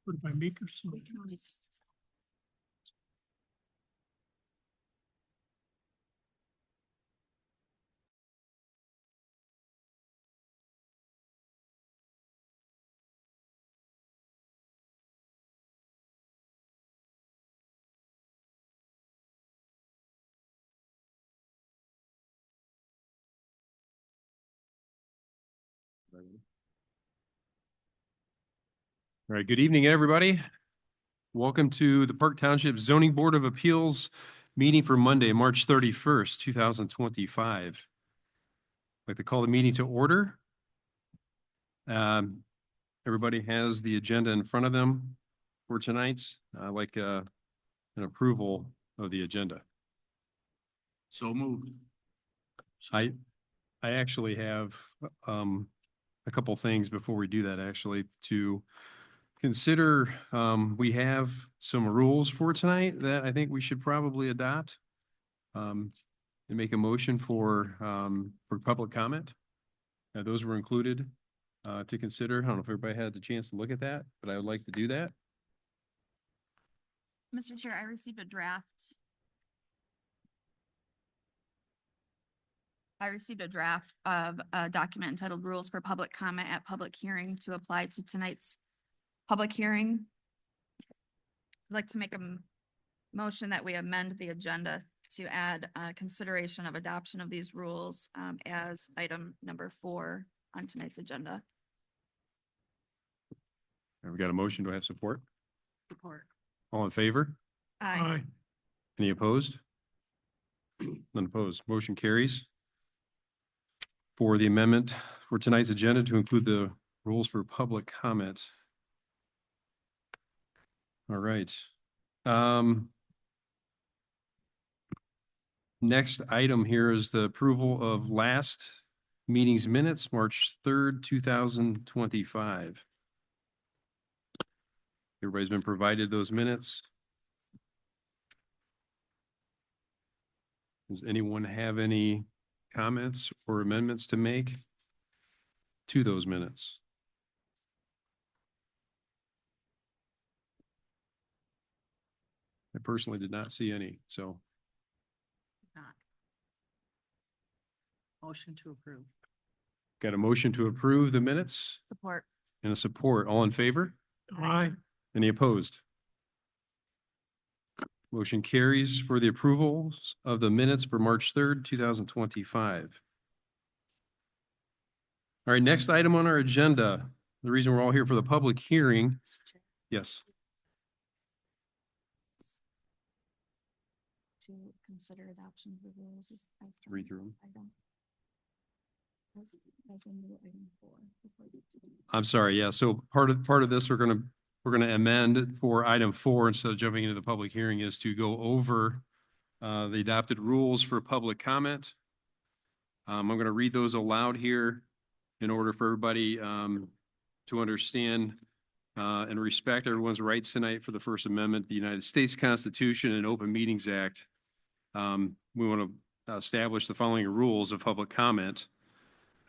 What if I make her so? We can always. All right, good evening, everybody. Welcome to the Park Township Zoning Board of Appeals meeting for Monday, March 31st, 2025. I'd like to call the meeting to order. Everybody has the agenda in front of them for tonight. I'd like an approval of the agenda. So moved. I actually have a couple things before we do that, actually, to consider. We have some rules for tonight that I think we should probably adopt and make a motion for public comment. Those were included to consider. I don't know if everybody had the chance to look at that, but I would like to do that. Mr. Chair, I received a draft. Of a document entitled Rules for Public Comment at Public Hearing to apply to tonight's public hearing. I'd like to make a motion that we amend the agenda to add consideration of adoption of these rules as item number 4 on tonight's agenda. We got a motion. Do I have support? Support. All in favor? Aye. Any opposed? None opposed. Motion carries. For the amendment for tonight's agenda to include the rules for public comment. All right. Next item here is the approval of last meeting's minutes, March 3rd, 2025. Everybody's been provided those minutes. Does anyone have any comments or amendments to make to those minutes? I personally did not see any, so. Motion to approve. Got a motion to approve the minutes Support. and a support. All in favor? Aye. Any opposed? Motion carries for the approvals of the minutes for March 3rd, 2025. All right, next item on our agenda, the reason we're all here for the public hearing. Yes. To consider adoption of the rules as Read through them. As a new item 4. I'm sorry. Yeah. So part of this, we're gonna amend for item 4 instead of jumping into the public hearing is to go over the adopted rules for public comment. I'm going to read those aloud here in order for everybody to understand and respect everyone's rights tonight for the First Amendment, the United States Constitution, and Open Meetings Act. We want to establish the following rules of public comment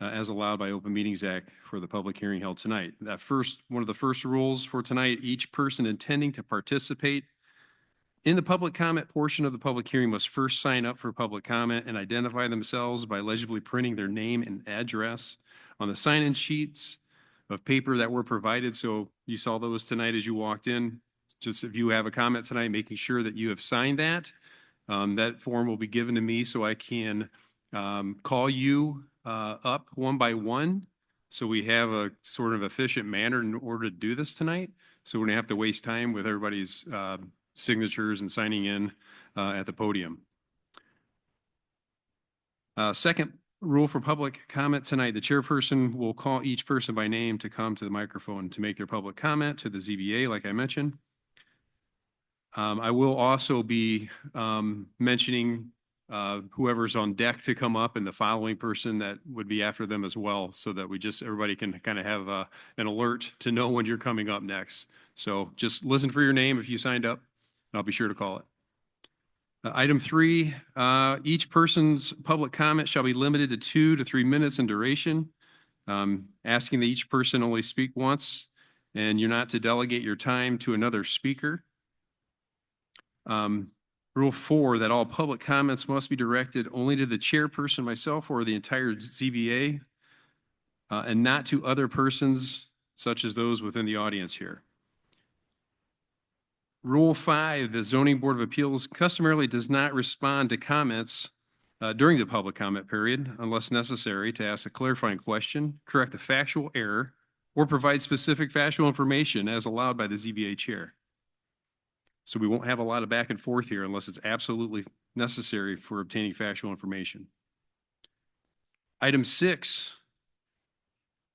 as allowed by Open Meetings Act for the public hearing held tonight. One of the first rules for tonight, each person intending to participate in the public comment portion of the public hearing must first sign up for public comment and identify themselves by legibly printing their name and address on the sign-in sheets of paper that were provided. So you saw those tonight as you walked in. Just if you have a comment tonight, making sure that you have signed that. That form will be given to me so I can call you up one by one. So we have a sort of efficient manner in order to do this tonight. So we're gonna have to waste time with everybody's signatures and signing in at the podium. Second rule for public comment tonight, the chairperson will call each person by name to come to the microphone to make their public comment to the ZBA, like I mentioned. I will also be mentioning whoever's on deck to come up and the following person that would be after them as well, so that everybody can kind of have an alert to know when you're coming up next. So just listen for your name if you signed up, and I'll be sure to call it. Item 3, each person's public comment shall be limited to 2 to 3 minutes in duration. Asking that each person only speak once and you're not to delegate your time to another speaker. Rule 4, that all public comments must be directed only to the chairperson, myself, or the entire ZBA, and not to other persons such as those within the audience here. Rule 5, the Zoning Board of Appeals customarily does not respond to comments during the public comment period unless necessary to ask a clarifying question, correct a factual error, or provide specific factual information as allowed by the ZBA chair. So we won't have a lot of back and forth here unless it's absolutely necessary for obtaining factual information. Item 6,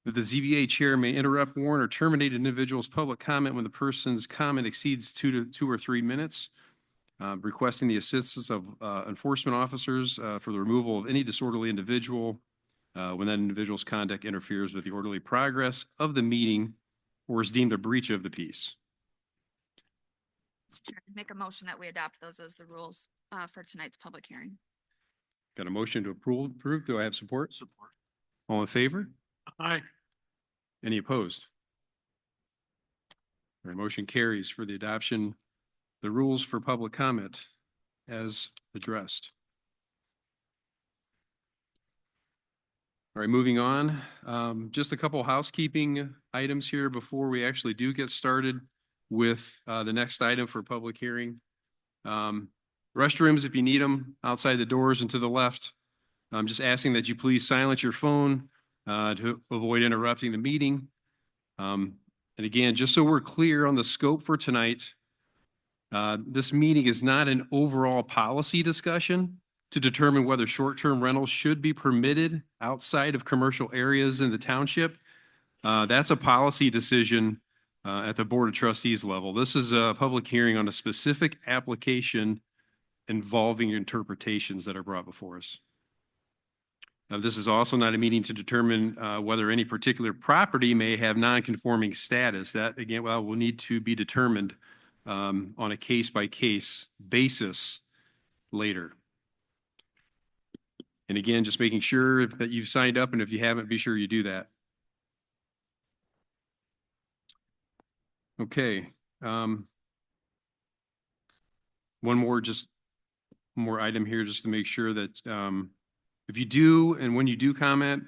that the ZBA chair may interrupt, warn, or terminate an individual's public comment when the person's comment exceeds 2 or 3 minutes, requesting the assistance of enforcement officers for the removal of any disorderly individual when that individual's conduct interferes with the orderly progress of the meeting or is deemed a breach of the peace. Mr. Chair, I'd make a motion that we adopt those as the rules for tonight's public hearing. Got a motion to approve. Do I have support? Support. All in favor? Aye. Any opposed? All right, motion carries for the adoption, the rules for public comment as addressed. All right, moving on. Just a couple housekeeping items here before we actually do get started with the next item for public hearing. Restrooms, if you need them, outside the doors and to the left. I'm just asking that you please silence your phone to avoid interrupting the meeting. And again, just so we're clear on the scope for tonight, this meeting is not an overall policy discussion to determine whether short-term rentals should be permitted outside of commercial areas in the township. That's a policy decision at the Board of Trustees level. This is a public hearing on a specific application involving interpretations that are brought before us. This is also not a meeting to determine whether any particular property may have non-conforming status. That, again, will need to be determined on a case-by-case basis later. And again, just making sure that you've signed up, and if you haven't, be sure you do that. Okay. One more item here just to make sure that if you do and when you do comment,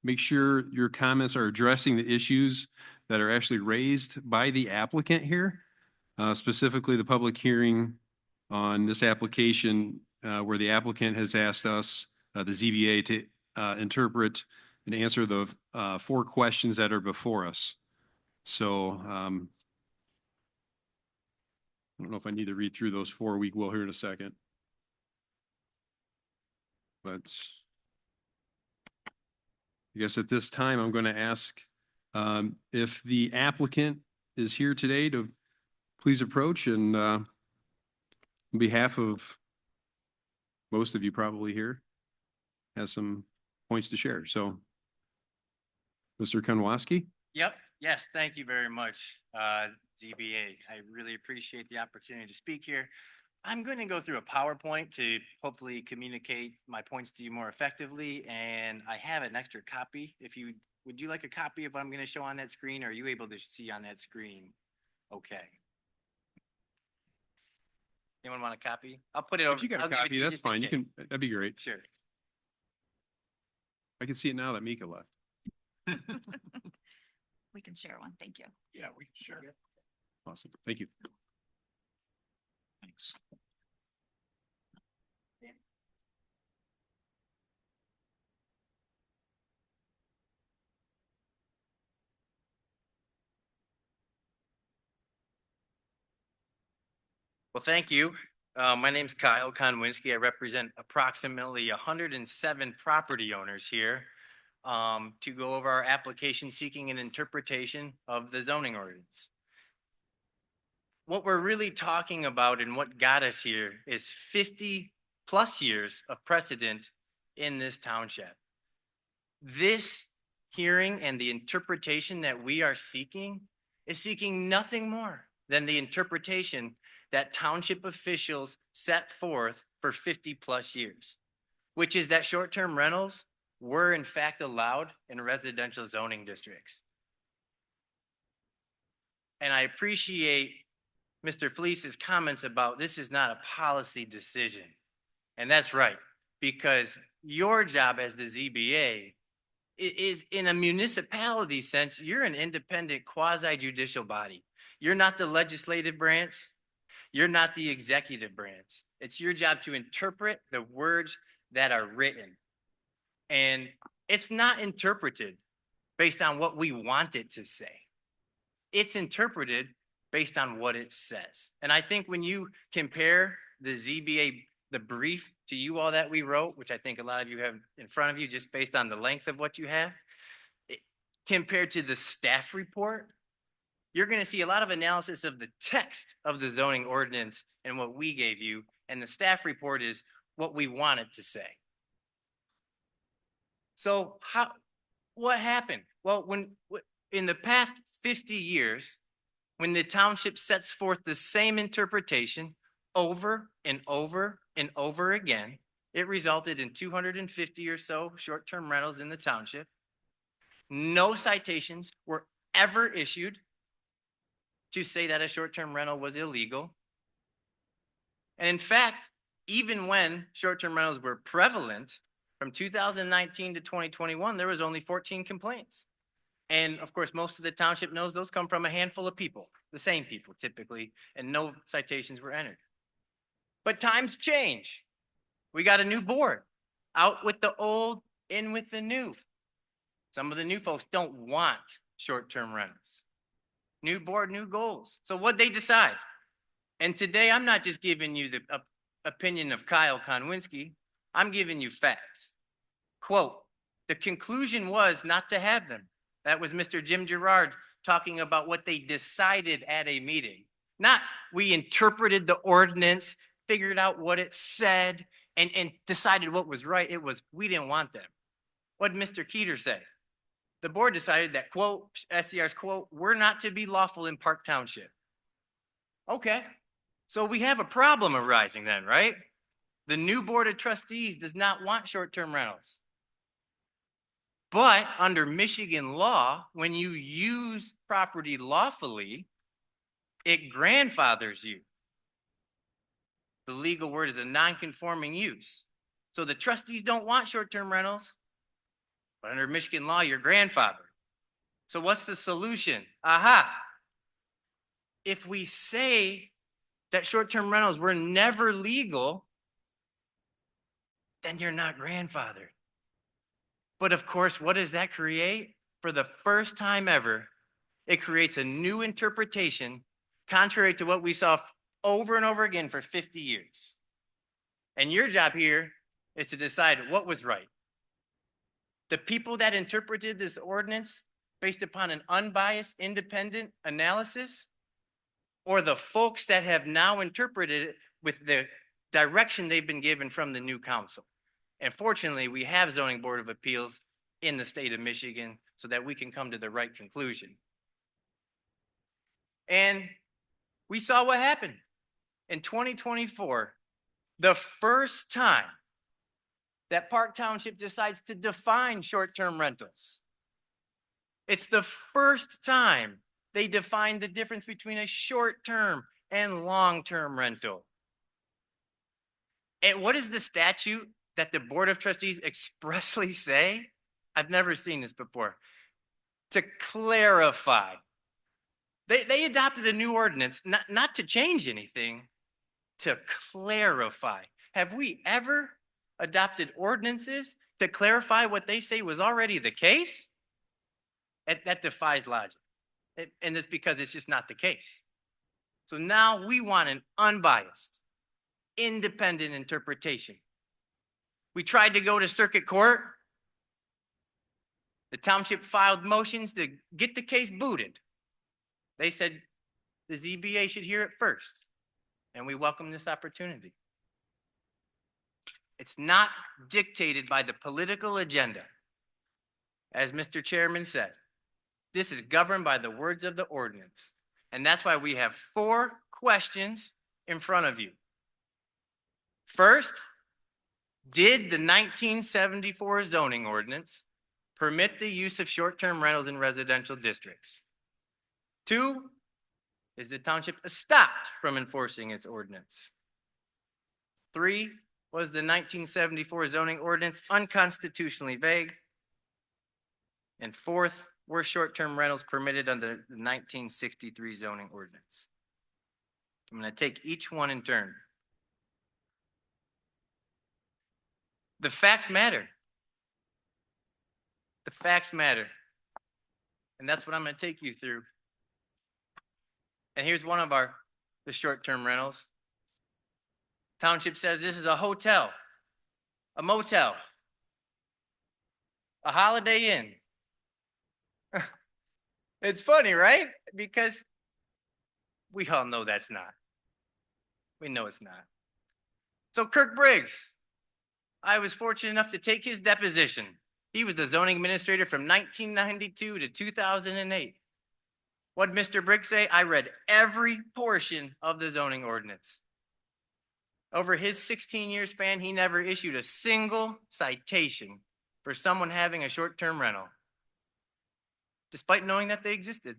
make sure your comments are addressing the issues that are actually raised by the applicant here, specifically the public hearing on this application where the applicant has asked us, the ZBA, to interpret and answer the 4 questions that are before us. So I don't know if I need to read through those 4. We will here in a second. But I guess at this time, I'm going to ask if the applicant is here today to please approach, and on behalf of most of you probably here, has some points to share. So, Mr. Konwoski? Yep. Yes. Thank you very much, ZBA. I really appreciate the opportunity to speak here. I'm going to go through a PowerPoint to hopefully communicate my points to you more effectively. And I have an extra copy. Would you like a copy of what I'm going to show on that screen? Or are you able to see on that screen? Okay. Anyone want a copy? I'll put it over. If you got I'll a give it copy, to you that's just in fine. You case. can, that'd be great. Sure. I can see it now that Mika left. We can share one. Thank you. Yeah, we can share. Awesome. Thank you. Thanks. Well, thank you. My name's Kyle Konwinski. I represent approximately 107 property owners here to go over our application seeking an interpretation of the zoning ordinance. What we're really talking about and what got us here is 50 plus years of precedent in this township. This hearing and the interpretation that we are seeking is seeking nothing more than the interpretation that township officials set forth for 50 plus years, which is that short-term rentals were in fact allowed in residential zoning districts. And I appreciate Mr. Fleece's comments about this is not a policy decision. And that's right, because your job as the ZBA is in a municipality sense, you're an independent quasi-judicial body. You're not the legislative branch. You're not the executive branch. It's your job to interpret the words that are written. And it's not interpreted based on what we want it to say. It's interpreted based on what it says. And I think when you compare the ZBA, the brief to you all that we wrote, which I think a lot of you have in front of you just based on the length of what you have, compared to the staff report, you're going to see a lot of analysis of the text of the zoning ordinance and what we gave you. And the staff report is what we want it to say. So what happened? Well, in the past 50 years, when the township sets forth the same interpretation over and over and over again, it resulted in 250 or so short-term rentals in the township. No citations were ever issued to say that a short-term rental was illegal. And in fact, even when short-term rentals were prevalent, from 2019 to 2021, there was only 14 complaints. And of course, most of the township knows those come from a handful of people, the same people typically, and no citations were entered. But times change. We got a new board, out with the old, in with the new. Some of the new folks don't want short-term rentals. New board, new goals. So what'd they decide? And today, I'm not just giving you the opinion of Kyle Konwinski. I'm giving you facts. Quote, the conclusion was not to have them. That was Mr. Jim Gerard talking about what they decided at a meeting. Not we interpreted the ordinance, figured out what it said, and decided what was right. It was we didn't want them. What did Mr. Keeter say? The board decided that, quote, STR's quote, were not to be lawful in Park Township. Okay, so we have a problem arising then, right? The new board of trustees does not want short-term rentals. But under Michigan law, when you use property lawfully, it grandfathers you. The legal word is a non-conforming use. So the trustees don't want short-term rentals, but under Michigan law, you're grandfathered. So what's the solution? Aha. If we say that short-term rentals were never legal, then you're not grandfathered. But of course, what does that create? For the first time ever, it creates a new interpretation contrary to what we saw over and over again for 50 years. And your job here is to decide what was right. The people that interpreted this ordinance based upon an unbiased, independent analysis, or the folks that have now interpreted it with the direction they've been given from the new council. And fortunately, we have zoning board of appeals in the state of Michigan so that we can come to the right conclusion. And we saw what happened in 2024, the first time that Park Township decides to define short-term rentals. It's the first time they define the difference between a short-term and long-term rental. And what is the statute that the Board of Trustees expressly say? I've never seen this before. To clarify. They adopted a new ordinance, not to change anything, to clarify. Have we ever adopted ordinances to clarify what they say was already the case? That defies logic. And it's because it's just not the case. So now we want an unbiased, independent interpretation. We tried to go to circuit court. The township filed motions to get the case booted. They said the ZBA should hear it first, and we welcome this opportunity. It's not dictated by the political agenda. As Mr. Chairman said, this is governed by the words of the ordinance. And that's why we have 4 questions in front of you. First, did the 1974 zoning ordinance permit the use of short-term rentals in residential districts? 2, is the township stopped from enforcing its ordinance. 3, was the 1974 zoning ordinance unconstitutionally vague? And 4th, were short-term rentals permitted under the 1963 zoning ordinance? I'm going to take each one in turn. The facts matter. The facts matter. And that's what I'm going to take you through. And here's one of the short-term rentals. Township says this is a hotel, a motel, a Holiday Inn. It's funny, right? Because we all know that's not. We know it's not. So Kirk Briggs, I was fortunate enough to take his deposition. He was the zoning administrator from 1992 to 2008. What did Mr. Briggs say? I read every portion of the zoning ordinance. Over his 16-year span, he never issued a single citation for someone having a short-term rental, despite knowing that they existed.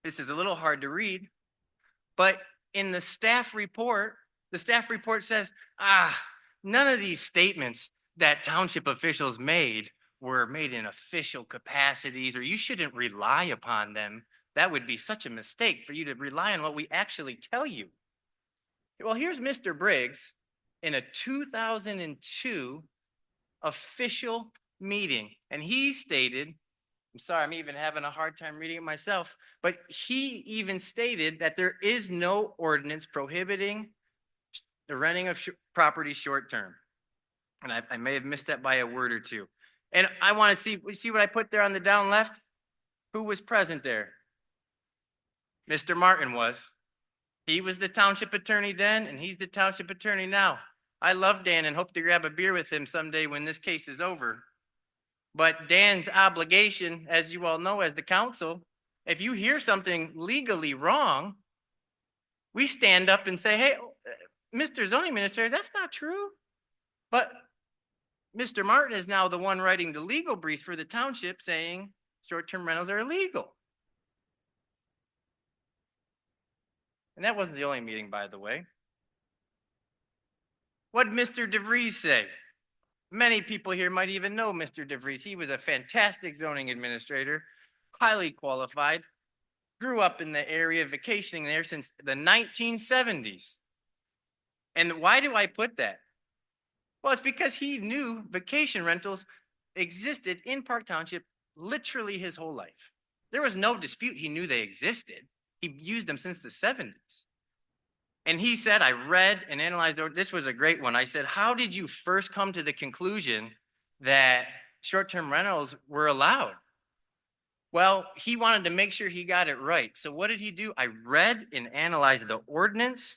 This is a little hard to read, but in the staff report says, none of these statements that township officials made were made in official capacities, or you shouldn't rely upon them. That would be such a mistake for you to rely on what we actually tell you. Well, here's Mr. Briggs in a 2002 official meeting, and he stated, I'm sorry, I'm even having a hard time reading it myself, but he even stated that there is no ordinance prohibiting the renting of property short-term. And I may have missed that by a word or two. And I want to see what I put there on the down left? Who was present there? Mr. Martin was. He was the township attorney then, and he's the township attorney now. I love Dan and hope to grab a beer with him someday when this case is over. But Dan's obligation, as you all know, as the council, if you hear something legally wrong, we stand up and say, hey, Mr. Zoning Administrator, that's not true. But Mr. Martin is now the one writing the legal briefs for the township saying short-term rentals are illegal. And that wasn't the only meeting, by the way. What did Mr. DeVries say? Many people here might even know Mr. DeVries. He was a fantastic zoning administrator, highly qualified, grew up in the area, vacationing there since the 1970s. And why do I put that? Well, it's because he knew vacation rentals existed in Park Township literally his whole life. There was no dispute he knew they existed. He used them since the 70s. And he said, I read and analyzed, this was a great one. I said, how did you first come to the conclusion that short-term rentals were allowed? Well, he wanted to make sure he got it right. So what did he do? I read and analyzed the ordinance.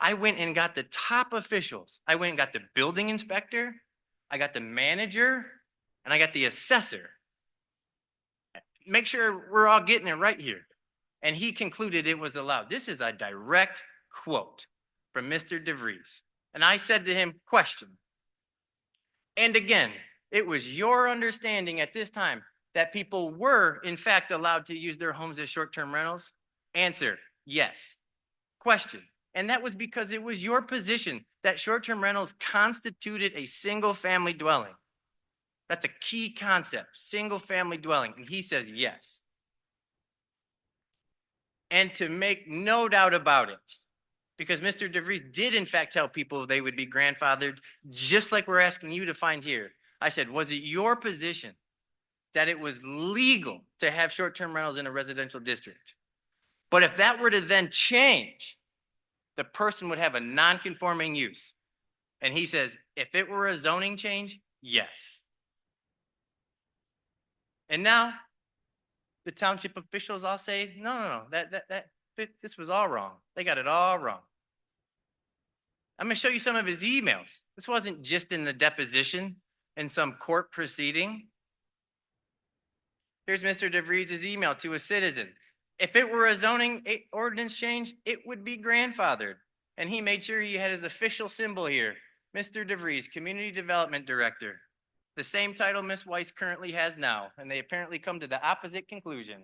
I went and got the top officials. I went and got the building inspector, I got the manager, and I got the assessor. Make sure we're all getting it right here. And he concluded it was allowed. This is a direct quote from Mr. DeVries. And I said to him, question. And again, it was your understanding at this time that people were, in fact, allowed to use their homes as short-term rentals? Answer, yes. Question. And that was because it was your position that short-term rentals constituted a single-family dwelling. That's a key concept, single-family dwelling. And he says yes. And to make no doubt about it, because Mr. DeVries did in fact tell people they would be grandfathered, just like we're asking you to find here. I said, was it your position that it was legal to have short-term rentals in a residential district? But if that were to then change, the person would have a non-conforming use. And he says, if it were a zoning change, yes. And now the township officials all say, no, this was all wrong. They got it all wrong. I'm going to show you some of his emails. This wasn't just in the deposition in some court proceeding. Here's Mr. DeVries' email to a citizen. If it were a zoning ordinance change, it would be grandfathered. And he made sure he had his official symbol here. Mr. DeVries, Community Development Director. The same title Ms. Weiss currently has now, and they apparently come to the opposite conclusion.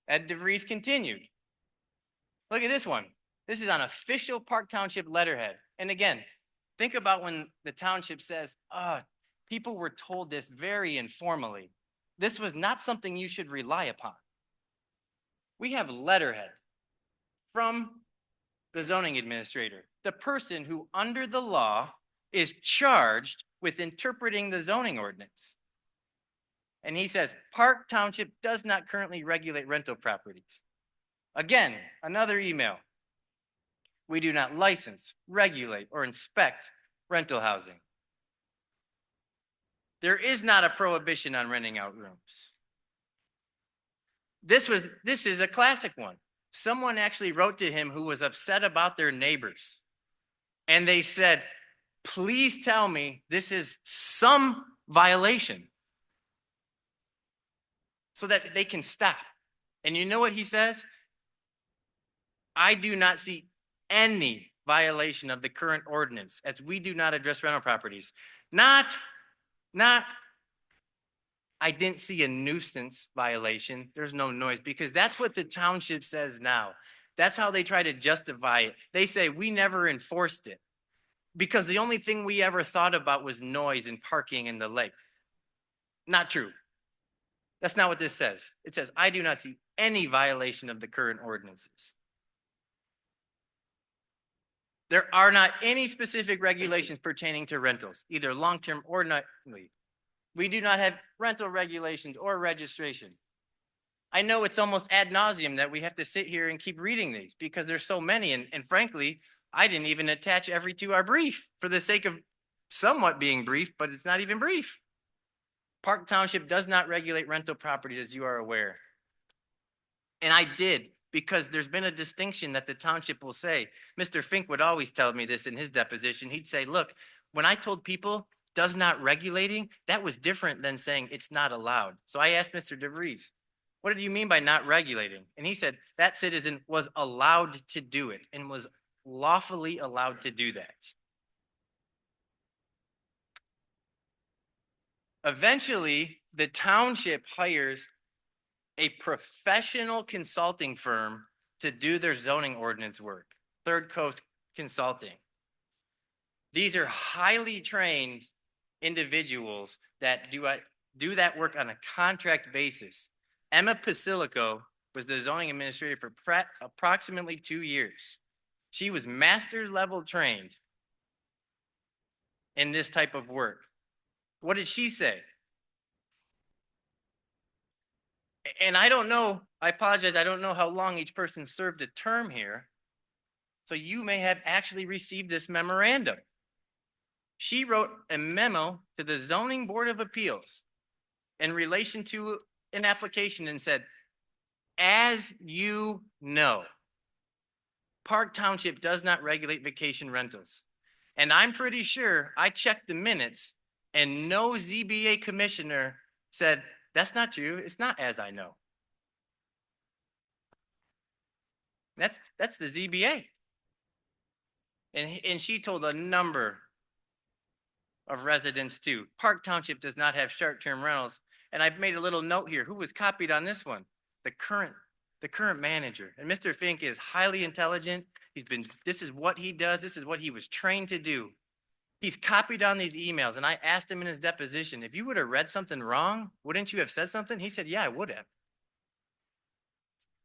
Ed DeVries continued. Look at this one. This is on official Park Township letterhead. And again, think about when the township says, people were told this very informally. This was not something you should rely upon. We have letterhead from the zoning administrator, the person who under the law is charged with interpreting the zoning ordinance. And he says, Park Township does not currently regulate rental properties. Again, another email. We do not license, regulate, or inspect rental housing. There is not a prohibition on renting out rooms. This is a classic one. Someone actually wrote to him who was upset about their neighbors. And they said, please tell me this is some violation so that they can stop. And you know what he says? I do not see any violation of the current ordinance as we do not address rental properties. Not, I didn't see a nuisance violation. There's no noise because that's what the township says now. That's how they try to justify it. They say we never enforced it because the only thing we ever thought about was noise and parking in the lake. Not true. That's not what this says. It says, I do not see any violation of the current ordinances. There are not any specific regulations pertaining to rentals, either long-term or nightly. We do not have rental regulations or registration. I know it's almost ad nauseum that we have to sit here and keep reading these because there's so many. And frankly, I didn't even attach every to our brief for the sake of somewhat being brief, but it's not even brief. Park Township does not regulate rental properties, as you are aware. And I did, because there's been a distinction that the township will say. Mr. Fink would always tell me this in his deposition. He'd say, look, when I told people does not regulating, that was different than saying it's not allowed. So I asked Mr. DeVries, what did you mean by not regulating? And he said that citizen was allowed to do it and was lawfully allowed to do that. Eventually, the township hires a professional consulting firm to do their zoning ordinance work, Third Coast Consulting. These are highly trained individuals that do that work on a contract basis. Emma Pasilico was the zoning administrator for approximately 2 years. She was master's level trained in this type of work. What did she say? And I don't know, I apologize, I don't know how long each person served a term here. So you may have actually received this memorandum. She wrote a memo to the Zoning Board of Appeals in relation to an application and said, as you know, Park Township does not regulate vacation rentals. And I'm pretty sure I checked the minutes and no ZBA commissioner said, that's not true. It's not as I know. That's the ZBA. And she told a number of residents too. Park Township does not have short-term rentals. And I've made a little note here. Who was copied on this one? The current manager. And Mr. Fink is highly intelligent. This is what he does. This is what he was trained to do. He's copied on these emails. And I asked him in his deposition, if you would have read something wrong, wouldn't you have said something? He said, yeah, I would have.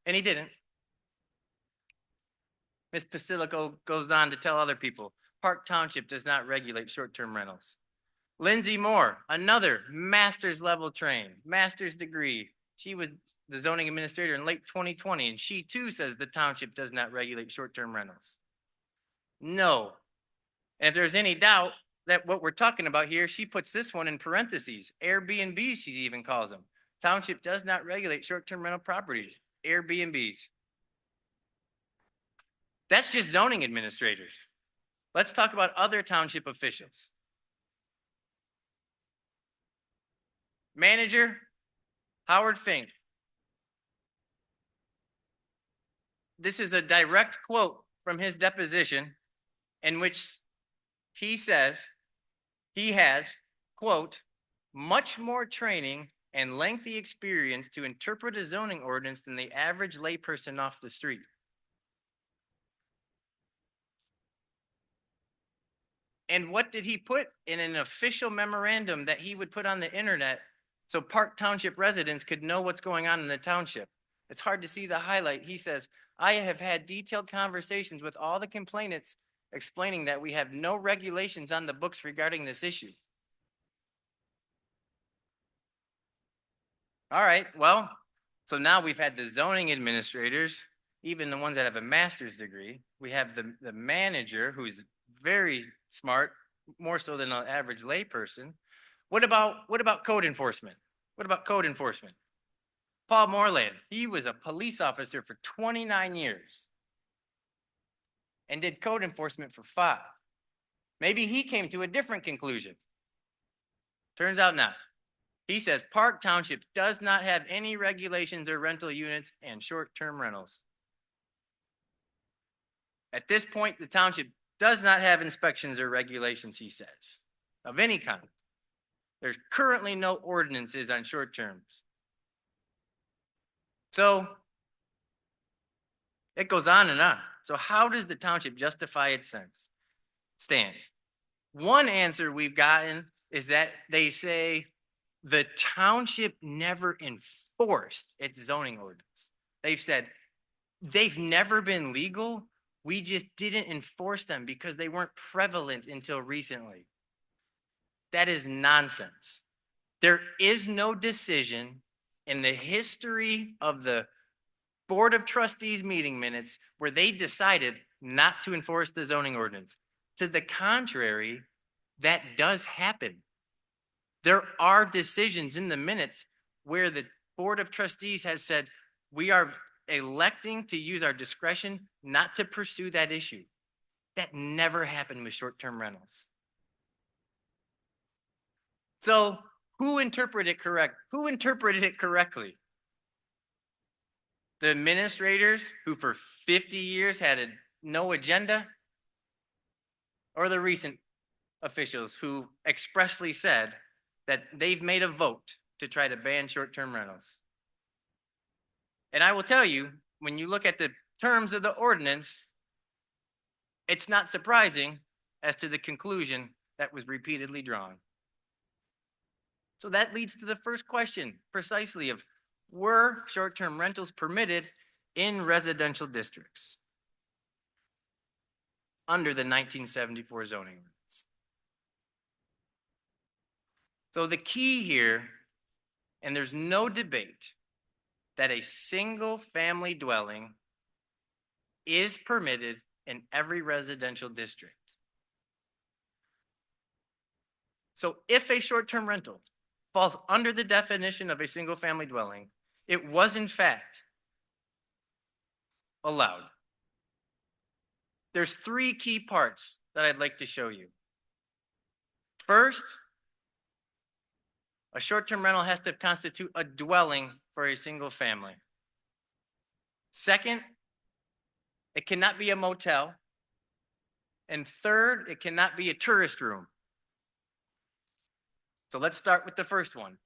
And he didn't. Ms. Pasilico goes on to tell other people, Park Township does not regulate short-term rentals. Lindsay Moore, another master's level trained, master's degree. She was the zoning administrator in late 2020, and she too says the township does not regulate short-term rentals. No. And if there's any doubt that what we're talking about here, she puts this one in parentheses. Airbnbs, she even calls them. Township does not regulate short-term rental properties, Airbnbs. That's just zoning administrators. Let's talk about other township officials. Manager, Howard Fink. This is a direct quote from his deposition in which he says he has, quote, much more training and lengthy experience to interpret a zoning ordinance than the average layperson off the street. And what did he put in an official memorandum that he would put on the internet so Park Township residents could know what's going on in the township? It's hard to see the highlight. He says, I have had detailed conversations with all the complainants explaining that we have no regulations on the books regarding this issue. All right, well, so now we've had the zoning administrators, even the ones that have a master's degree. We have the manager who's very smart, more so than an average layperson. What about code enforcement? What about code enforcement? Paul Moreland, he was a police officer for 29 years and did code enforcement for 5. Maybe he came to a different conclusion. Turns out not. He says Park Township does not have any regulations or rental units and short-term rentals. At this point, the township does not have inspections or regulations, he says, of any kind. There's currently no ordinances on short terms. So it goes on and on. So how does the township justify its stance? One answer we've gotten is that they say the township never enforced its zoning ordinance. They've said they've never been legal. We just didn't enforce them because they weren't prevalent until recently. That is nonsense. There is no decision in the history of the Board of Trustees meeting minutes where they decided not to enforce the zoning ordinance. To the contrary, that does happen. There are decisions in the minutes where the Board of Trustees has said, we are electing to use our discretion not to pursue that issue. That never happened with short-term rentals. So who interpreted it correctly? The administrators who for 50 years had no agenda, or the recent officials who expressly said that they've made a vote to try to ban short-term rentals? And I will tell you, when you look at the terms of the ordinance, it's not surprising as to the conclusion that was repeatedly drawn. So that leads to the first question, precisely, of were short-term rentals permitted in residential districts under the 1974 zoning ordinance? So the key here, and there's no debate, that a single-family dwelling is permitted in every residential district. So if a short-term rental falls under the definition of a single-family dwelling, it was in fact allowed. There's 3 key parts that I'd like to show you. First, a short-term rental has to constitute a dwelling for a single family. Second, it cannot be a motel. And third, it cannot be a tourist room. So let's start with the first one,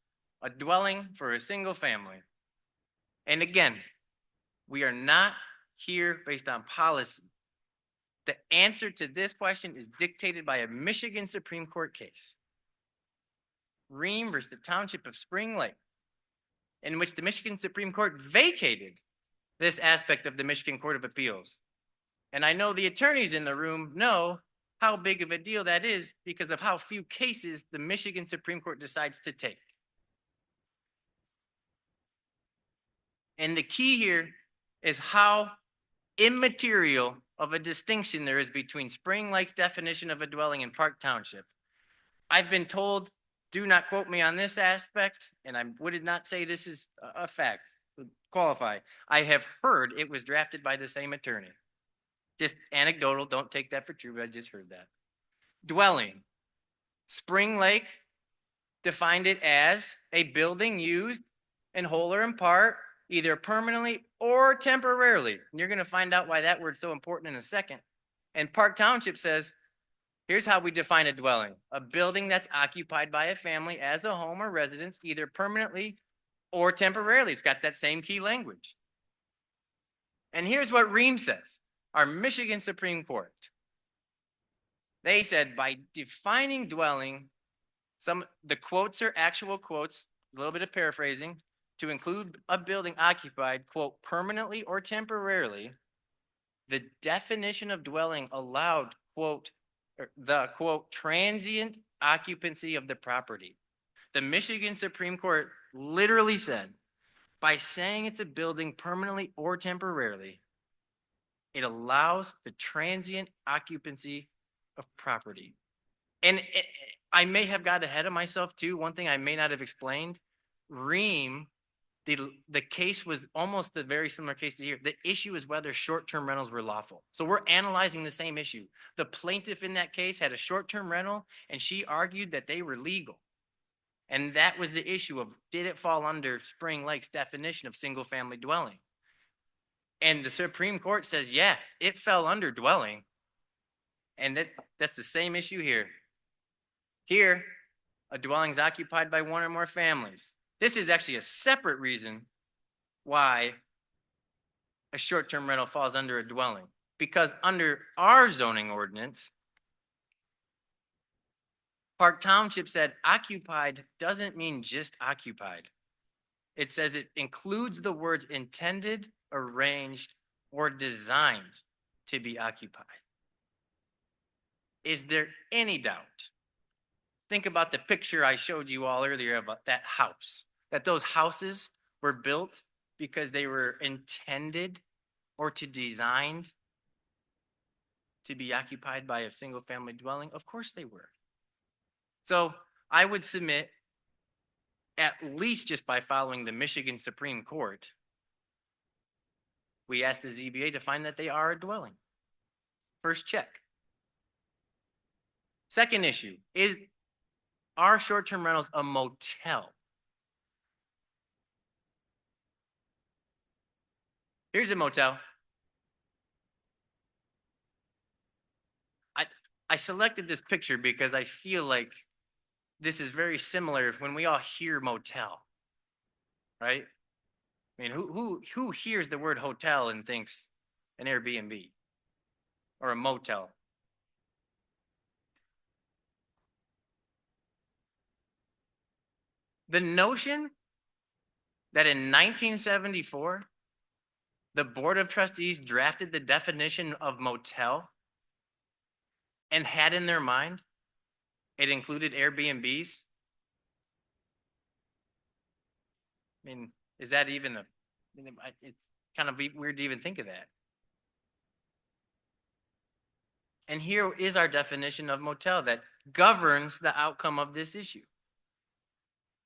a dwelling for a single family. And again, we are not here based on policy. The answer to this question is dictated by a Michigan Supreme Court case, Ream versus the Township of Spring Lake, in which the Michigan Supreme Court vacated this aspect of the Michigan Court of Appeals. And I know the attorneys in the room know how big of a deal that is because of how few cases the Michigan Supreme Court decides to take. And the key here is how immaterial of a distinction there is between Spring Lake's definition of a dwelling in Park Township. I've been told, do not quote me on this aspect, and I would not say this is a fact, qualify. I have heard it was drafted by the same attorney. Just anecdotal, don't take that for true, but I just heard that. Dwelling. Spring Lake defined it as a building used in whole or in part, either permanently or temporarily. And you're going to find out why that word's so important in a second. And Park Township says Here's how we define a dwelling: a building that's occupied by a family as a home or residence, either permanently or temporarily. It's got that same key language. And here's what Ream says, our Michigan Supreme Court. They said by defining dwelling, the quotes are actual quotes, a little bit of paraphrasing, to include a building occupied, quote, permanently or temporarily. The definition of dwelling allowed, quote, the quote, transient occupancy of the property. The Michigan Supreme Court literally said, by saying it's a building permanently or temporarily, it allows the transient occupancy of property. And I may have got ahead of myself too. One thing I may not have explained, Ream, the case was almost the very similar case here. The issue is whether short-term rentals were lawful. So we're analyzing the same issue. The plaintiff in that case had a short-term rental and she argued that they were legal. And that was the issue of, did it fall under Spring Lake's definition of single-family dwelling? And the Supreme Court says, yeah, it fell under dwelling. And that's the same issue here. Here, a dwelling is occupied by one or more families. This is actually a separate reason why a short-term rental falls under a dwelling. Because under our zoning ordinance, Park Township said occupied doesn't mean just occupied. It says it includes the words intended, arranged, or designed to be occupied. Is there any doubt? Think about the picture I showed you all earlier of that house, that those houses were built because they were intended or designed to be occupied by a single family dwelling? Of course they were. So I would submit, at least just by following the Michigan Supreme Court, we ask the ZBA to find that they are a dwelling. First check. Second issue, are short-term rentals a motel? Here's a motel. I selected this picture because I feel like this is very similar when we all hear motel, right? I mean, who hears the word hotel and thinks an Airbnb or a motel? The notion that in 1974, the Board of Trustees drafted the definition of motel and had in their mind it included Airbnbs. I mean, is that even it's kind of weird to even think of that. And here is our definition of motel that governs the outcome of this issue.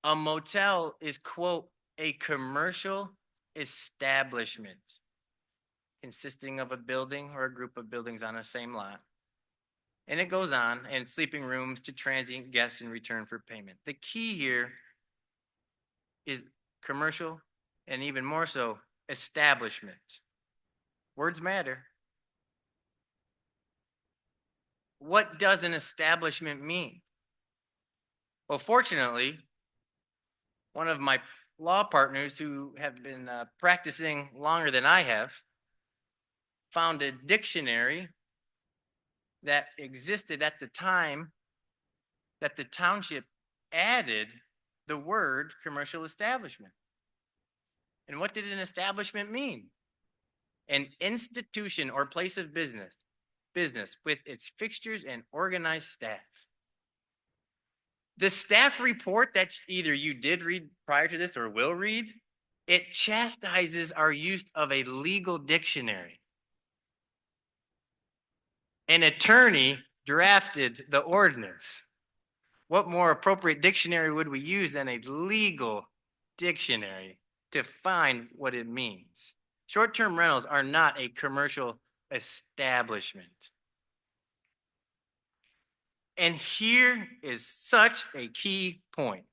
A motel is, quote, a commercial establishment consisting of a building or a group of buildings on the same lot. And it goes on, and sleeping rooms to transient guests in return for payment. The key here is commercial and even more so, establishment. Words matter. What does an establishment mean? Well, fortunately, one of my law partners who have been practicing longer than I have found a dictionary that existed at the time that the township added the word commercial establishment. And what did an establishment mean? An institution or place of business with its fixtures and organized staff. The staff report that either you did read prior to this or will read, it chastises our use of a legal dictionary. An attorney drafted the ordinance. What more appropriate dictionary would we use than a legal dictionary to find what it means? Short-term rentals are not a commercial establishment. And here is such a key point.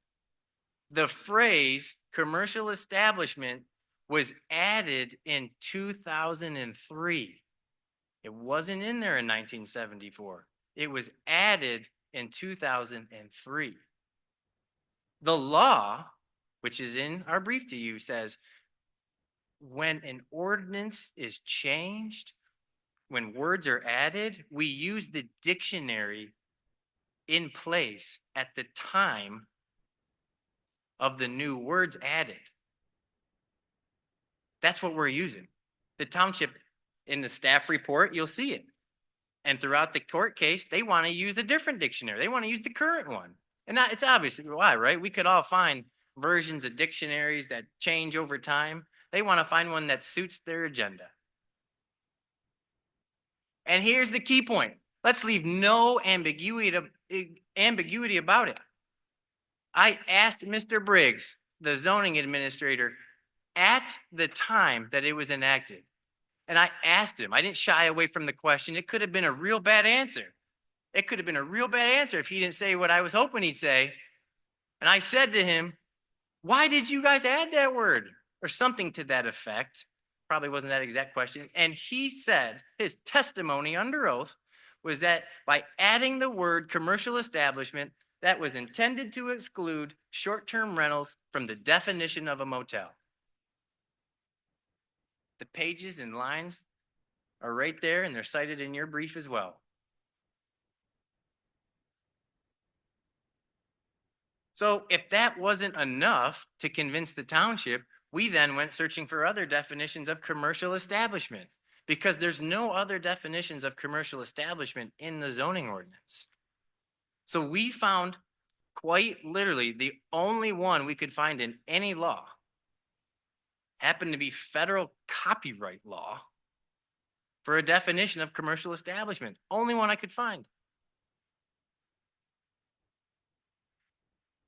The phrase commercial establishment was added in 2003. It wasn't in there in 1974. It was added in 2003. The law, which is in our brief to you, says when an ordinance is changed, when words are added, we use the dictionary in place at the time of the new words added. That's what we're using. The township, in the staff report, you'll see it. And throughout the court case, they want to use a different dictionary. They want to use the current one. And it's obvious why, right? We could all find versions of dictionaries that change over time. They want to find one that suits their agenda. And here's the key point. Let's leave no ambiguity about it. I asked Mr. Briggs, the zoning administrator, at the time that it was enacted. And I asked him, I didn't shy away from the question. It could have been a real bad answer. It could have been a real bad answer if he didn't say what I was hoping he'd say. And I said to him, why did you guys add that word? Or something to that effect. Probably wasn't that exact question. And he said, his testimony under oath was that by adding the word commercial establishment, that was intended to exclude short-term rentals from the definition of a motel. The pages and lines are right there, and they're cited in your brief as well. So if that wasn't enough to convince the township, we then went searching for other definitions of commercial establishment because there's no other definitions of commercial establishment in the zoning ordinance. So we found quite literally the only one we could find in any law happened to be federal copyright law for a definition of commercial establishment. Only one I could find.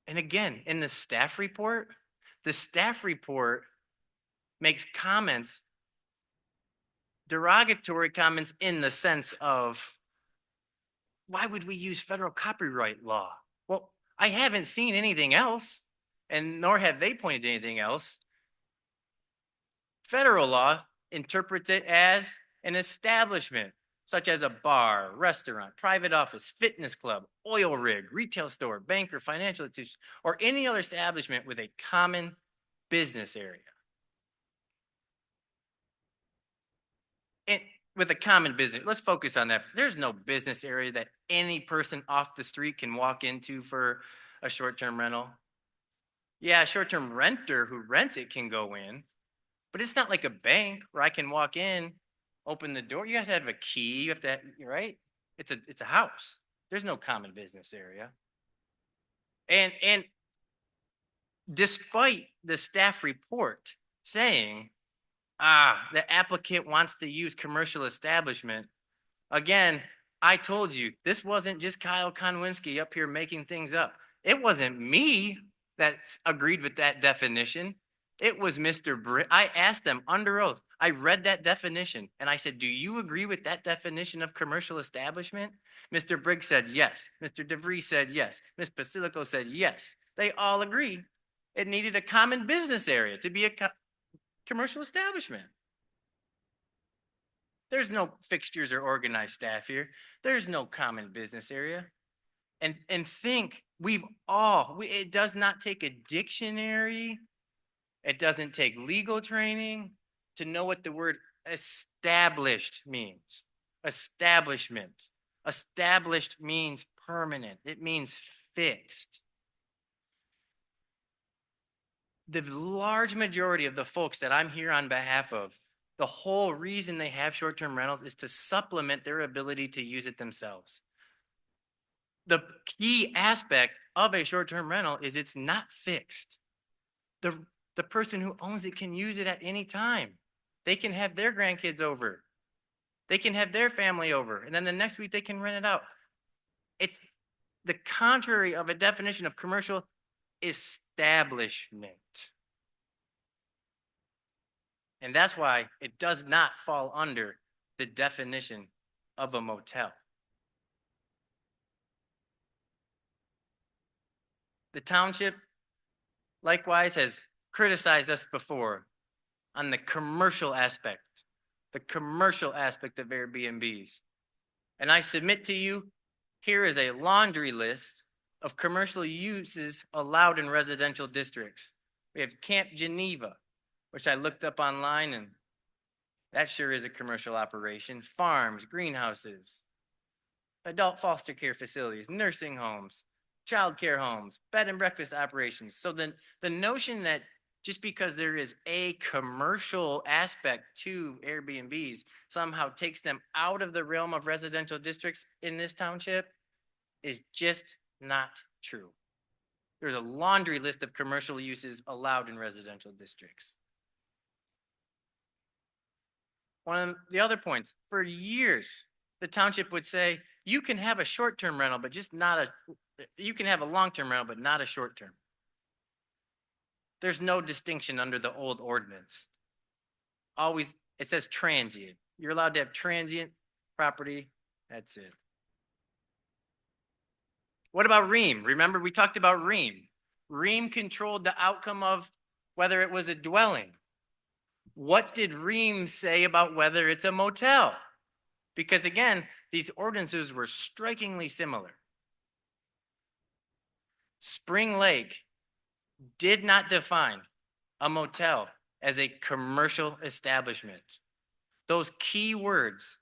And again, in the staff report makes comments, derogatory comments in the sense of, why would we use federal copyright law? Well, I haven't seen anything else, and nor have they pointed to anything else. Federal law interprets it as an establishment, such as a bar, restaurant, private office, fitness club, oil rig, retail store, bank or financial institution, or any other establishment with a common business area. And with a common business, let's focus on that. There's no business area that any person off the street can walk into for a short-term rental. Yeah, a short-term renter who rents it can go in, but it's not like a bank where I can walk in, open the door. You have to have a key. You have to, right? It's a house. There's no common business area. And despite the staff report saying, the applicant wants to use commercial establishment, again, I told you, this wasn't just Kyle Konwinski up here making things up. It wasn't me that agreed with that definition. It was Mr. Britt. I asked them under oath. I read that definition and I said, do you agree with that definition of commercial establishment? Mr. Briggs said yes. Mr. DeVries said yes. Ms. Basilico said yes. They all agreed it needed a common business area to be a commercial establishment. There's no fixtures or organized staff here. There's no common business area. And think, it does not take a dictionary. It doesn't take legal training to know what the word established means. Establishment. Established means permanent. It means fixed. The large majority of the folks that I'm here on behalf of, the whole reason they have short-term rentals is to supplement their ability to use it themselves. The key aspect of a short-term rental is it's not fixed. The person who owns it can use it at any time. They can have their grandkids over. They can have their family over. And then the next week they can rent it out. It's the contrary of a definition of commercial establishment. And that's why it does not fall under the definition of a motel. The township, likewise, has criticized us before on the commercial aspect of Airbnbs. And I submit to you, Here is a laundry list of commercial uses allowed in residential districts. We have Camp Geneva, which I looked up online, and that sure is a commercial operation. Farms, greenhouses, adult foster care facilities, nursing homes, childcare homes, bed and breakfast operations. So then the notion that just because there is a commercial aspect to Airbnbs somehow takes them out of the realm of residential districts in this township is just not true. There's a laundry list of commercial uses allowed in residential districts. One of the other points, for years, the township would say, you can have a short-term rental, but just not you can have a long-term rental, but not a short-term. There's no distinction under the old ordinance. Always, it says transient. You're allowed to have transient property. That's it. What about Ream? Remember, we talked about Ream. Ream controlled the outcome of whether it was a dwelling. What did Ream say about whether it's a motel? Because again, these ordinances were strikingly similar. Spring Lake did not define a motel as a commercial establishment. Those key words,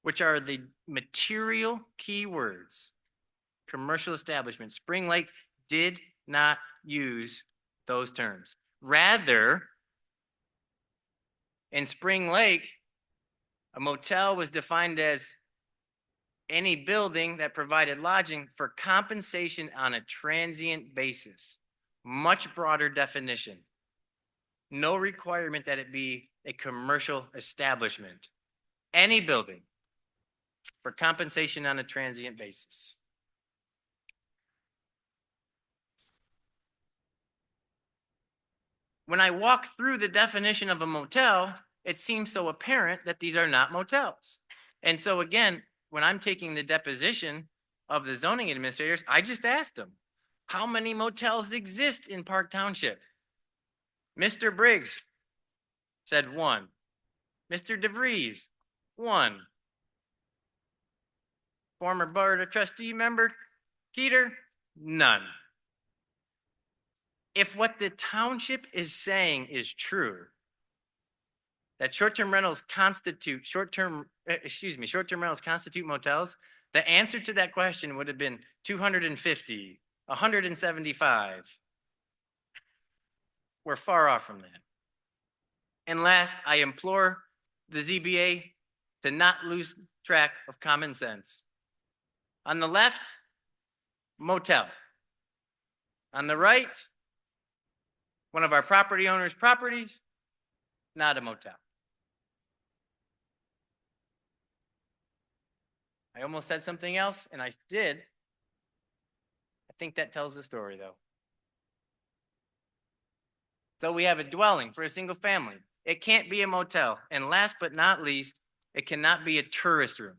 which are the material key words, commercial establishment, Spring Lake did not use those terms. Rather, in Spring Lake, a motel was defined as any building that provided lodging for compensation on a transient basis. Much broader definition. No requirement that it be a commercial establishment. Any building for compensation on a transient basis. When I walk through the definition of a motel, it seems so apparent that these are not motels. And so again, when I'm taking the deposition of the zoning administrators, I just asked them, how many motels exist in Park Township? Mr. Briggs said 1. Mr. DeVries, 1. Former Board of Trustee member Keeter, none. If what the township is saying is true, that short-term rentals constitute motels, the answer to that question would have been 250, 175. We're far off from that. And last, I implore the ZBA to not lose track of common sense. On the left, motel. On the right, one of our property owners' properties, not a motel. I almost said something else, and I did. I think that tells the story, though. So we have a dwelling for a single family. It can't be a motel. And last but not least, it cannot be a tourist room.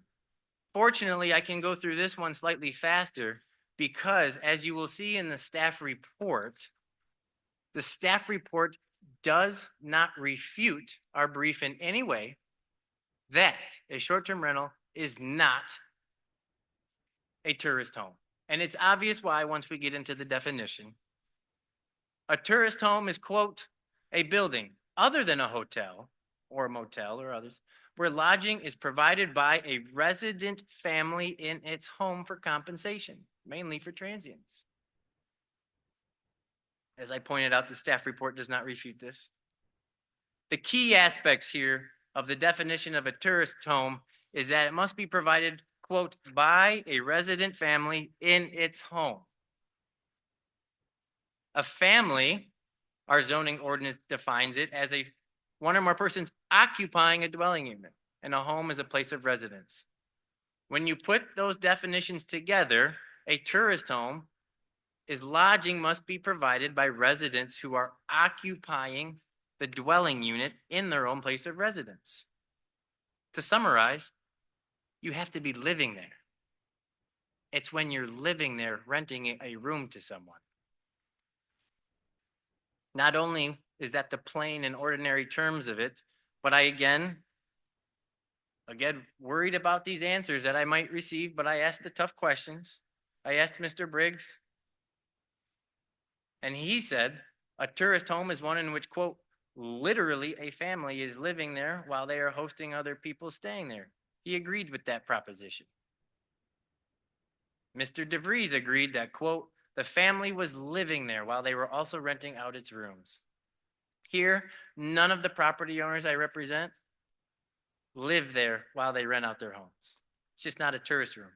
Fortunately, I can go through this one slightly faster because, as you will see in the staff report does not refute our brief in any way that a short-term rental is not a tourist home. And it's obvious why once we get into the definition. A tourist home is, quote, a building other than a hotel or a motel or others, where lodging is provided by a resident family in its home for compensation, mainly for transients. As I pointed out, the staff report does not refute this. The key aspects here of the definition of a tourist home is that it must be provided, quote, by a resident family in its home. A family, our zoning ordinance defines it as one or more persons occupying a dwelling unit, and a home is a place of residence. When you put those definitions together, a tourist home is lodging must be provided by residents who are occupying the dwelling unit in their own place of residence. To summarize, you have to be living there. It's when you're living there, renting a room to someone. Not only is that the plain and ordinary terms of it, but I again Again, worried about these answers that I might receive, but I asked the tough questions. I asked Mr. Briggs, and he said a tourist home is one in which, quote, literally a family is living there while they are hosting other people staying there. He agreed with that proposition. Mr. DeVries agreed that, quote, the family was living there while they were also renting out its rooms. Here, none of the property owners I represent live there while they rent out their homes. It's just not a tourist room.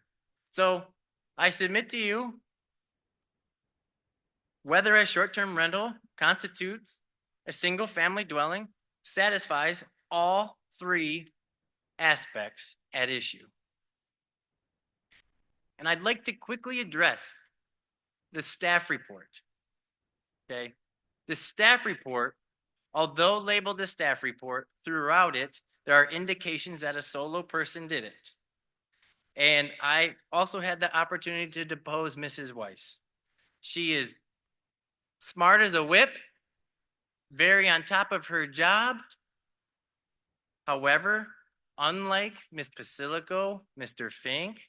So I submit to you whether a short-term rental constitutes a single-family dwelling satisfies all three aspects at issue. And I'd like to quickly address the staff report. Okay? The staff report, although labeled a staff report, throughout it, there are indications that a solo person did it. And I also had the opportunity to depose Mrs. Weiss. She is smart as a whip, very on top of her job. However, unlike Ms. Basilico, Mr. Fink,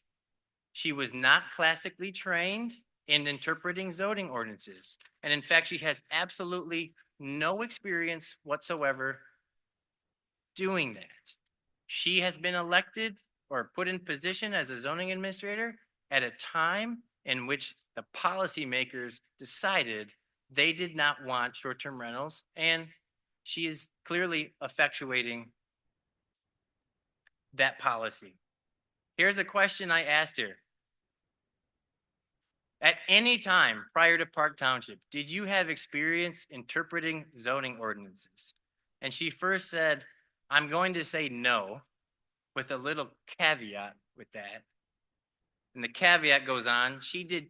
she was not classically trained in interpreting zoning ordinances. And in fact, she has absolutely no experience whatsoever doing that. She has been elected or put in position as a zoning administrator at a time in which the policymakers decided they did not want short-term rentals, and she is clearly effectuating that policy. Here's a question I asked her. At any time prior to Park Township, did you have experience interpreting zoning ordinances? And she first said, I'm going to say no, with a little caveat with that. And the caveat goes on, she did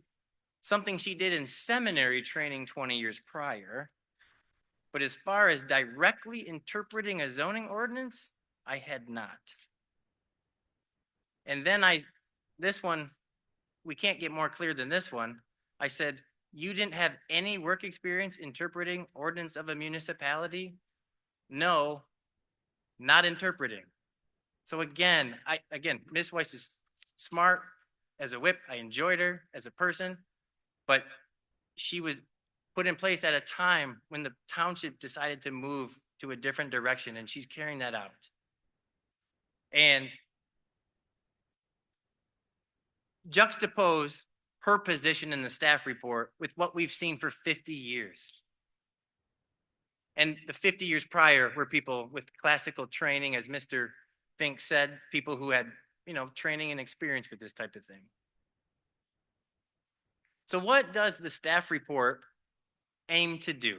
something she did in seminary training 20 years prior. But as far as directly interpreting a zoning ordinance, I had not. And then this one, we can't get more clear than this one. I said, you didn't have any work experience interpreting ordinance of a municipality? No, not interpreting. So again, Ms. Weiss is smart as a whip. I enjoyed her as a person, but she was put in place at a time when the township decided to move to a different direction, and she's carrying that out. And juxtapose her position in the staff report with what we've seen for 50 years. And the 50 years prior were people with classical training, as Mr. Fink said, people who had, training and experience with this type of thing. So what does the staff report aim to do?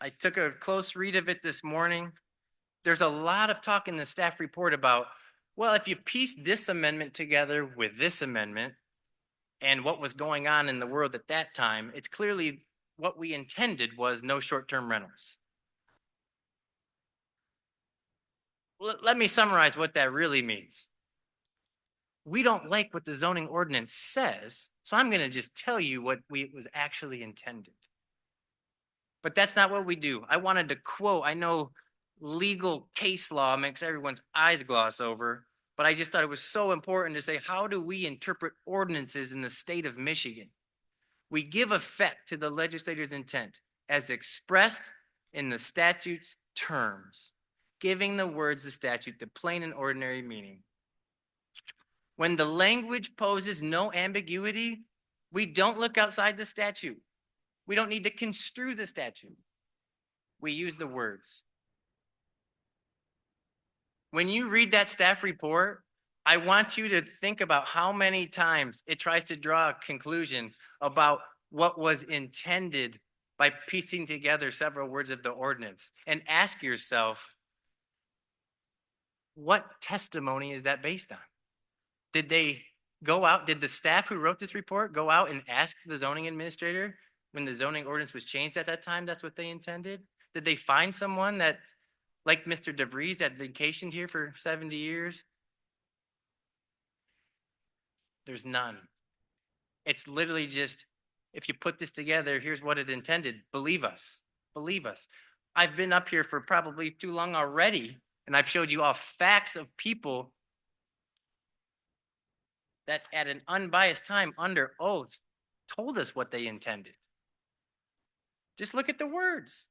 I took a close read of it this morning. There's a lot of talk in the staff report about, well, if you piece this amendment together with this amendment and what was going on in the world at that time, it's clearly what we intended was no short-term rentals. Let me summarize what that really means. We don't like what the zoning ordinance says, so I'm going to just tell you what was actually intended. But that's not what we do. I wanted to quote, I know legal case law makes everyone's eyes gloss over, but I just thought it was so important to say, how do we interpret ordinances in the state of Michigan? We give effect to the legislator's intent as expressed in the statute's terms, giving the words of the statute the plain and ordinary meaning. When the language poses no ambiguity, we don't look outside the statute. We don't need to construe the statute. We use the words. When you read that staff report, I want you to think about how many times it tries to draw a conclusion about what was intended by piecing together several words of the ordinance, and ask yourself, what testimony is that based on? Did they go out, did the staff who wrote this report go out and ask the zoning administrator when the zoning ordinance was changed at that time, that's what they intended? Did they find someone that, like Mr. DeVries, that vacationed here for 70 years? There's none. It's literally just, if you put this together, here's what it intended. Believe us. Believe us. I've been up here for probably too long already And I've showed you all facts of people that at an unbiased time under oath told us what they intended. Just look at the words.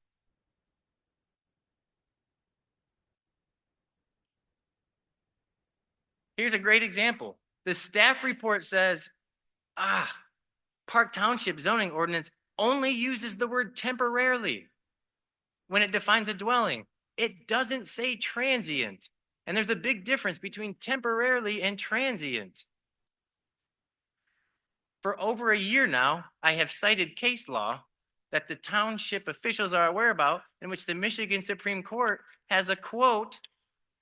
Here's a great example. The staff report says, Park Township zoning ordinance only uses the word temporarily when it defines a dwelling. It doesn't say transient. And there's a big difference between temporarily and transient. For over a year now, I have cited case law that the township officials are aware about, in which the Michigan Supreme Court has a quote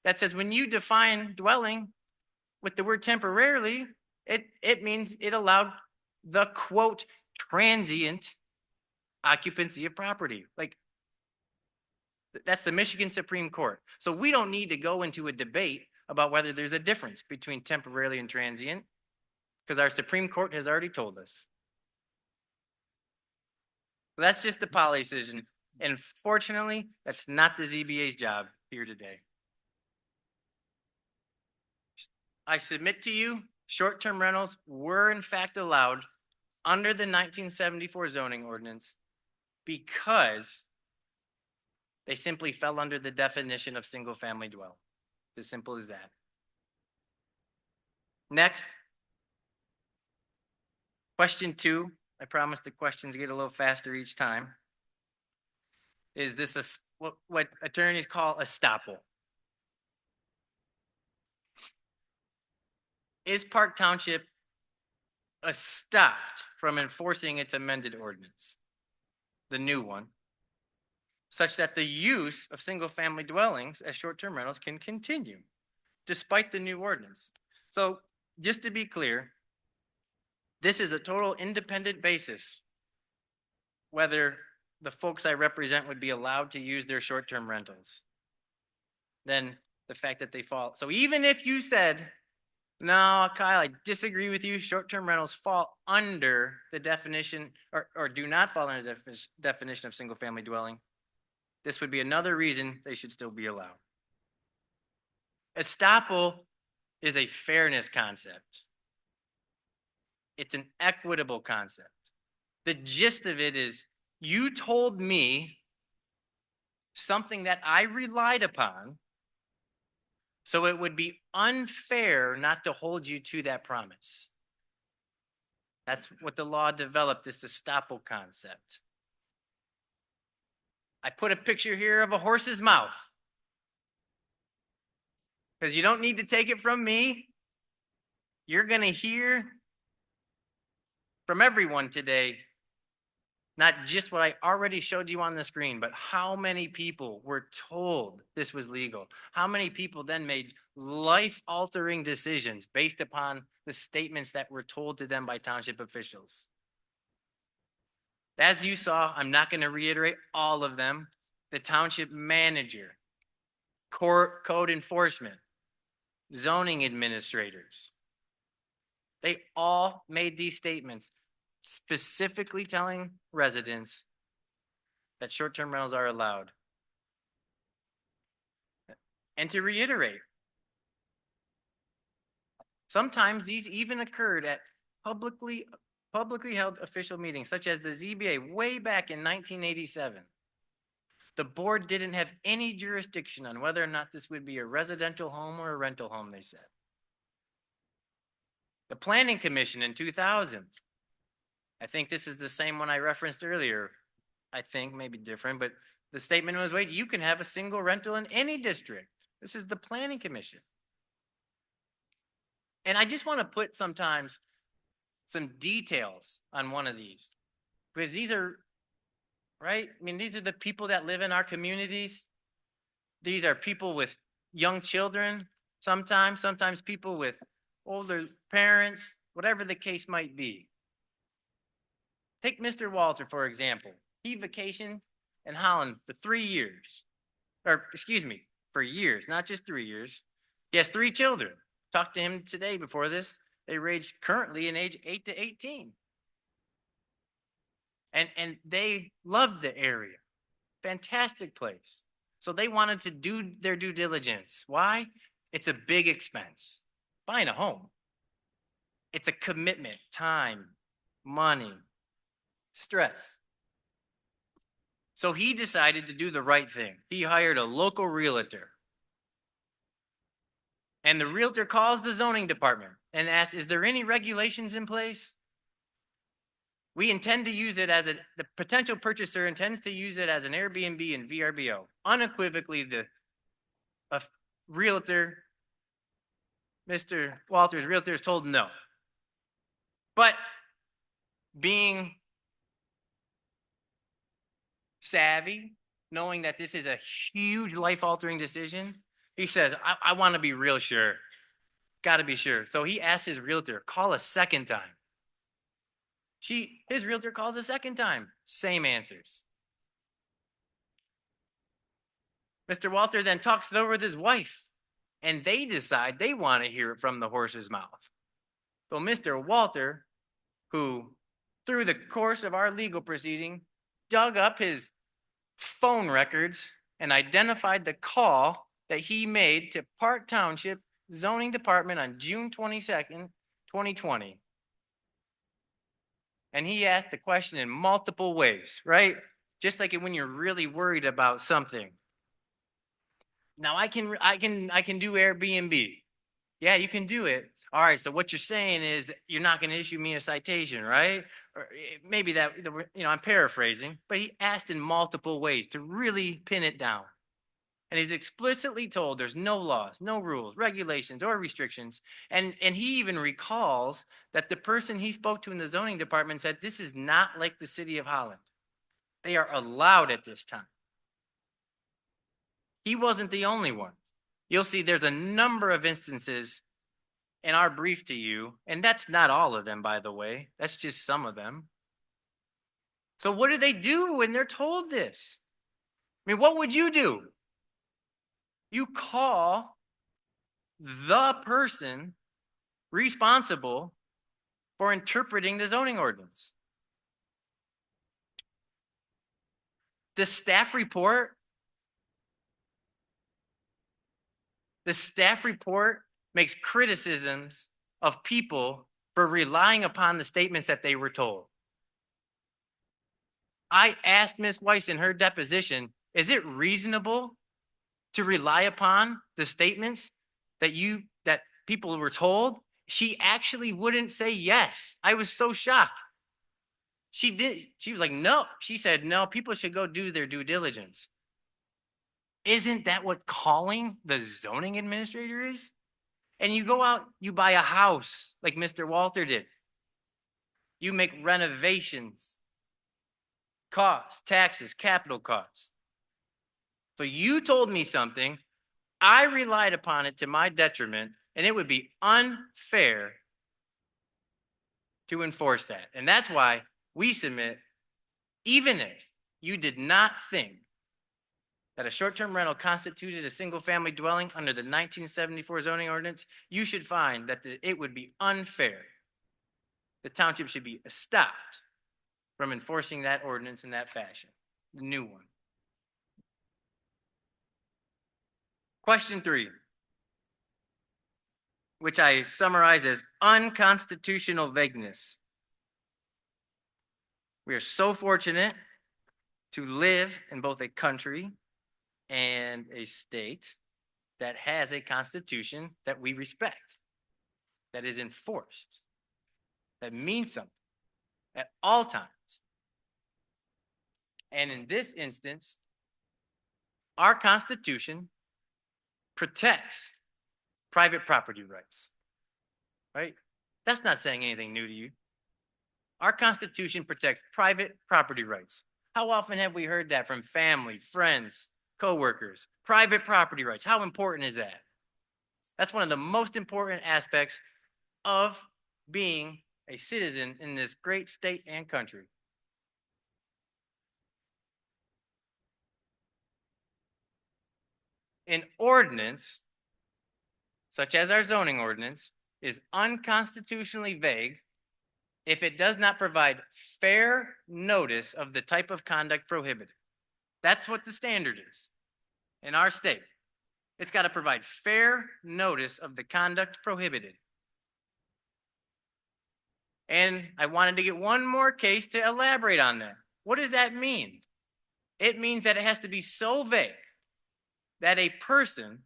that says, when you define dwelling with the word temporarily, it means it allowed the quote transient occupancy of property. Like, that's the Michigan Supreme Court. So we don't need to go into a debate about whether there's a difference between temporarily and transient, because our Supreme Court has already told us. So that's just the policy decision. And fortunately, that's not the ZBA's job here today. I submit to you, short-term rentals were in fact allowed under the 1974 zoning ordinance because they simply fell under the definition of single-family dwelling. As simple as that. Next. Question 2. I promise the questions get a little faster each time. Is this what attorneys call estoppel? Is Park Township stopped from enforcing its amended ordinance, the new one, such that the use of single-family dwellings as short-term rentals can continue despite the new ordinance? So just to be clear, this is a total independent basis whether the folks I represent would be allowed to use their short-term rentals than the fact that they fall. So even if you said, no, Kyle, I disagree with you, short-term rentals fall under the definition or do not fall under the definition of single-family dwelling, this would be another reason they should still be allowed. Estoppel is a fairness concept. It's an equitable concept. The gist of it is you told me something that I relied upon, so it would be unfair not to hold you to that promise. That's what the law developed, this estoppel concept. I put a picture here of a horse's mouth, because you don't need to take it from me. You're going to hear from everyone today, not just what I already showed you on the screen, but how many people were told this was legal. How many people then made life-altering decisions based upon the statements that were told to them by township officials. As you saw, I'm not going to reiterate all of them. The township manager, code enforcement, zoning administrators, they all made these statements specifically telling residents that short-term rentals are allowed. And to reiterate, sometimes these even occurred at publicly held official meetings, such as the ZBA way back in 1987. The board didn't have any jurisdiction on whether or not this would be a residential home or a rental home, they said. The Planning Commission in 2000, I think this is the same one I referenced earlier. I think maybe different, but the statement was, wait, you can have a single rental in any district. This is the Planning Commission. And I just want to put sometimes some details on one of these, because these are, right? I mean, these are the people that live in our communities. These are people with young children, sometimes people with older parents, whatever the case might be. Take Mr. Walter, for example. He vacationed in Holland for 3 years. Or, excuse me, for years, not just 3 years. He has 3 children. Talked to him today before this. They range currently in age 8 to 18. And they love the area. Fantastic place. So they wanted to do their due diligence. Why? It's a big expense. Buying a home. It's a commitment, time, money, stress. So he decided to do the right thing. He hired a local realtor. And the realtor calls the zoning department and asks, is there any regulations in place? We intend to use it as the potential purchaser intends to use it as an Airbnb and VRBO. Unequivocally, the realtor, Mr. Walters' realtor is told no. But being savvy, knowing that this is a huge life-altering decision, he says, I want to be real sure. Got to be sure. So he asks his realtor, call a second time. His realtor calls a second time. Same answers. Mr. Walter then talks it over with his wife, and they decide they want to hear it from the horse's mouth. So Mr. Walter, who through the course of our legal proceeding, dug up his phone records and identified the call that he made to Park Township Zoning Department on June 22nd, 2020. And he asked the question in multiple ways, right? Just like when you're really worried about something. Now I can do Airbnb. Yeah, you can do it. All right, so what you're saying is that you're not going to issue me a citation, right? Or maybe that, I'm paraphrasing, but he asked in multiple ways to really pin it down. And he's explicitly told there's no laws, no rules, regulations, or restrictions. And he even recalls that the person he spoke to in the zoning department said, this is not like the city of Holland. They are allowed at this time. He wasn't the only one. You'll see there's a number of instances in our brief to you, and that's not all of them, by the way. That's just some of them. So what do they do when they're told this? I mean, what would you do? You call the person responsible for interpreting the zoning ordinance. The staff report makes criticisms of people for relying upon the statements that they were told. I asked Ms. Weiss in her deposition, is it reasonable to rely upon the statements that people were told? She actually wouldn't say yes. I was so shocked. She was like, no. She said, no, people should go do their due diligence. Isn't that what calling the zoning administrator is? And you go out, you buy a house like Mr. Walter did. You make renovations, costs, taxes, capital costs. So you told me something, I relied upon it to my detriment, and it would be unfair to enforce that. And that's why we submit, even if you did not think that a short-term rental constituted a single-family dwelling under the 1974 zoning ordinance, you should find that it would be unfair. The township should be stopped from enforcing that ordinance in that fashion, the new one. Question 3, which I summarize as unconstitutional vagueness. We are so fortunate to live in both a country and a state that has a constitution that we respect, that is enforced, that means something at all times. And in this instance, our Constitution protects private property rights, right? That's not saying anything new to you. Our Constitution protects private property rights. How often have we heard that from family, friends, coworkers? Private property rights. How important is that? That's one of the most important aspects of being a citizen in this great state and country. An ordinance, such as our zoning ordinance, is unconstitutionally vague if it does not provide fair notice of the type of conduct prohibited. That's what the standard is. in our state, it's got to provide fair notice of the conduct prohibited. And I wanted to get one more case to elaborate on that. What does that mean? It means that it has to be so vague that a person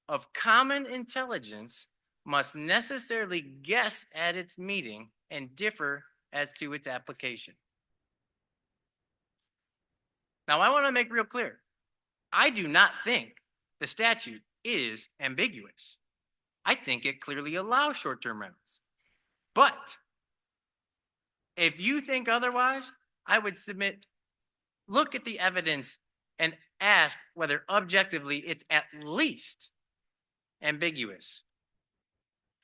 of common intelligence must necessarily guess at its meaning and differ as to its application. Now, I want to make real clear, I do not think the statute is ambiguous. I think it clearly allows short-term rentals. But if you think otherwise, I would submit, look at the evidence and ask whether objectively it's at least ambiguous.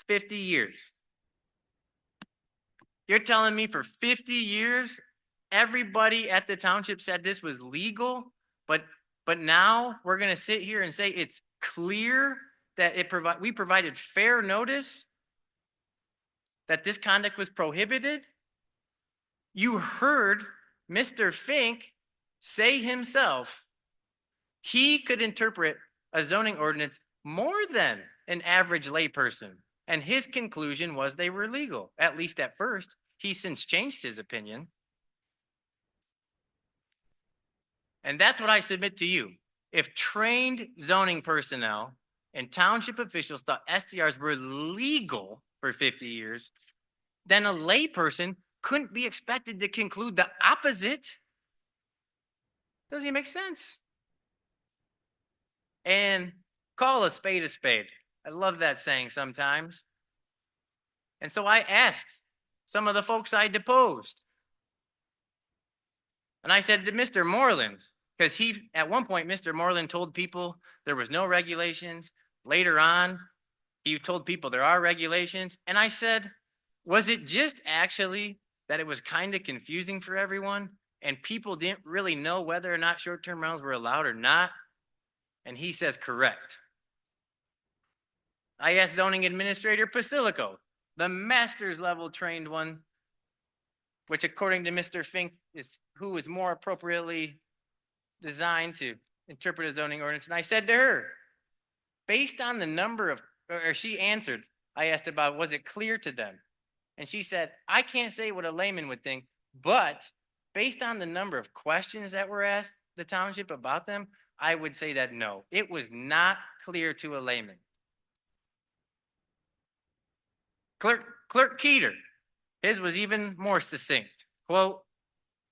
50 years. You're telling me for 50 years, everybody at the township said this was legal, but now we're going to sit here and say it's clear that we provided fair notice that this conduct was prohibited? You heard Mr. Fink say himself he could interpret a zoning ordinance more than an average layperson. And his conclusion was they were legal, at least at first. He's since changed his opinion. And that's what I submit to you. If trained zoning personnel and township officials thought STRs were legal for 50 years, then a layperson couldn't be expected to conclude the opposite. Doesn't even make sense. And call a spade a spade. I love that saying sometimes. And so I asked some of the folks I deposed. And I said to Mr. Moreland, because at one point, Mr. Moreland told people there was no regulations. Later on, he told people there are regulations. And I said, was it just actually that it was kind of confusing for everyone and people didn't really know whether or not short-term rentals were allowed or not? And he says, correct. I asked zoning administrator Pasilico, the master's level trained one, which according to Mr. Fink is who is more appropriately designed to interpret a zoning ordinance. And I said to her, based on the number of, or she answered, I asked about, was it clear to them? And she said, I can't say what a layman would think, but based on the number of questions that were asked the township about them, I would say that no, it was not clear to a layman. Clerk Keeter, his was even more succinct. Quote,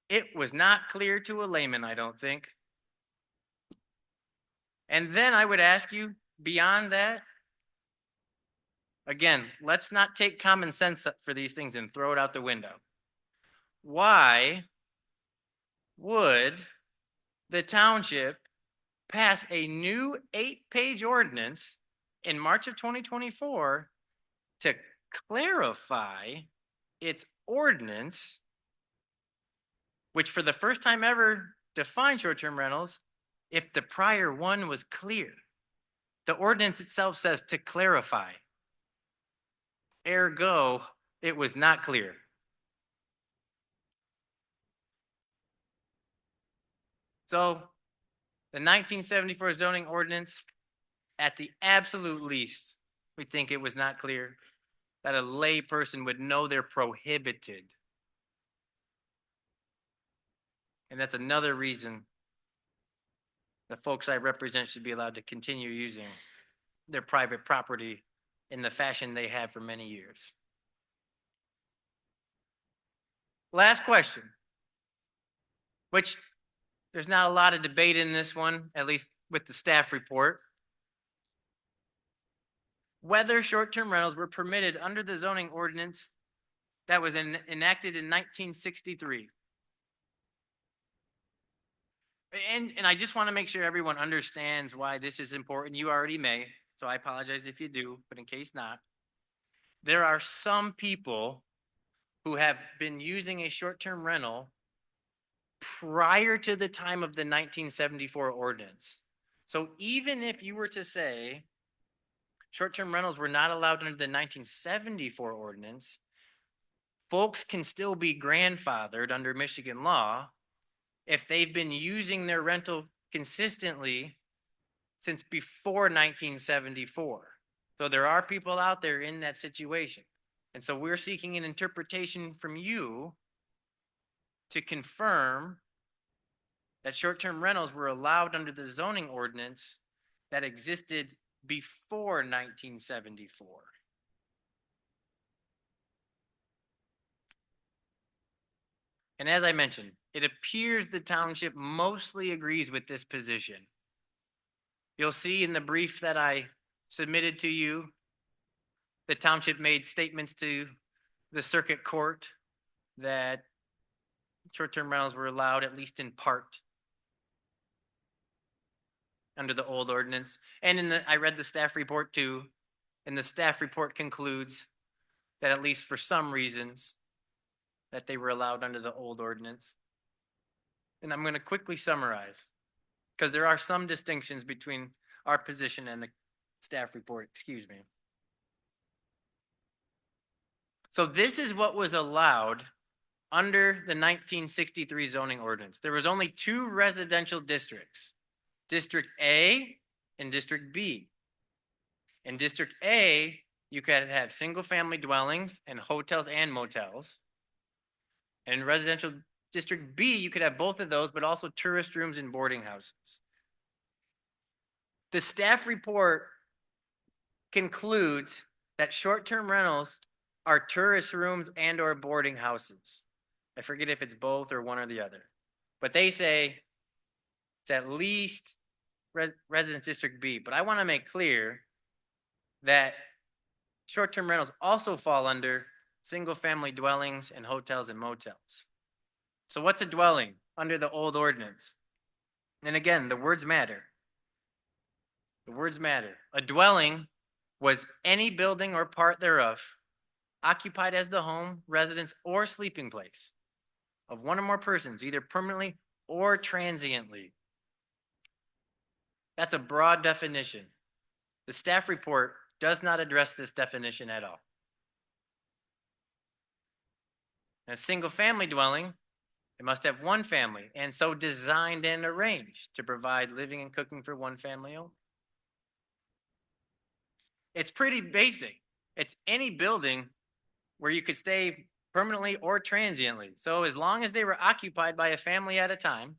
it was not clear to a layman, I don't think. And then I would ask you, beyond that, again, let's not take common sense for these things and throw it out the window. Why would the township pass a new 8-page ordinance in March of 2024 to clarify its ordinance, which for the first time ever defined short-term rentals, if the prior one was clear? The ordinance itself says to clarify. Ergo, it was not clear. So the 1974 zoning ordinance, at the absolute least, we think it was not clear that a lay person would know they're prohibited. And that's another reason the folks I represent should be allowed to continue using their private property in the fashion they have for many years. Last question, which there's not a lot of debate in this one, at least with the staff report. Whether short-term rentals were permitted under the zoning ordinance that was enacted in 1963. And I just want to make sure everyone understands why this is important. You already may, so I apologize if you do, but in case not. There are some people who have been using a short-term rental prior to the time of the 1974 ordinance. So even if you were to say short-term rentals were not allowed under the 1974 ordinance, folks can still be grandfathered under Michigan law if they've been using their rental consistently since before 1974. So there are people out there in that situation. And so we're seeking an interpretation from you to confirm that short-term rentals were allowed under the zoning ordinance that existed before 1974. And as I mentioned, it appears the township mostly agrees with this position. You'll see in the brief that I submitted to you, the township made statements to the circuit court that short-term rentals were allowed at least in part under the old ordinance. And I read the staff report too, and the staff report concludes that at least for some reasons that they were allowed under the old ordinance. And I'm going to quickly summarize because there are some distinctions between our position and the staff report, excuse me. So this is what was allowed under the 1963 zoning ordinance. There was only two residential districts, District A and District B. In District A, you could have single-family dwellings and hotels and motels. And in residential District B, you could have both of those, but also tourist rooms and boarding houses. The staff report concludes that short-term rentals are tourist rooms and or boarding houses. I forget if it's both or one or the other. But they say it's at least resident District B. But I want to make clear that short-term rentals also fall under single-family dwellings and hotels and motels. So what's a dwelling under the old ordinance? And again, the words matter. The words matter. A dwelling was any building or part thereof occupied as the home, residence, or sleeping place of one or more persons, either permanently or transiently. That's a broad definition. The staff report does not address this definition at all. In a single-family dwelling, it must have one family, and so designed and arranged to provide living and cooking for one family only. It's pretty basic. It's any building where you could stay permanently or transiently. So as long as they were occupied by a family at a time,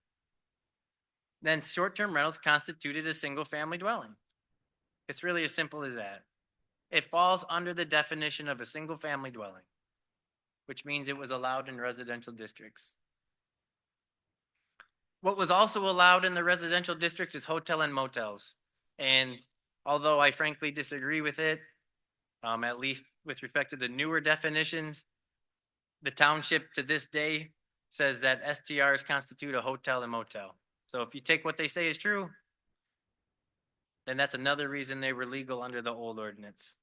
then short-term rentals constituted a single-family dwelling. It's really as simple as that. It falls under the definition of a single-family dwelling, which means it was allowed in residential districts. What was also allowed in the residential districts is hotel and motels. And although I frankly disagree with it, at least with respect to the newer definitions, the township to this day says that STRs constitute a hotel and motel. So if you take what they say is true, then that's another reason they were legal under the old ordinance.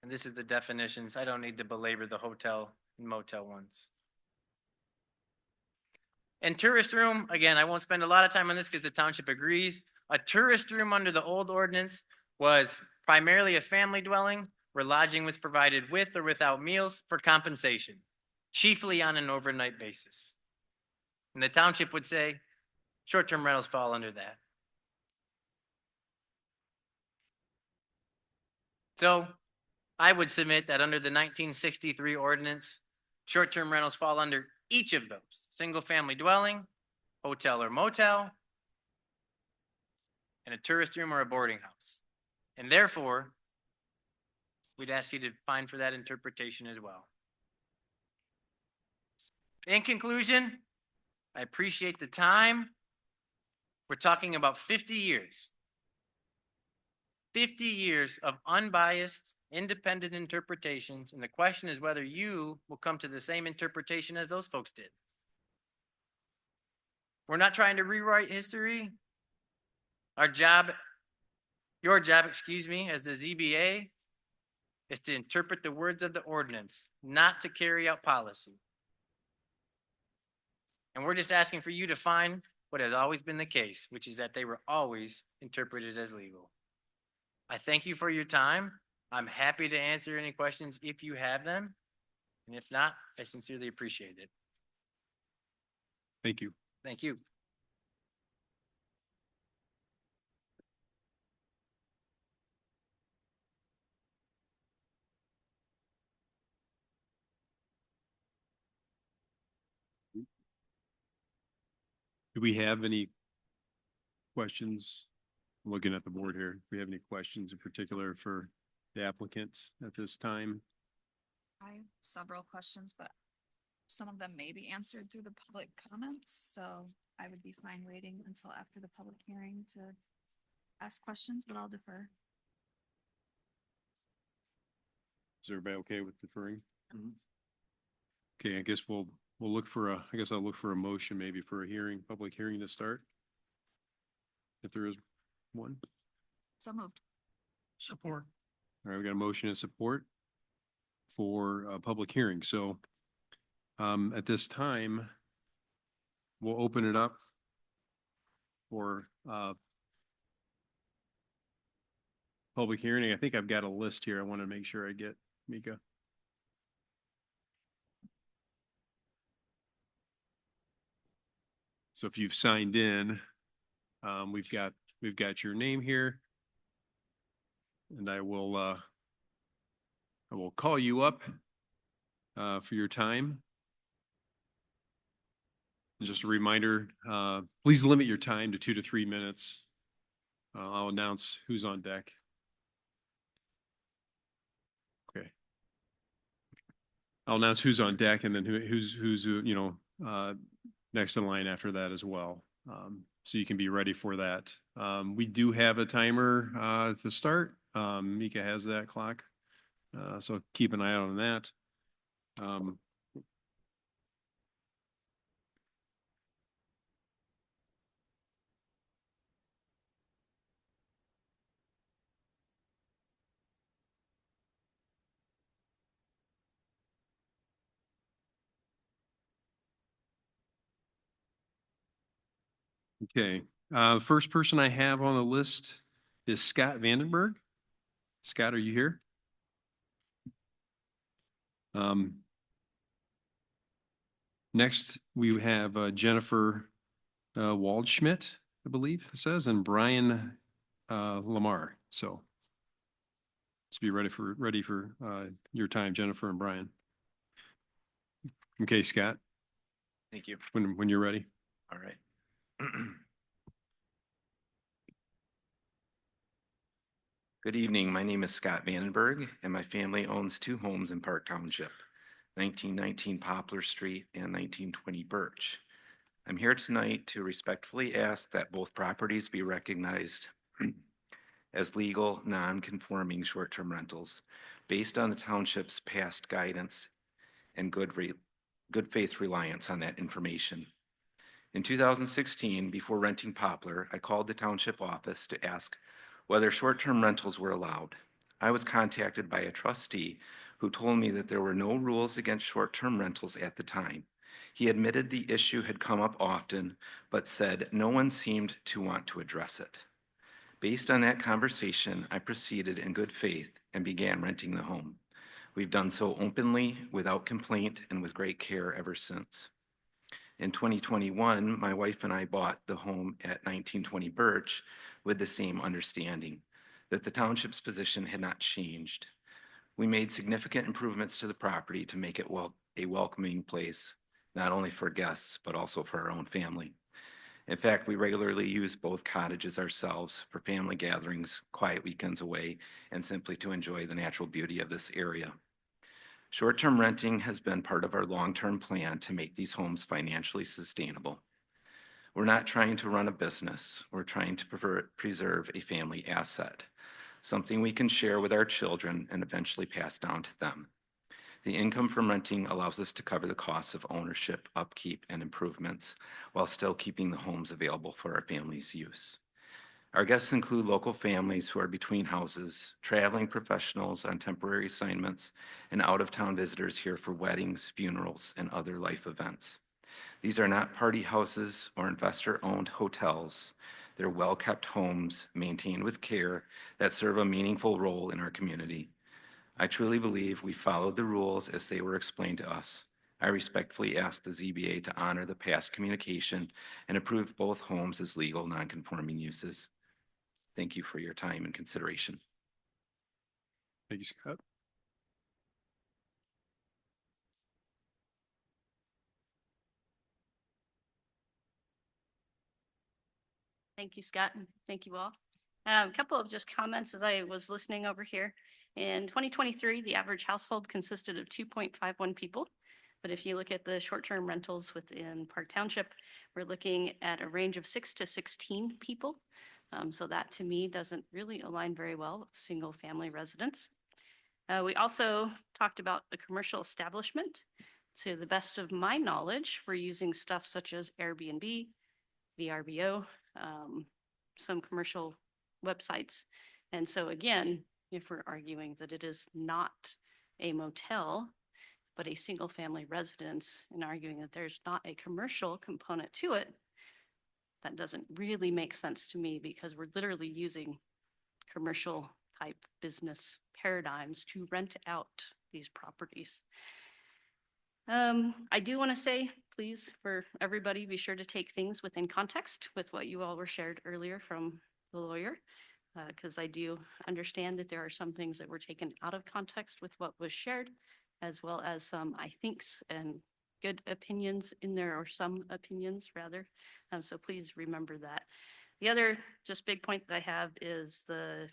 And this is the definitions. I don't need to belabor the hotel and motel ones. And tourist room, again, I won't spend a lot of time on this because the township agrees. A tourist room under the old ordinance was primarily a family dwelling where lodging was provided with or without meals for compensation, chiefly on an overnight basis. And the township would say short-term rentals fall under that. So I would submit that under the 1963 ordinance, short-term rentals fall under each of those: single-family dwelling, hotel or motel, and a tourist room or a boarding house. And therefore, we'd ask you to find for that interpretation as well. In conclusion, I appreciate the time. We're talking about 50 years. 50 years of unbiased, independent interpretations, and the question is whether you will come to the same interpretation as those folks did. We're not trying to rewrite history. Your job, as the ZBA, is to interpret the words of the ordinance, not to carry out policy. And we're just asking for you to find what has always been the case, which is that they were always interpreted as legal. I thank you for your time. I'm happy to answer any questions if you have them. And if not, I sincerely appreciate it. Thank you. Thank you. Do we have any questions? I'm looking at the board here. Do we have any questions in particular for the applicant at this time? I have several questions, but some of them may be answered through the public comments, so I would be fine waiting until after the public hearing to ask questions, but I'll defer. Is everybody okay with deferring? Mhm. Okay, I guess we'll look for I guess I'll look for a motion maybe for a hearing, public hearing to start. If there is one. So moved. Support. All right, we got a motion and support for a public hearing. So at this time, we'll open it up for public hearing. I think I've got a list here. I want to make sure I get Mika. So if you've signed in, we've got your name here. And I will call you up for your time. Just a reminder, please limit your time to 2 to 3 minutes. I'll announce who's on deck. Okay. I'll announce who's on deck and then who's next in line after that as well. So you can be ready for that. We do have a timer to start. Mika has that clock. So keep an eye out on that. Okay, first person I have on the list is Scott Vandenberg. Scott, are you here? Next, we have Jennifer Waldschmidt, I believe it says, and Brian Lamar. So let's be ready for your time, Jennifer and Brian. Okay, Scott, Thank you. when you're ready. All right. Good evening. My name is Scott Vandenberg, and my family owns 2 homes in Park Township, 1919 Poplar Street and 1920 Birch. I'm here tonight to respectfully ask that both properties be recognized as legal, non-conforming short-term rentals based on the township's past guidance and good faith reliance on that information. In 2016, before renting Poplar, I called the township office to ask whether short-term rentals were allowed. I was contacted by a trustee who told me that there were no rules against short-term rentals at the time. He admitted the issue had come up often, but said no one seemed to want to address it. Based on that conversation, I proceeded in good faith and began renting the home. We've done so openly, without complaint, and with great care ever since. In 2021, my wife and I bought the home at 1920 Birch with the same understanding that the township's position had not changed. We made significant improvements to the property to make it a welcoming place, not only for guests, but also for our own family. In fact, we regularly use both cottages ourselves for family gatherings, quiet weekends away, and simply to enjoy the natural beauty of this area. Short-term renting has been part of our long-term plan to make these homes financially sustainable. We're not trying to run a business. We're trying to preserve a family asset, something we can share with our children and eventually pass down to them. The income from renting allows us to cover the costs of ownership, upkeep, and improvements while still keeping the homes available for our family's use. Our guests include local families who are between houses, traveling professionals on temporary assignments, and out-of-town visitors here for weddings, funerals, and other life events. These are not party houses or investor-owned hotels. They're well-kept homes, maintained with care, that serve a meaningful role in our community. I truly believe we followed the rules as they were explained to us. I respectfully ask the ZBA to honor the past communication and approve both homes as legal non-conforming uses. Thank you for your time and consideration. Thank you, Scott. Thank you, Scott, and thank you all. A couple of just comments as I was listening over here. In 2023, the average household consisted of 2.51 people. But if you look at the short-term rentals within Park Township, we're looking at a range of 6 to 16 people. So that to me doesn't really align very well with single-family residents. We also talked about the commercial establishment. To the best of my knowledge, we're using stuff such as Airbnb, VRBO, some commercial websites. And so again, if we're arguing that it is not a motel, but a single family residence, and arguing that there's not a commercial component to it, that doesn't really make sense to me because we're literally using commercial type business paradigms to rent out these properties. I do want to say, please, for everybody, be sure to take things within context with what you all were shared earlier from the lawyer, because I do understand that there are some things that were taken out of context with what was shared, as well as some I thinks and good opinions in there, or some opinions rather. So please remember that. The other just big point that I have is the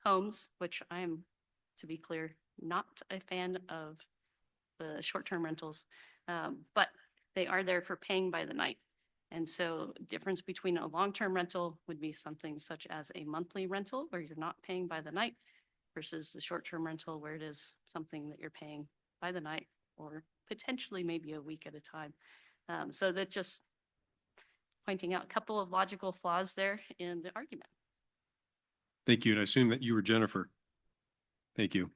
homes, which I am, to be clear, not a fan of the short-term rentals, but they are there for paying by the night. And so difference between a long-term rental would be something such as a monthly rental where you're not paying by the night versus the short-term rental where it is something that you're paying by the night or potentially maybe a week at a time. So that just pointing out a couple of logical flaws there in the argument. Thank you. And I assume that you were Jennifer. Thank you.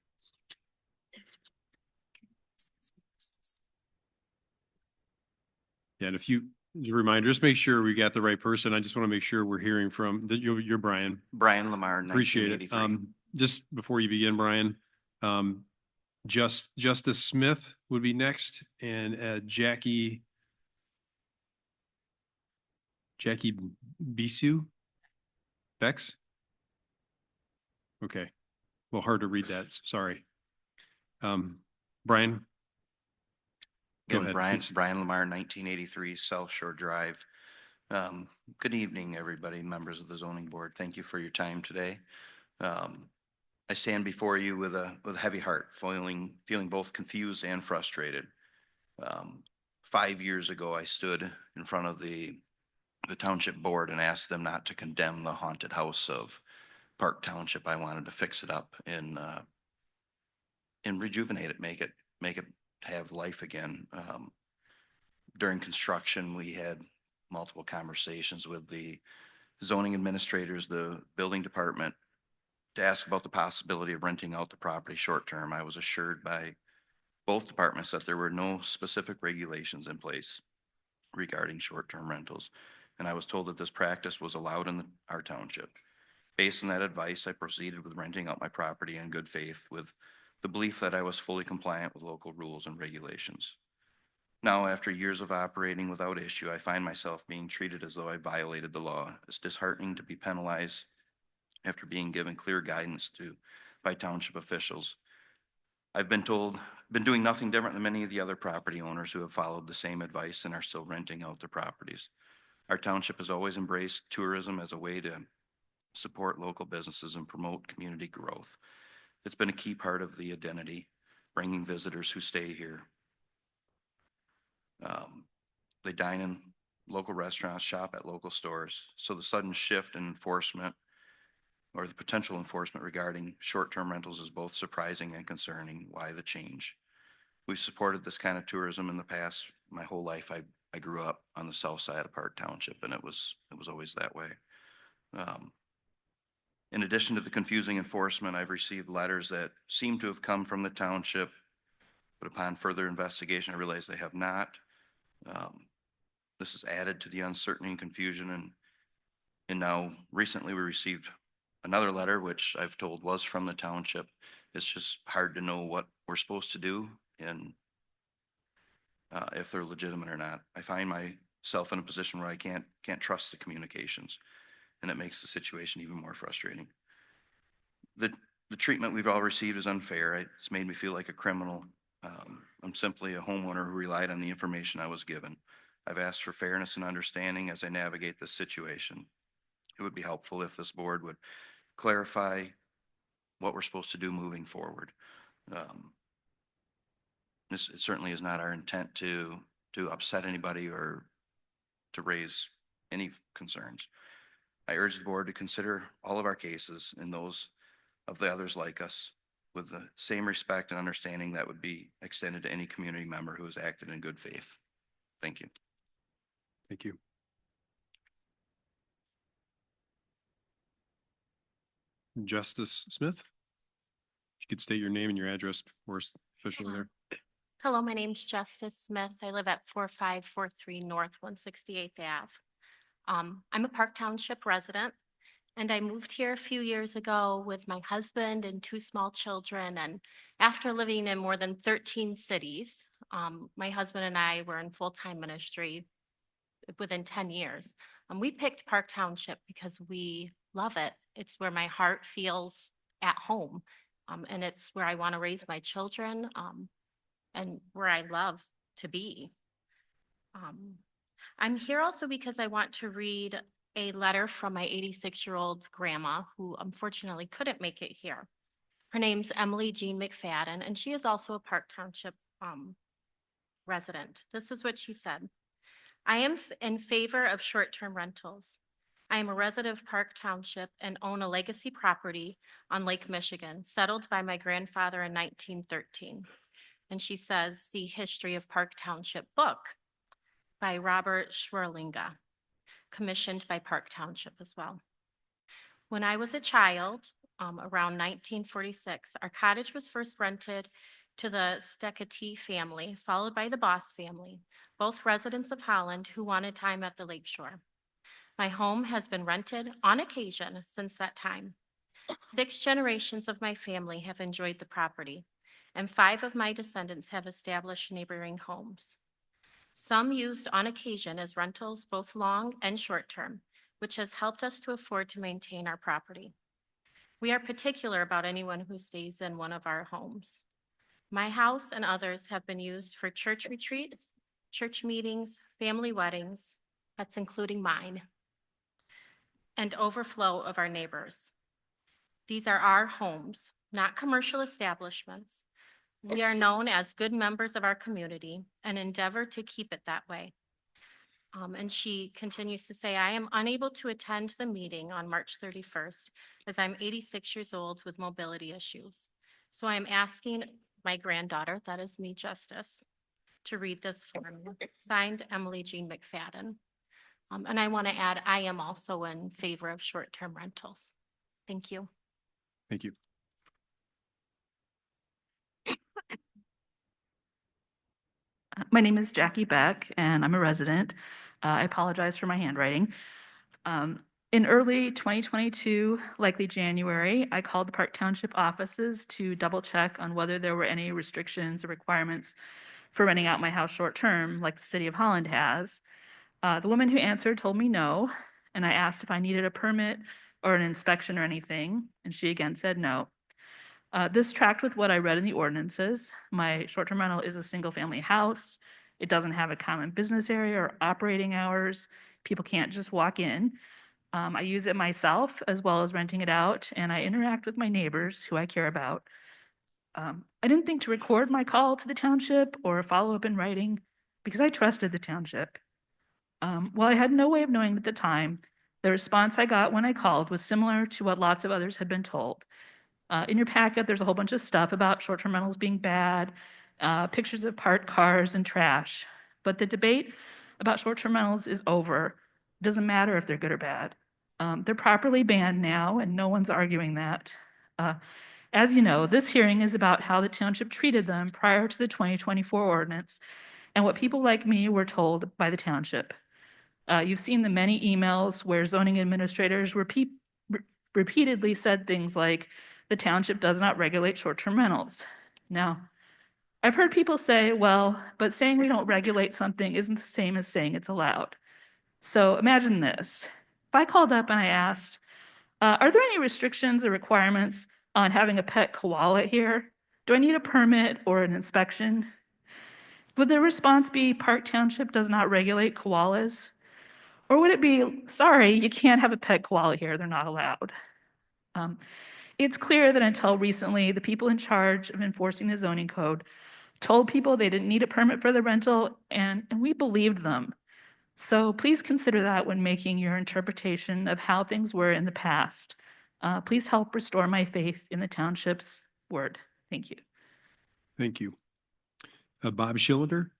Yeah, and if you, as a reminder, just make sure we got the right person. I just want to make sure we're hearing from, that you're Brian. Brian Lamar, Appreciate it. 1983. Just before you begin, Brian, Justice Smith would be next, and Jackie Bisu? Bex? Okay. Well, hard to read that, sorry. Brian? Go Again, ahead. Brian Lamar, 1983 South Shore Drive. Good evening, everybody, members of the zoning board. Thank you for your time today. I stand before you with a heavy heart, feeling both confused and frustrated. 5 years ago, I stood in front of the township board and asked them not to condemn the haunted house of Park Township. I wanted to fix it up and rejuvenate it, make it have life again. During construction, we had multiple conversations with the zoning administrators, the building department, to ask about the possibility of renting out the property short-term. I was assured by both departments that there were no specific regulations in place regarding short-term rentals. And I was told that this practice was allowed in our township. Based on that advice, I proceeded with renting out my property in good faith with the belief that I was fully compliant with local rules and regulations. Now, after years of operating without issue, I find myself being treated as though I violated the law. It's disheartening to be penalized after being given clear guidance by township officials. I've been doing nothing different than many of the other property owners who have followed the same advice and are still renting out their properties. Our township has always embraced tourism as a way to support local businesses and promote community growth. It's been a key part of the identity, bringing visitors who stay here. They dine in local restaurants, shop at local stores. So the sudden shift in enforcement or the potential enforcement regarding short-term rentals is both surprising and concerning. Why the change? We've supported this kind of tourism in the past. My whole life, I grew up on the south side of Park Township, and it was always that way. In addition to the confusing enforcement, I've received letters that seem to have come from the township, but upon further investigation, I realized they have not. This is added to the uncertainty and confusion, and now recently we received another letter, which I've told was from the township. It's just hard to know what we're supposed to do and if they're legitimate or not. I find myself in a position where I can't trust the communications, and it makes the situation even more frustrating. The treatment we've all received is unfair. It's made me feel like a criminal. I'm simply a homeowner who relied on the information I was given. I've asked for fairness and understanding as I navigate this situation. It would be helpful if this board would clarify what we're supposed to do moving forward. This it certainly is not our intent to upset anybody or to raise any concerns. I urge the board to consider all of our cases and those of the others like us with the same respect and understanding that would be extended to any community member who has acted in good faith. Thank you. Thank you. Justice Smith? If you could state your name and your address before it's officially there. Hello, my name's Justice Smith. I live at 4543 North 168th Ave. I'm a Park Township resident, and I moved here a few years ago with my husband and 2 small children. And after living in more than 13 cities, my husband and I were in full-time ministry within 10 years. We picked Park Township because we love it. It's where my heart feels at home, and it's where I want to raise my children. And where I love to be. I'm here also because I want to read a letter from my 86-year-old grandma, who unfortunately couldn't make it here. Her name's Emily Jean McFadden, and she is also a Park Township resident. This is what she said. I am in favor of short-term rentals. I am a resident of Park Township and own a legacy property on Lake Michigan, settled by my grandfather in 1913. And she says, the History of Park Township book by Robert Schwerlinga, commissioned by Park Township as well. When I was a child, around 1946, our cottage was first rented to the Stecati family, followed by the Boss family, both residents of Holland who wanted time at the lakeshore. My home has been rented on occasion since that time. 6 generations of my family have enjoyed the property, and 5 of my descendants have established neighboring homes. Some used on occasion as rentals, both long and short-term, which has helped us to afford to maintain our property. We are particular about anyone who stays in one of our homes. My house and others have been used for church retreats, church meetings, family weddings, that's including mine, and overflow of our neighbors. These are our homes, not commercial establishments. We are known as good members of our community and endeavor to keep it that way. And she continues to say, I am unable to attend the meeting on March 31st as I'm 86 years old with mobility issues. So I'm asking my granddaughter, that is me, Justice, to read this for me. Signed, Emily Jean McFadden. And I want to add, I am also in favor of short-term rentals. Thank you. Thank you. My name is Jackie Beck, and I'm a resident. I apologize for my handwriting. In early 2022, likely January, I called the Park Township offices to double check on whether there were any restrictions or requirements for renting out my house short term, like the city of Holland has. The woman who answered told me no, and I asked if I needed a permit or an inspection or anything, and she again said no. This tracked with what I read in the ordinances. My short-term rental is a single-family house. It doesn't have a common business area or operating hours. People can't just walk in. I use it myself as well as renting it out, and I interact with my neighbors who I care about. I didn't think to record my call to the township or follow up in writing because I trusted the township. While I had no way of knowing at the time, the response I got when I called was similar to what lots of others had been told. In your packet, there's a whole bunch of stuff about short-term rentals being bad, pictures of parked cars and trash. But the debate about short-term rentals is over. It doesn't matter if they're good or bad. They're properly banned now, and no one's arguing that. As you know, this hearing is about how the township treated them prior to the 2024 ordinance and what people like me were told by the township. You've seen the many emails where zoning administrators repeatedly said things like, the township does not regulate short-term rentals. Now, I've heard people say, well, but saying we don't regulate something isn't the same as saying it's allowed. So imagine this. If I called up and I asked, are there any restrictions or requirements on having a pet koala here? Do I need a permit or an inspection? Would the response be Park Township does not regulate koalas? Or would it be, sorry, you can't have a pet koala here, they're not allowed? It's clear that until recently, the people in charge of enforcing the zoning code told people they didn't need a permit for the rental, and we believed them. So please consider that when making your interpretation of how things were in the past. Please help restore my faith in the township's word. Thank you. Thank you. Bob Schillender.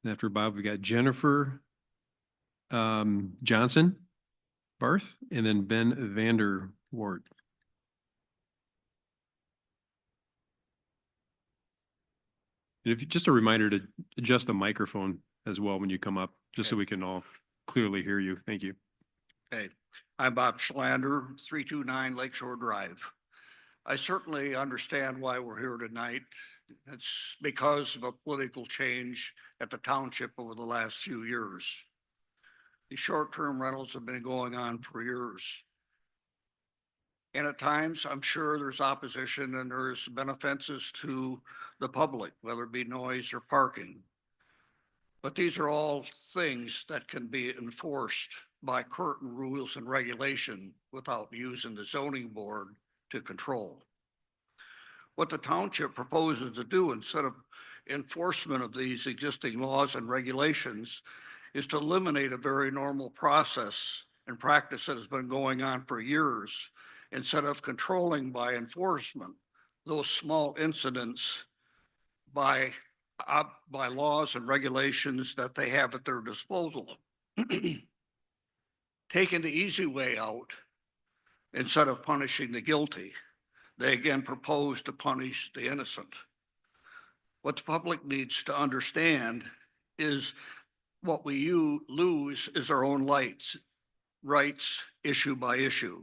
After Bob, we got Jennifer Johnson, Barth, and then Ben Vander Ward. And if you, just a reminder to adjust the microphone as well when you come up, just so we can all clearly hear you. Thank you. Okay, I'm Bob Schlander, 329 Lakeshore Drive. I certainly understand why we're here tonight. It's because of a political change at the township over the last few years. The short-term rentals have been going on for years. And at times, I'm sure there's opposition and there's been offenses to the public, whether it be noise or parking. But these are all things that can be enforced by current rules and regulation without using the zoning board to control. What the township proposes to do instead of enforcement of these existing laws and regulations is to eliminate a very normal process and practice that has been going on for years, instead of controlling by enforcement those small incidents by laws and regulations that they have at their disposal. Taking the easy way out instead of punishing the guilty, they again propose to punish the innocent. What the public needs to understand is what we lose is our own rights issue by issue.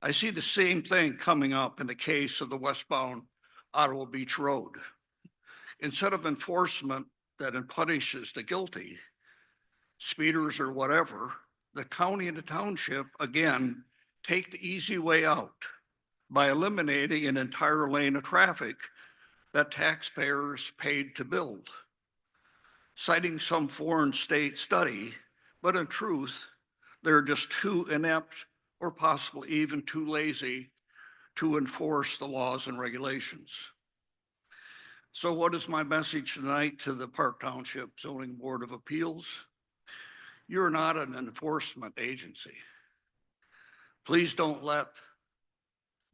I see the same thing coming up in the case of the westbound Ottawa Beach Road. Instead of enforcement that punishes the guilty, speeders or whatever, the county and the township, again, take the easy way out by eliminating an entire lane of traffic that taxpayers paid to build. Citing some foreign state study, but in truth, they're just too inept or possibly even too lazy to enforce the laws and regulations. So what is my message tonight to the Park Township Zoning Board of Appeals? You're not an enforcement agency. Please don't let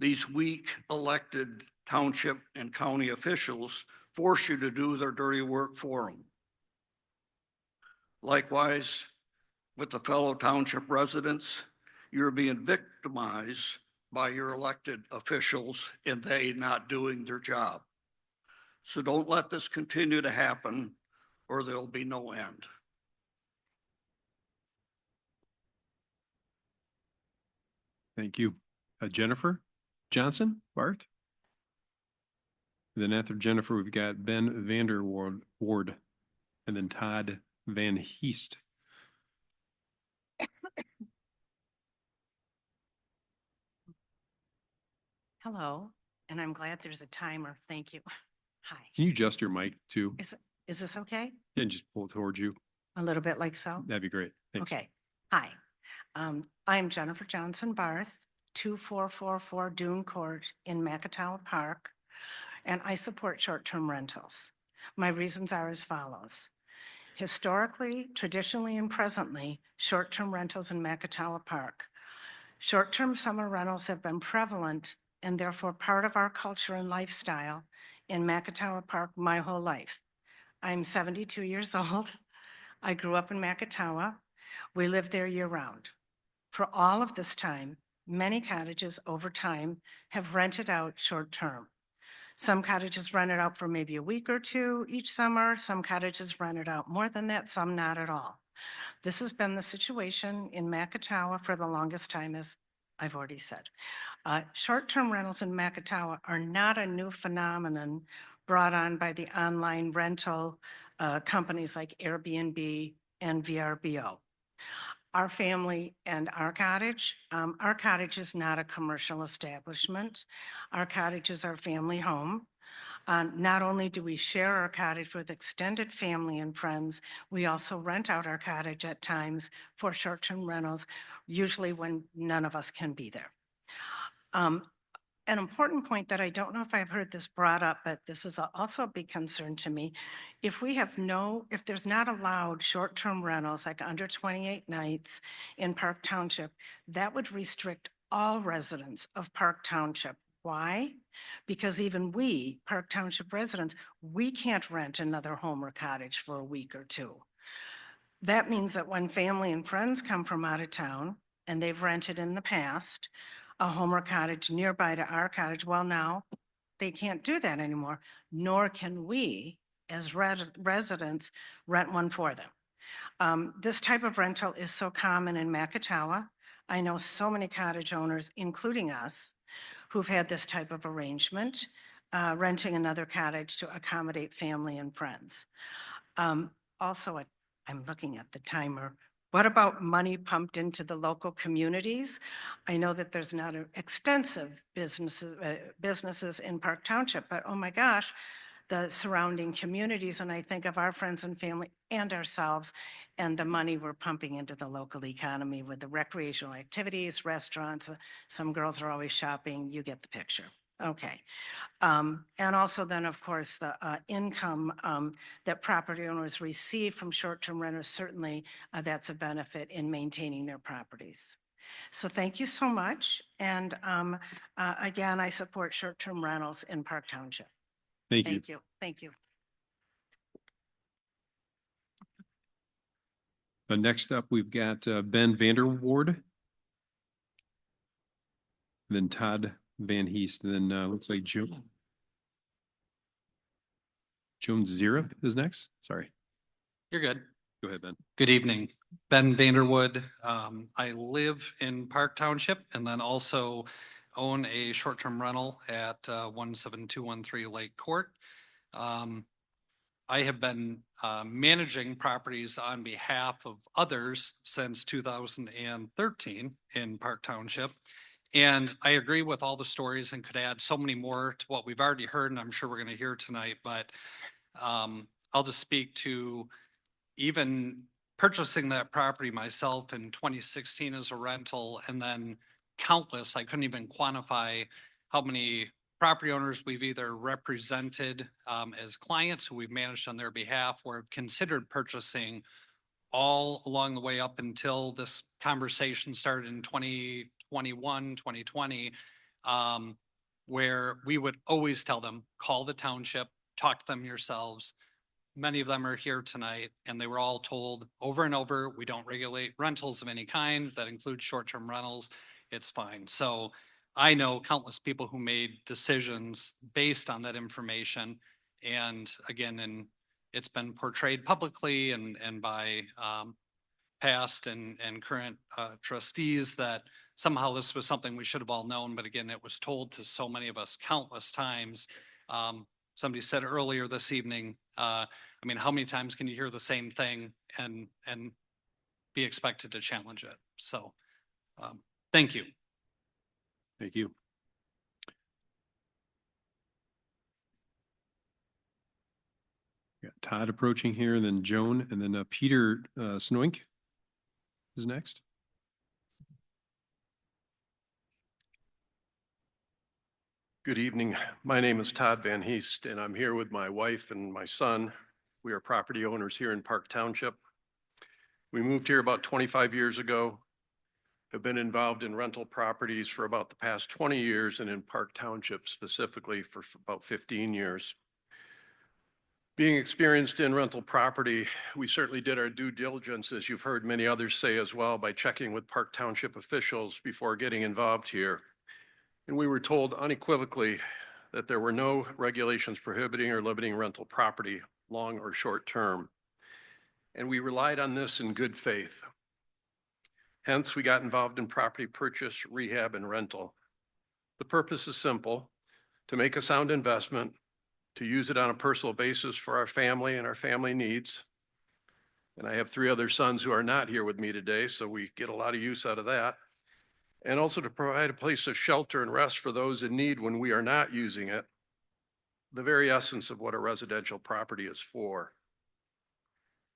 these weak elected township and county officials force you to do their dirty work for them. Likewise, with the fellow township residents, you're being victimized by your elected officials and they not doing their job. So don't let this continue to happen or there'll be no end. Thank you. Jennifer Johnson, Barth. And then after Jennifer, we've got Ben Vander Ward, and then Todd Van Heest. Hello, and I'm glad there's a timer. Thank you. Hi. Can you adjust your mic too? Is this okay? And just pull it towards you. A little bit like so? That'd be great. Thanks. Okay. Hi. I'm Jennifer Johnson Barth, 2444 Dune Court in Macatawa Park, and I support short-term rentals. My reasons are as follows. Historically, traditionally, and presently, short-term rentals in Macatawa Park. Short-term summer rentals have been prevalent and therefore part of our culture and lifestyle in Macatawa Park my whole life. I'm 72 years old. I grew up in Macatawa. We lived there year-round. For all of this time, many cottages over time have rented out short-term. Some cottages rented out for maybe a week or two each summer. Some cottages rented out more than that, some not at all. This has been the situation in Macatawa for the longest time, as I've already said. Short-term rentals in Macatawa are not a new phenomenon brought on by the online rental companies like Airbnb and VRBO. Our family and our cottage is not a commercial establishment. Our cottage is our family home. Not only do we share our cottage with extended family and friends, we also rent out our cottage at times for short-term rentals, usually when none of us can be there. An important point that I don't know if I've heard this brought up, but this is also a big concern to me. If there's not allowed short-term rentals, like under 28 nights in Park Township, that would restrict all residents of Park Township. Why? Because even we, Park Township residents, we can't rent another home or cottage for a week or two. That means that when family and friends come from out of town, and they've rented in the past, a home or cottage nearby to our cottage, well, now they can't do that anymore, nor can we as residents rent one for them. This type of rental is so common in Macatawa. I know so many cottage owners, including us, who've had this type of arrangement, renting another cottage to accommodate family and friends. Also, I'm looking at the timer. What about money pumped into the local communities? I know that there's not extensive businesses in Park Township, but oh my gosh, the surrounding communities, and I think of our friends and family and ourselves and the money we're pumping into the local economy with the recreational activities, restaurants. Some girls are always shopping. You get the picture. Okay. And also then, of course, the income that property owners receive from short-term renters, certainly that's a benefit in maintaining their properties. So thank you so much. And again, I support short-term rentals in Park Township. Thank you. Thank you. Thank you. Next up, we've got Ben Vanderwoord. Then Todd Van Heest, and then looks like Joan Zirip is next. Sorry. You're good. Go ahead, Ben. Good evening. Ben Vanderwood. I live in Park Township and then also own a short-term rental at 17213 Lake Court. I have been managing properties on behalf of others since 2013 in Park Township. And I agree with all the stories and could add so many more to what we've already heard, and I'm sure we're going to hear tonight. But I'll just speak to even purchasing that property myself in 2016 as a rental, and then countless, I couldn't even quantify how many property owners we've either represented as clients who we've managed on their behalf or have considered purchasing all along the way up until this conversation started in 2021, 2020, where we would always tell them, call the township, talk to them yourselves. Many of them are here tonight, and they were all told over and over, we don't regulate rentals of any kind. That includes short-term rentals. It's fine. So I know countless people who made decisions based on that information. And again, it's been portrayed publicly and by past and current trustees that somehow this was something we should have all known. But again, it was told to so many of us countless times. Somebody said earlier this evening, I mean, how many times can you hear the same thing and be expected to challenge it? So thank you. Thank you. Got Todd approaching here, and then Joan, and then Peter Snoink is next. Good evening. My name is Todd Van Heest, and I'm here with my wife and my son. We are property owners here in Park Township. We moved here about 25 years ago, have been involved in rental properties for about the past 20 years, and in Park Township specifically for about 15 years. Being experienced in rental property, we certainly did our due diligence, as you've heard many others say as well, by checking with Park Township officials before getting involved here. And we were told unequivocally that there were no regulations prohibiting or limiting rental property, long or short term. And we relied on this in good faith. Hence, we got involved in property purchase, rehab, and rental. The purpose is simple: to make a sound investment, to use it on a personal basis for our family and our family needs. And I have 3 other sons who are not here with me today, so we get a lot of use out of that. And also to provide a place of shelter and rest for those in need when we are not using it. the very essence of what a residential property is for.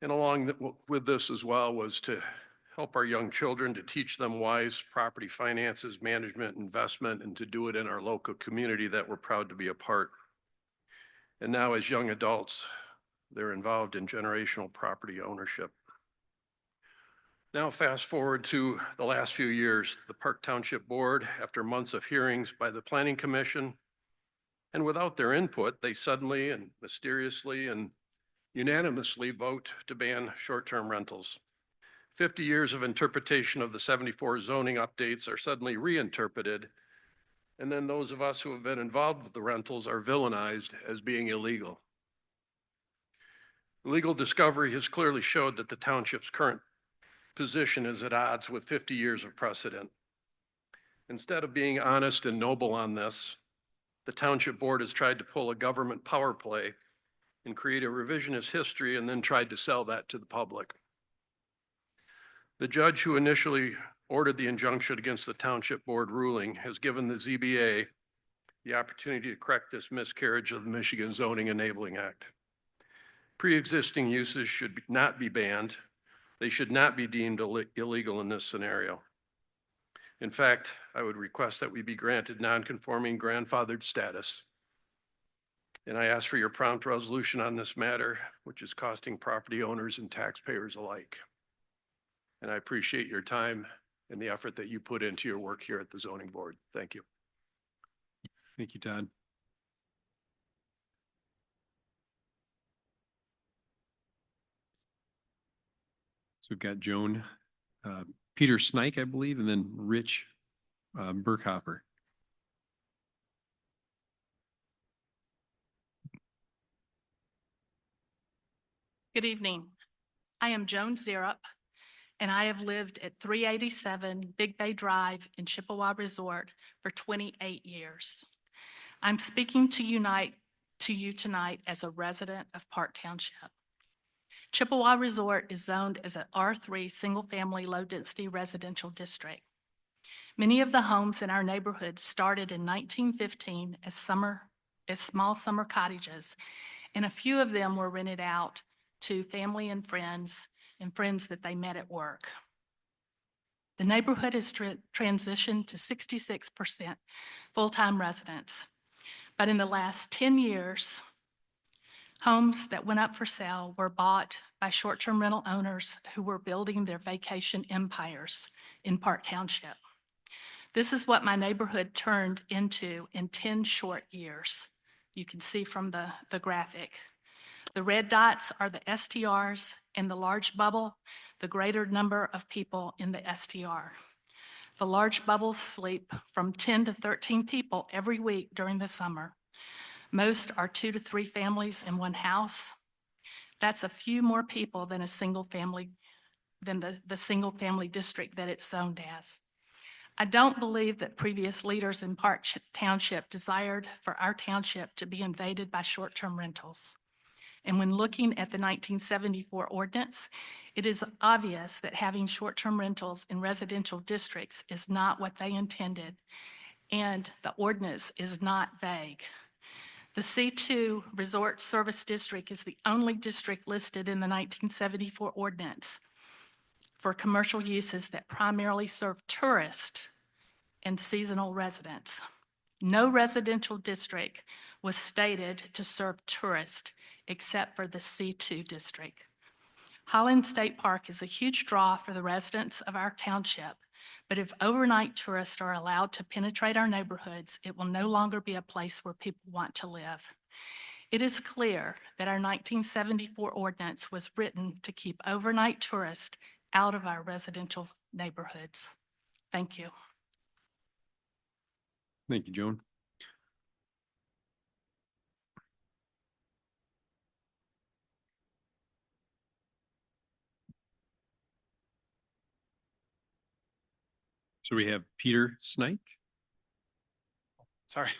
And with this as well was to help our young children, to teach them wise property finances, management, investment, and to do it in our local community that we're proud to be a part. And now as young adults, they're involved in generational property ownership. Now fast forward to the last few years, the Park Township Board, after months of hearings by the Planning Commission, and without their input, they suddenly and mysteriously and unanimously vote to ban short-term rentals. 50 years of interpretation of the 74 zoning updates are suddenly reinterpreted, and then those of us who have been involved with the rentals are villainized as being illegal. Legal discovery has clearly showed that the township's current position is at odds with 50 years of precedent. Instead of being honest and noble on this, the Township Board has tried to pull a government power play and create a revisionist history and then tried to sell that to the public. The judge who initially ordered the injunction against the Township Board ruling has given the ZBA the opportunity to correct this miscarriage of the Michigan Zoning Enabling Act. Pre-existing uses should not be banned. They should not be deemed illegal in this scenario. In fact, I would request that we be granted non-conforming grandfathered status. And I ask for your prompt resolution on this matter, which is costing property owners and taxpayers alike. And I appreciate your time and the effort that you put into your work here at the Zoning Board. Thank you. Thank you, Todd. So we've got Joan, Peter Snike, I believe, and then Rich Burkhopper. Good evening. I am Joan Zerup, and I have lived at 387 Big Bay Drive in Chippewa Resort for 28 years. I'm speaking to you tonight as a resident of Park Township. Chippewa Resort is zoned as an R3 single-family low-density residential district. Many of the homes in our neighborhood started in 1915 as small summer cottages, and a few of them were rented out to family and friends that they met at work. The neighborhood has transitioned to 66% full-time residents, but in the last 10 years, homes that went up for sale were bought by short-term rental owners who were building their vacation empires in Park Township. This is what my neighborhood turned into in 10 short years. You can see from the graphic. The red dots are the STRs, and the large bubble, the greater number of people in the STR. The large bubbles sleep from 10 to 13 people every week during the summer. Most are 2 to 3 families in one house. That's a few more people than the single family district that it's zoned as. I don't believe that previous leaders in Park Township desired for our township to be invaded by short-term rentals. And when looking at the 1974 ordinance, it is obvious that having short-term rentals in residential districts is not what they intended, and the ordinance is not vague. The C2 Resort Service District is the only district listed in the 1974 ordinance for commercial uses that primarily serve tourists and seasonal residents. No residential district was stated to serve tourists except for the C2 district. Holland State Park is a huge draw for the residents of our township, but if overnight tourists are allowed to penetrate our neighborhoods, it will no longer be a place where people want to live. It is clear that our 1974 ordinance was written to keep overnight tourists out of our residential neighborhoods. Thank you. Thank you, Joan. So we have Peter Snike. Sorry.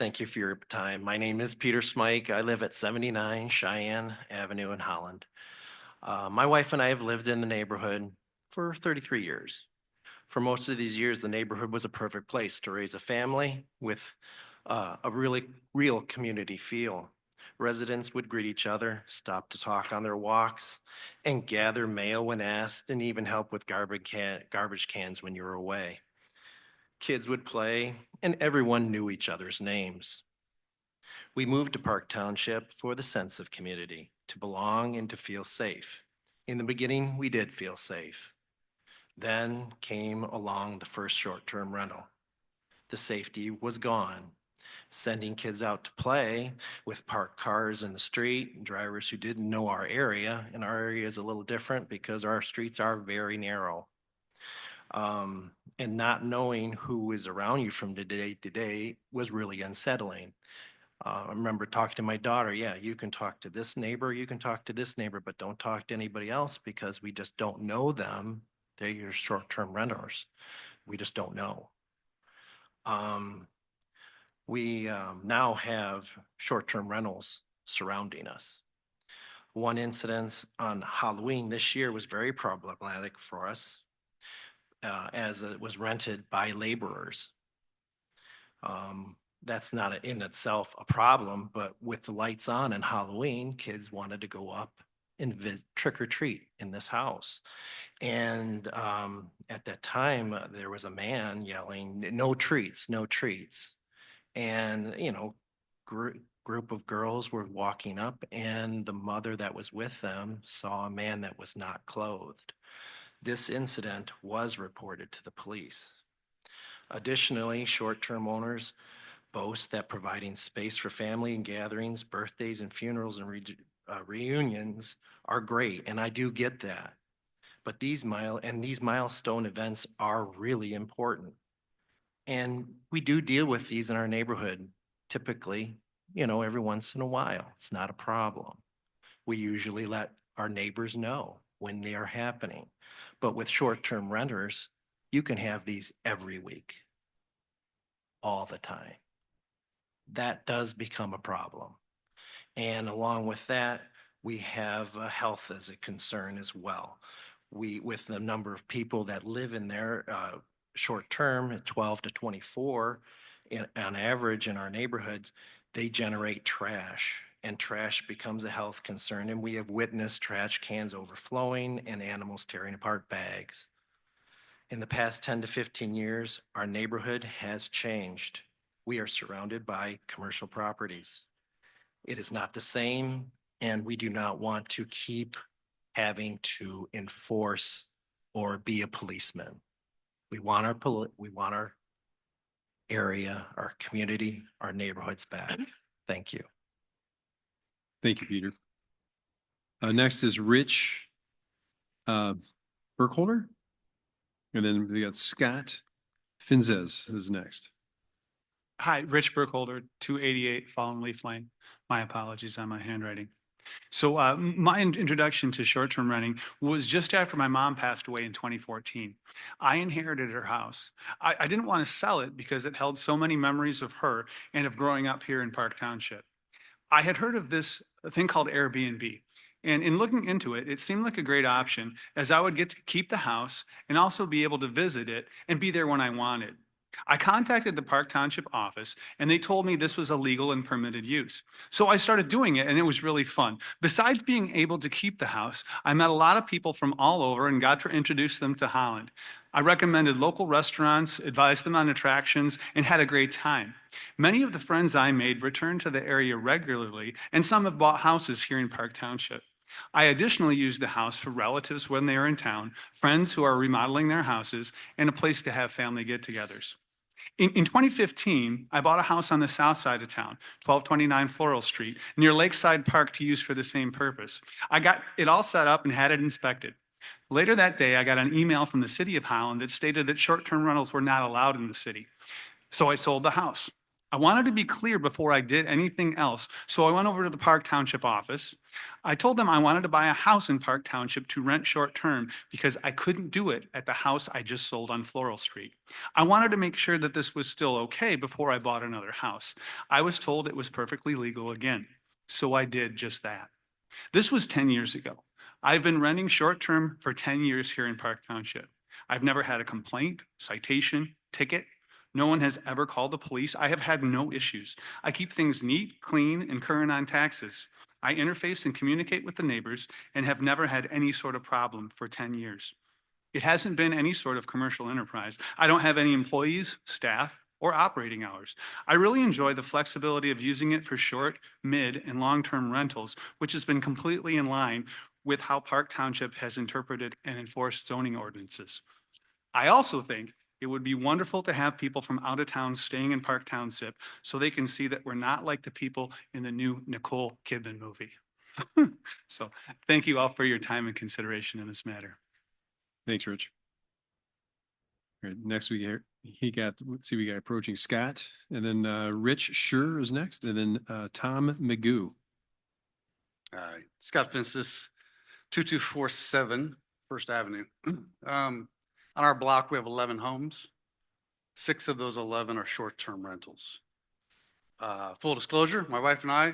Thank you for your time. My name is Peter Smike. I live at 79 Cheyenne Avenue in Holland. My wife and I have lived in the neighborhood for 33 years. For most of these years, the neighborhood was a perfect place to raise a family with a really real community feel. Residents would greet each other, stop to talk on their walks, and gather mail when asked, and even help with garbage cans when you were away. Kids would play, and everyone knew each other's names. We moved to Park Township for the sense of community, to belong and to feel safe. In the beginning, we did feel safe. Then came along the first short-term rental. The safety was gone. Sending kids out to play with parked cars in the street, drivers who didn't know our area, and our area is a little different because our streets are very narrow. And not knowing who is around you from day to day was really unsettling. I remember talking to my daughter, yeah, you can talk to this neighbor, you can talk to this neighbor, but don't talk to anybody else because we just don't know them. They're your short-term renters. We just don't know. We now have short-term rentals surrounding us. One incident on Halloween this year was very problematic for us as it was rented by laborers. That's not in itself a problem, but with the lights on and Halloween, kids wanted to go up and trick or treat in this house. And at that time, there was a man yelling, "No treats, no treats." And, you know, group of girls were walking up, and the mother that was with them saw a man that was not clothed. This incident was reported to the police. Additionally, short-term owners boast that providing space for family and gatherings, birthdays and funerals and reunions are great, and I do get that. But these milestone events are really important. And we do deal with these in our neighborhood, typically, you know, every once in a while. It's not a problem. We usually let our neighbors know when they are happening. But with short-term renters, you can have these every week, all the time. That does become a problem. And along with that, we have health as a concern as well. With the number of people that live in there, short term, at 12 to 24, on average in our neighborhoods, they generate trash, and trash becomes a health concern. And we have witnessed trash cans overflowing and animals tearing apart bags. In the past 10 to 15 years, our neighborhood has changed. We are surrounded by commercial properties. It is not the same, and we do not want to keep having to enforce or be a policeman. We want our area, our community, our neighborhoods back. Thank you. Thank you, Peter. Next is Rich Burkholder. And then we got Scott Finzes is next. Hi, Rich Burkholder, 288 Fallen Leaf Lane. My apologies on my handwriting. So my introduction to short-term renting was just after my mom passed away in 2014. I inherited her house. I didn't want to sell it because it held so many memories of her and of growing up here in Park Township. I had heard of this thing called Airbnb. And in looking into it, it seemed like a great option as I would get to keep the house and also be able to visit it and be there when I wanted. I contacted the Park Township office and they told me this was a legal and permitted use. So I started doing it and it was really fun. Besides being able to keep the house, I met a lot of people from all over and got to introduce them to Holland. I recommended local restaurants, advised them on attractions, and had a great time. Many of the friends I made returned to the area regularly, and some have bought houses here in Park Township. I additionally used the house for relatives when they are in town, friends who are remodeling their houses, and a place to have family get-togethers. In 2015, I bought a house on the south side of town, 1229 Floral Street, near Lakeside Park to use for the same purpose. I got it all set up and had it inspected. Later that day, I got an email from the city of Holland that stated that short-term rentals were not allowed in the city. So I sold the house. I wanted to be clear before I did anything else, so I went over to the Park Township office. I told them I wanted to buy a house in Park Township to rent short-term because I couldn't do it at the house I just sold on Floral Street. I wanted to make sure that this was still okay before I bought another house. I was told it was perfectly legal again, so I did just that. This was 10 years ago. I've been renting short-term for 10 years here in Park Township. I've never had a complaint, citation, ticket. No one has ever called the police. I have had no issues. I keep things neat, clean, and current on taxes. I interface and communicate with the neighbors and have never had any sort of problem for 10 years. It hasn't been any sort of commercial enterprise. I don't have any employees, staff, or operating hours. I really enjoy the flexibility of using it for short, mid, and long-term rentals, which has been completely in line with how Park Township has interpreted and enforced zoning ordinances. I also think it would be wonderful to have people from out of town staying in Park Township so they can see that we're not like the people in the new Nicole Kidman movie. So thank you all for your time and consideration in this matter. Thanks, Rich. All right, next we got approaching Scott, and then Rich Schur is next, and then Tom Magoo. All right, Scott Fences, 2247 First Avenue. On our block, we have 11 homes. 6 of those 11 are short-term rentals. Full disclosure, my wife and I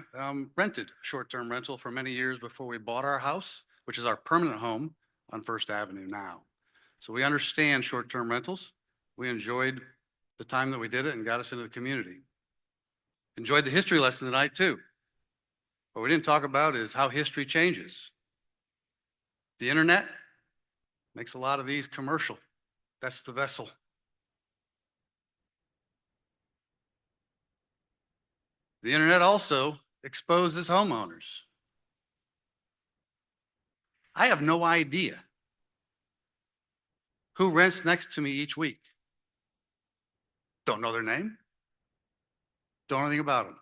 rented short-term rental for many years before we bought our house, which is our permanent home on First Avenue now. So we understand short-term rentals. We enjoyed the time that we did it and got us into the community. Enjoyed the history lesson tonight too. What we didn't talk about is how history changes. The internet makes a lot of these commercial. That's the vessel. The internet also exposes homeowners. I have no idea who rents next to me each week. Don't know their name. Don't know anything about them.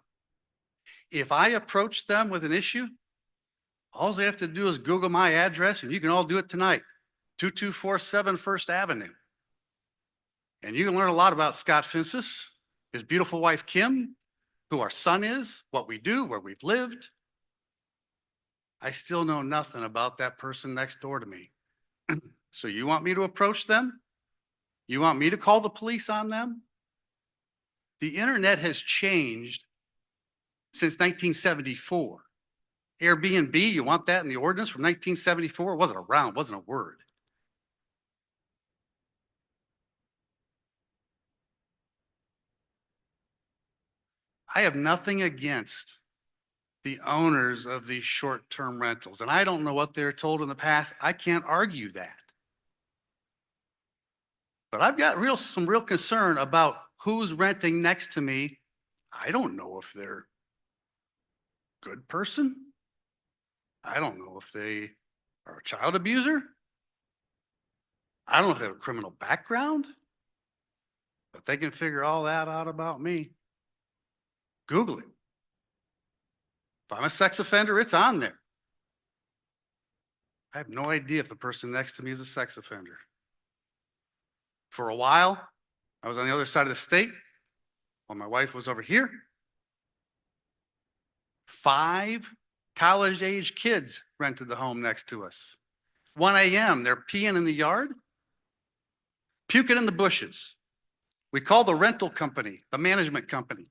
If I approach them with an issue, all they have to do is Google my address, and you can all do it tonight. 2247 First Avenue. And you can learn a lot about Scott Fences, his beautiful wife, Kim, who our son is, what we do, where we've lived. I still know nothing about that person next door to me. So you want me to approach them? You want me to call the police on them? The internet has changed since 1974. Airbnb, you want that in the ordinance from 1974? It wasn't around, wasn't a word. I have nothing against the owners of these short-term rentals, and I don't know what they're told in the past. I can't argue that. But I've got some real concern about who's renting next to me. I don't know if they're a good person. I don't know if they are a child abuser. I don't know if they have a criminal background, but they can figure all that out about me. Google it. If I'm a sex offender, it's on there. I have no idea if the person next to me is a sex offender. For a while, I was on the other side of the state while my wife was over here. 5 college-age kids rented the home next to us. 1 a.m., they're peeing in the yard, puking in the bushes. We called the rental company, the management company.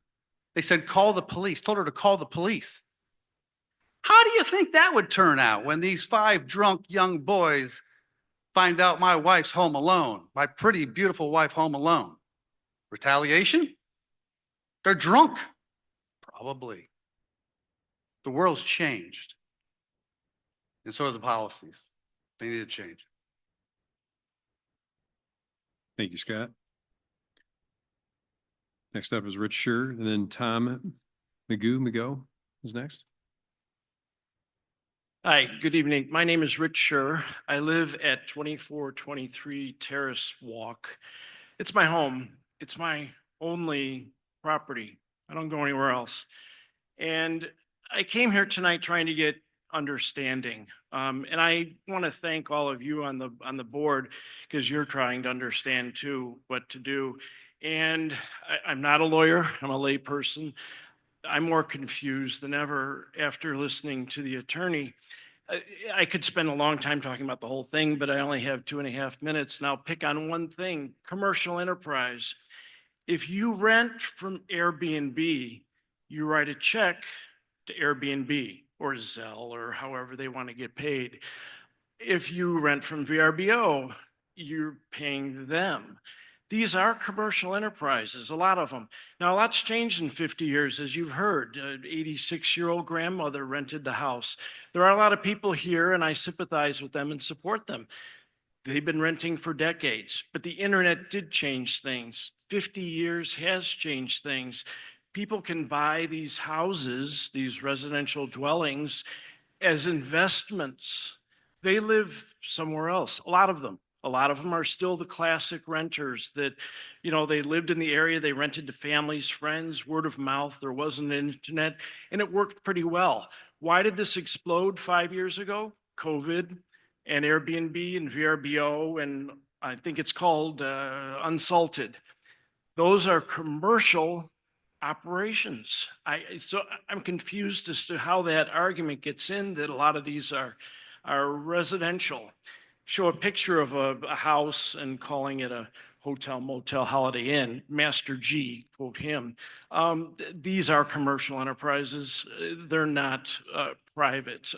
They said, call the police, told her to call the police. How do you think that would turn out when these 5 drunk young boys find out my wife's home alone, my pretty, beautiful wife home alone? Retaliation? They're drunk. Probably. The world's changed. And so are the policies. They need to change. Thank you, Scott. Next up is Rich Schur, and then Tom Magoo is next. Hi, good evening. My name is Rich Schur. I live at 2423 Terrace Walk. It's my home. It's my only property. I don't go anywhere else. And I came here tonight trying to get understanding. And I want to thank all of you on the board because you're trying to understand too what to do. And I'm not a lawyer. I'm a lay person. I'm more confused than ever after listening to the attorney. I could spend a long time talking about the whole thing, but I only have 2.5 minutes. And I'll pick on one thing: commercial enterprise. If you rent from Airbnb, you write a check to Airbnb or Zelle or however they want to get paid. If you rent from VRBO, you're paying them. These are commercial enterprises, a lot of them. Now, a lot's changed in 50 years, as you've heard. 86-year-old grandmother rented the house. There are a lot of people here, and I sympathize with them and support them. They've been renting for decades, but the internet did change things. 50 years has changed things. People can buy these houses, these residential dwellings, as investments. They live somewhere else, a lot of them. A lot of them are still the classic renters that, they lived in the area, they rented to families, friends, word of mouth, there wasn't an internet, and it worked pretty well. Why did this explode 5 years ago? COVID and Airbnb and VRBO, and I think it's called Unsalted. Those are commercial operations. So I'm confused as to how that argument gets in that a lot of these are residential. Show a picture of a house and calling it a hotel, motel, Holiday Inn, Master G, quote him. These are commercial enterprises. They're not private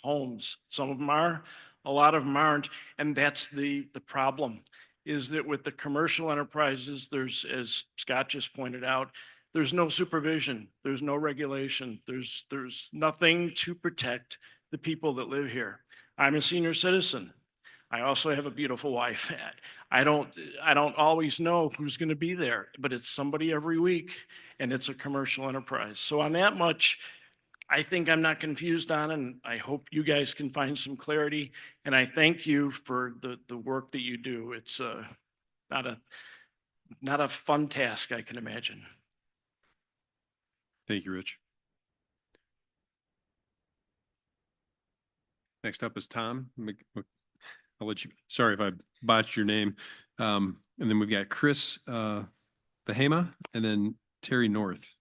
homes. Some of them are, a lot of them aren't. And that's the problem, is that with the commercial enterprises, there's, as Scott just pointed out, there's no supervision, there's no regulation, there's nothing to protect the people that live here. I'm a senior citizen. I also have a beautiful wife. I don't always know who's going to be there, but it's somebody every week, and it's a commercial enterprise. So on that much, I think I'm not confused on, and I hope you guys can find some clarity. And I thank you for the work that you do. It's not a fun task, I can imagine. Thank you, Rich. Next up is Tom. I'll let you, sorry if I botched your name. And then we've got Chris Bahama and then Terry North.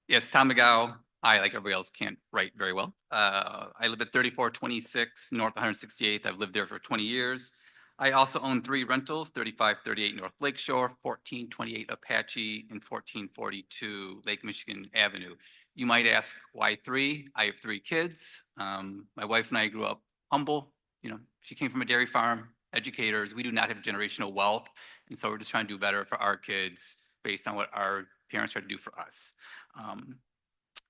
Yes, Tom McGow. I, like everybody else, can't write very well. I live at 3426 North 168th. I've lived there for 20 years. I also own 3 rentals, 3538 North Lakeshore, 1428 Apache, and 1442 Lake Michigan Avenue. You might ask, why 3? I have 3 kids. My wife and I grew up humble. She came from a dairy farm, educators. We do not have generational wealth. And so we're just trying to do better for our kids based on what our parents tried to do for us.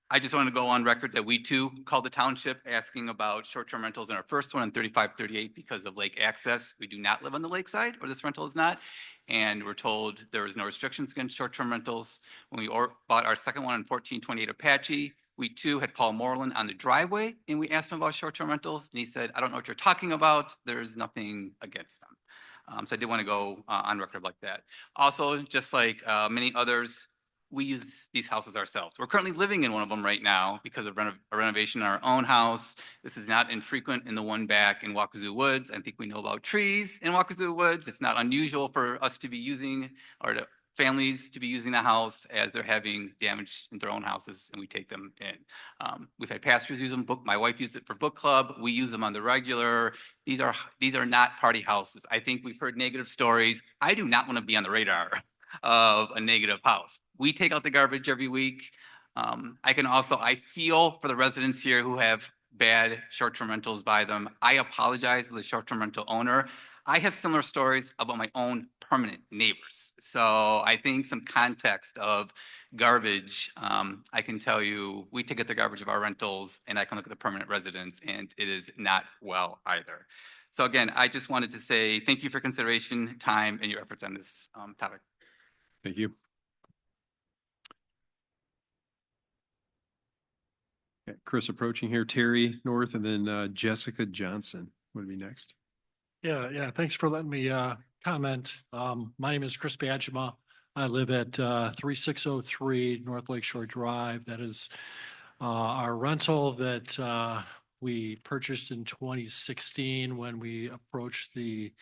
I just want to go on record that we too called the township asking about short-term rentals in our first one on 3538 because of lake access. We do not live on the lakeside, or this rental is not. And we're told there was no restrictions against short-term rentals. When we bought our second one on 1428 Apache, we too had Paul Moreland on the driveway, and we asked him about short-term rentals, and he said, I don't know what you're talking about. There's nothing against them. So I did want to go on record like that. Also, just like many others, we use these houses ourselves. We're currently living in one of them right now because of a renovation in our own house. This is not infrequent in the one back in Wakazu Woods. I think we know about trees in Wakazu Woods. It's not unusual for us to be using, or to families to be using the house as they're having damage in their own houses, and we take them in. We've had pastors use them. My wife used it for book club. We use them on the regular. These are not party houses. I think we've heard negative stories. I do not want to be on the radar of a negative house. We take out the garbage every week. I feel for the residents here who have bad short-term rentals by them. I apologize to the short-term rental owner. I have similar stories about my own permanent neighbors. So I think some context of garbage, I can tell you, we take out the garbage of our rentals, and I can look at the permanent residents, and it is not well either. So again, I just wanted to say thank you for consideration, time, and your efforts on this topic. Thank you. Okay, Chris approaching here, Terry North, and then Jessica Johnson would be next. Yeah. Thanks for letting me comment. My name is Chris Badgema. I live at 3603 North Lakeshore Drive. That is our rental that we purchased in 2016 when we approached the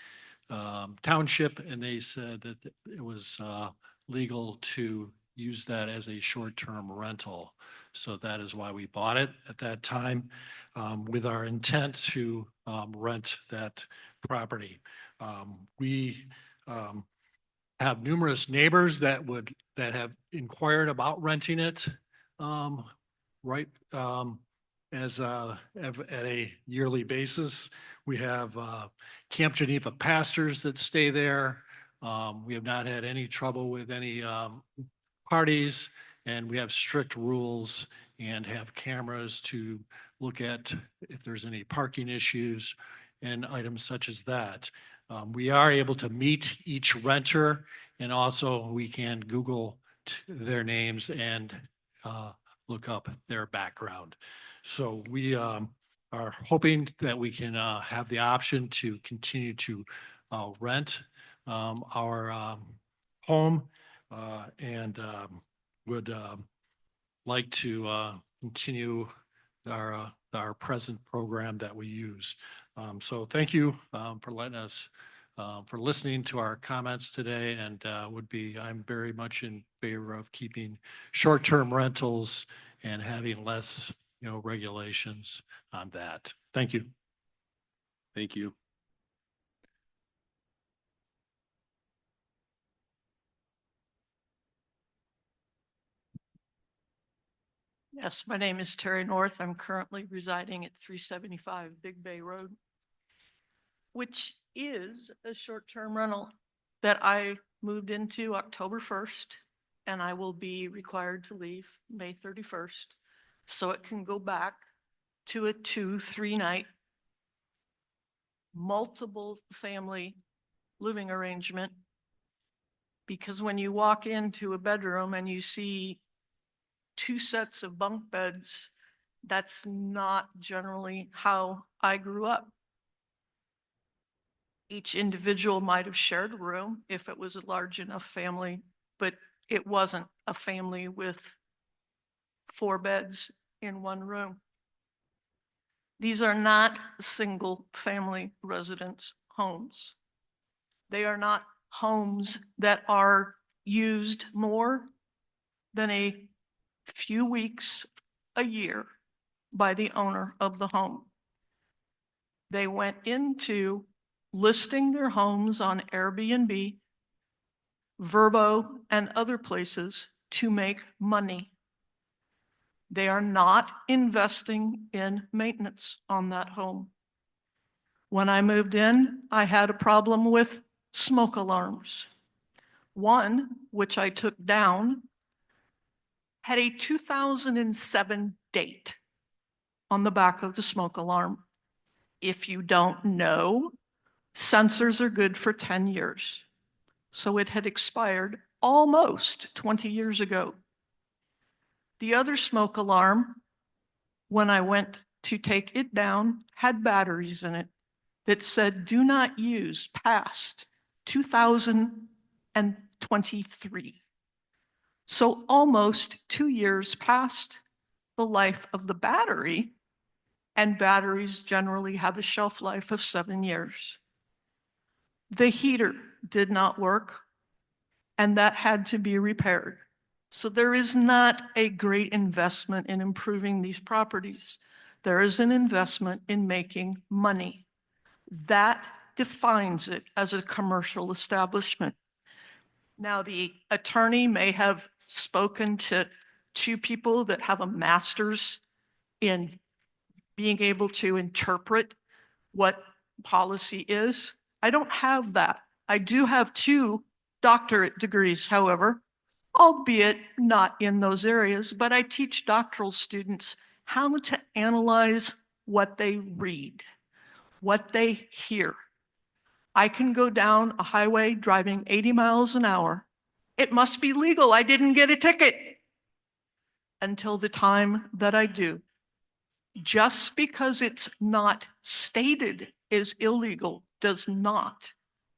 township, and they said that it was legal to use that as a short-term rental. So that is why we bought it at that time, with our intent to rent that property. We have numerous neighbors that have inquired about renting it, right? as at a yearly basis. We have Camp Geneva pastors that stay there. We have not had any trouble with any parties, and we have strict rules and have cameras to look at if there's any parking issues and items such as that. We are able to meet each renter, and also we can Google their names and look up their background. So we are hoping that we can have the option to continue to rent our home and would like to continue our present program that we use. So thank you for letting us, for listening to our comments today, and I'm very much in favor of keeping short-term rentals and having less, regulations on that. Thank you. Thank you. Yes, my name is Terry North. I'm currently residing at 375 Big Bay Road, which is a short-term rental that I moved into October 1st, and I will be required to leave May 31st. So it can go back to a 2-3 night multiple family living arrangement. Because when you walk into a bedroom and you see 2 sets of bunk beds, that's not generally how I grew up. Each individual might have shared a room if it was a large enough family, but it wasn't a family with 4 beds in one room. These are not single family residence homes. They are not homes that are used more than a few weeks a year by the owner of the home. They went into listing their homes on Airbnb, Vrbo, and other places to make money. They are not investing in maintenance on that home. When I moved in, I had a problem with smoke alarms. One, which I took down, had a 2007 date on the back of the smoke alarm. If you don't know, sensors are good for 10 years. So it had expired almost 20 years ago. The other smoke alarm, when I went to take it down, had batteries in it that said, do not use past 2023. So almost 2 years past the life of the battery, and batteries generally have a shelf life of 7 years. The heater did not work, and that had to be repaired. So there is not a great investment in improving these properties. There is an investment in making money. That defines it as a commercial establishment. Now, the attorney may have spoken to 2 people that have a master's in being able to interpret what policy is. I don't have that. I do have 2 doctorate degrees, however, albeit not in those areas, but I teach doctoral students how to analyze what they read, what they hear. I can go down a highway driving 80 miles an hour. It must be legal. I didn't get a ticket until the time that I do. Just because it's not stated is illegal does not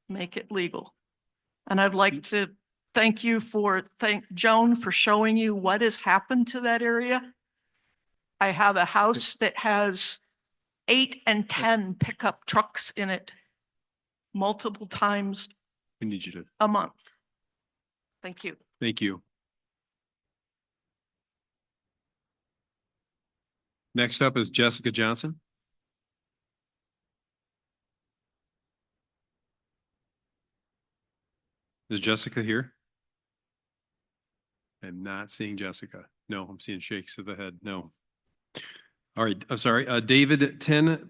make it legal. And I'd like to thank Joan for showing you what has happened to that area. I have a house that has 8 and 10 pickup trucks in it multiple times We need you to. a month. Thank you. Thank you. Next up is Jessica Johnson. Is Jessica here? I'm not seeing Jessica. No, I'm seeing shakes of the head. No. All right, I'm sorry, David Ten,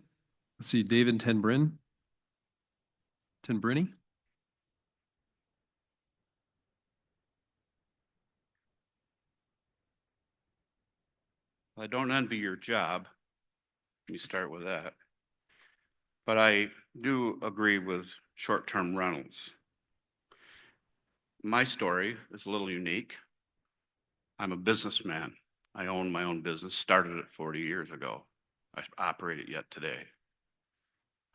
let's see, David Tenbrin? Tenbrini? I don't envy your job. Let me start with that. But I do agree with short-term rentals. My story is a little unique. I'm a businessman. I own my own business, started it 40 years ago. I operate it yet today.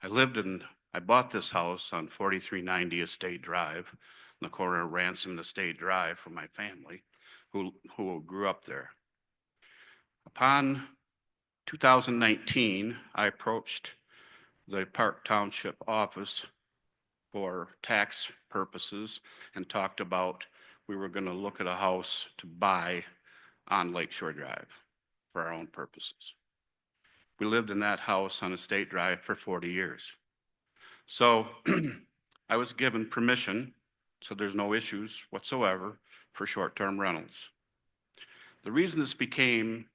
I bought this house on 4390 Estate Drive, in the corner of Ransom and Estate Drive, for my family who grew up there. Upon 2019, I approached the Park Township office for tax purposes and talked about we were going to look at a house to buy on Lakeshore Drive for our own purposes. We lived in that house on Estate Drive for 40 years. So I was given permission, so there's no issues whatsoever for short-term rentals. The reason this became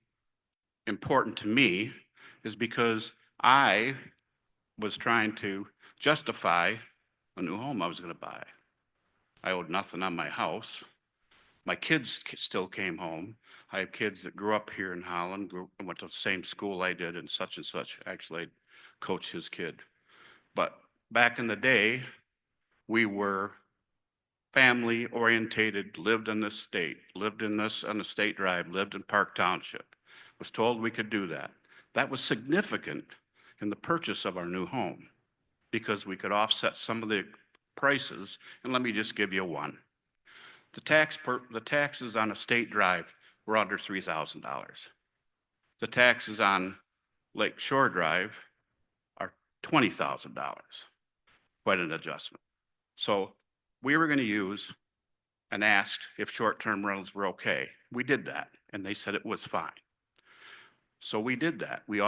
important to me is because I was trying to justify a new home I was going to buy. I owed nothing on my house. My kids still came home. I have kids that grew up here in Holland, went to the same school I did and such. Actually, I coached his kid. But back in the day, we were family orientated, lived in this state, lived in this on the State Drive, lived in Park Township. Was told we could do that. That was significant in the purchase of our new home because we could offset some of the prices. And let me just give you one. The taxes on Estate Drive were under $3,000. The taxes on Lake Shore Drive are $20,000. Quite an adjustment. So we were going to use and asked if short-term rentals were okay. We did that, and they said it was fine. So we did that. We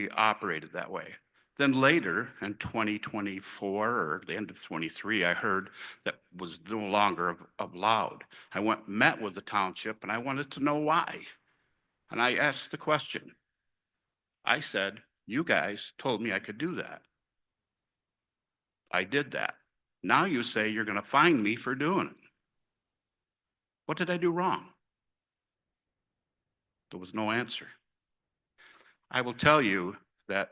operated that way. Then later in 2024 or the end of 23, I heard that was no longer allowed. I met with the township and I wanted to know why. And I asked the question. I said, you guys told me I could do that. I did that. Now you say you're going to fine me for doing it. What did I do wrong? There was no answer. I will tell you that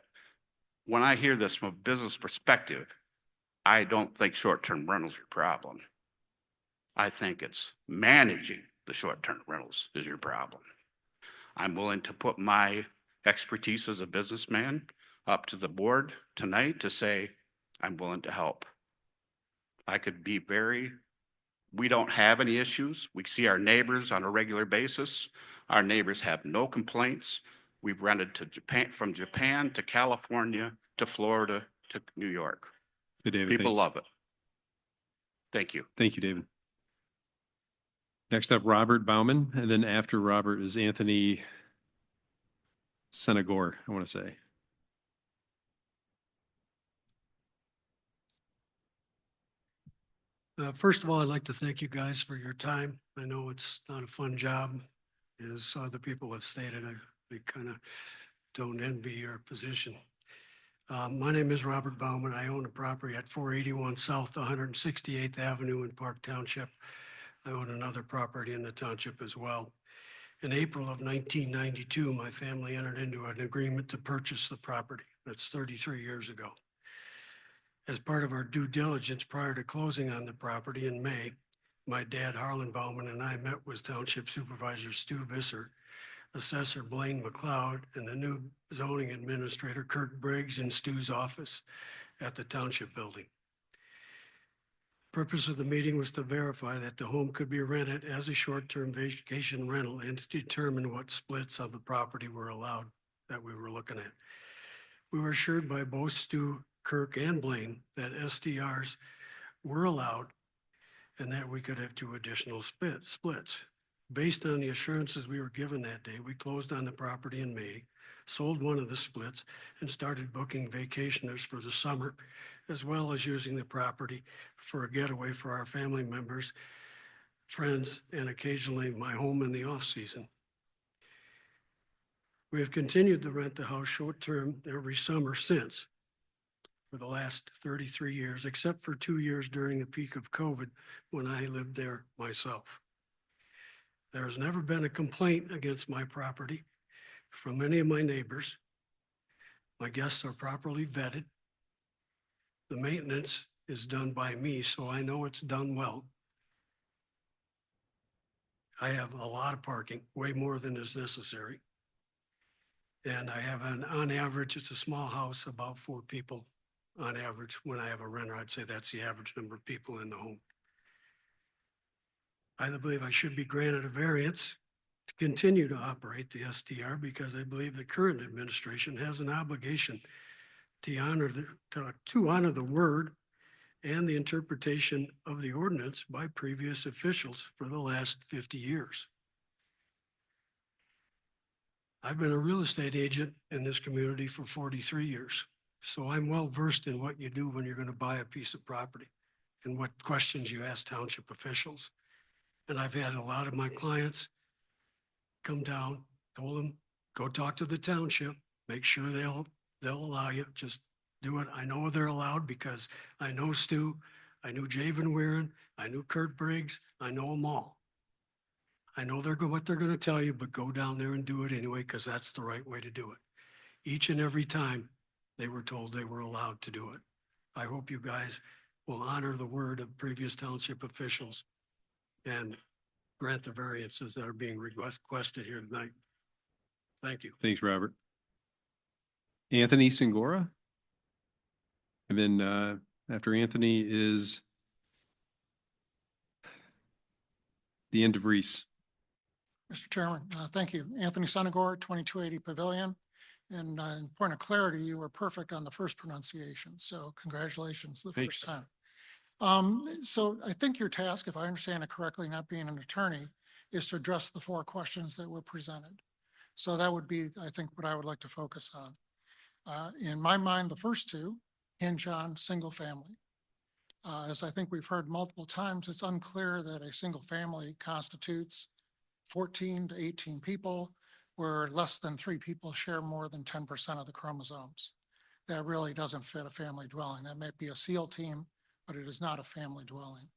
when I hear this from a business perspective, I don't think short-term rentals are your problem. I think it's managing the short-term rentals is your problem. I'm willing to put my expertise as a businessman up to the board tonight to say, I'm willing to help. I could be we don't have any issues. We see our neighbors on a regular basis. Our neighbors have no complaints. We've rented to from Japan to California to Florida to New York. Hey, David, People thanks. love it. Thank you. Thank you, David. Next up, Robert Bauman, and then after Robert is Anthony Senagor, I want to say. First of all, I'd like to thank you guys for your time. I know it's not a fun job. As other people have stated, I kind of don't envy your position. My name is Robert Bauman. I own a property at 481 South 168th Avenue in Park Township. I own another property in the township as well. In April of 1992, my family entered into an agreement to purchase the property. That's 33 years ago. As part of our due diligence prior to closing on the property in May, my dad, Harlan Bauman, and I met with Township Supervisor Stu Visser, Assessor Blaine McLeod, and the new zoning administrator, Kirk Briggs, in Stu's office at the Township building. Purpose of the meeting was to verify that the home could be rented as a short-term vacation rental and to determine what splits of the property were allowed that we were looking at. We were assured by both Stu, Kirk, and Blaine that STRs were allowed and that we could have 2 additional splits. Based on the assurances we were given that day, we closed on the property in May, sold one of the splits, and started booking vacationers for the summer, as well as using the property for a getaway for our family members, friends, and occasionally my home in the off-season. We have continued to rent the house short-term every summer since, for the last 33 years, except for 2 years during the peak of COVID when I lived there myself. There has never been a complaint against my property from any of my neighbors. My guests are properly vetted. The maintenance is done by me, so I know it's done well. I have a lot of parking, way more than is necessary. And I have on average, it's a small house, about 4 people on average. When I have a renter, I'd say that's the average number of people in the home. I believe I should be granted a variance to continue to operate the STR because I believe the current administration has an obligation to honor the word and the interpretation of the ordinance by previous officials for the last 50 years. I've been a real estate agent in this community for 43 years, so I'm well versed in what you do when you're going to buy a piece of property and what questions you ask township officials. And I've had a lot of my clients come down, told them, go talk to the township, make sure they'll allow you, just do it. I know they're allowed because I know Stu, I knew Javen Weirin, I knew Kurt Briggs, I know them all. I know what they're going to tell you, but go down there and do it anyway, because that's the right way to do it. Each and every time they were told they were allowed to do it. I hope you guys will honor the word of previous township officials and grant the variances that are being requested here tonight. Thank you. Thanks, Robert. Anthony Singora. And then after Anthony is the end of Reese. Mr. Chairman, thank you. Anthony Sonagor, 2280 Pavilion. And in point of clarity, you were perfect on the first pronunciation. So congratulations the first time. So I think your task, if I understand it correctly, not being an attorney, is to address the 4 questions that were presented. So that would be, I think, what I would like to focus on. In my mind, the first 2 hinge on single family. As I think we've heard multiple times, it's unclear that a single family constitutes 14 to 18 people, where less than 3 people share more than 10% of the chromosomes. That really doesn't fit a family dwelling. That might be a SEAL team, but it is not a family dwelling.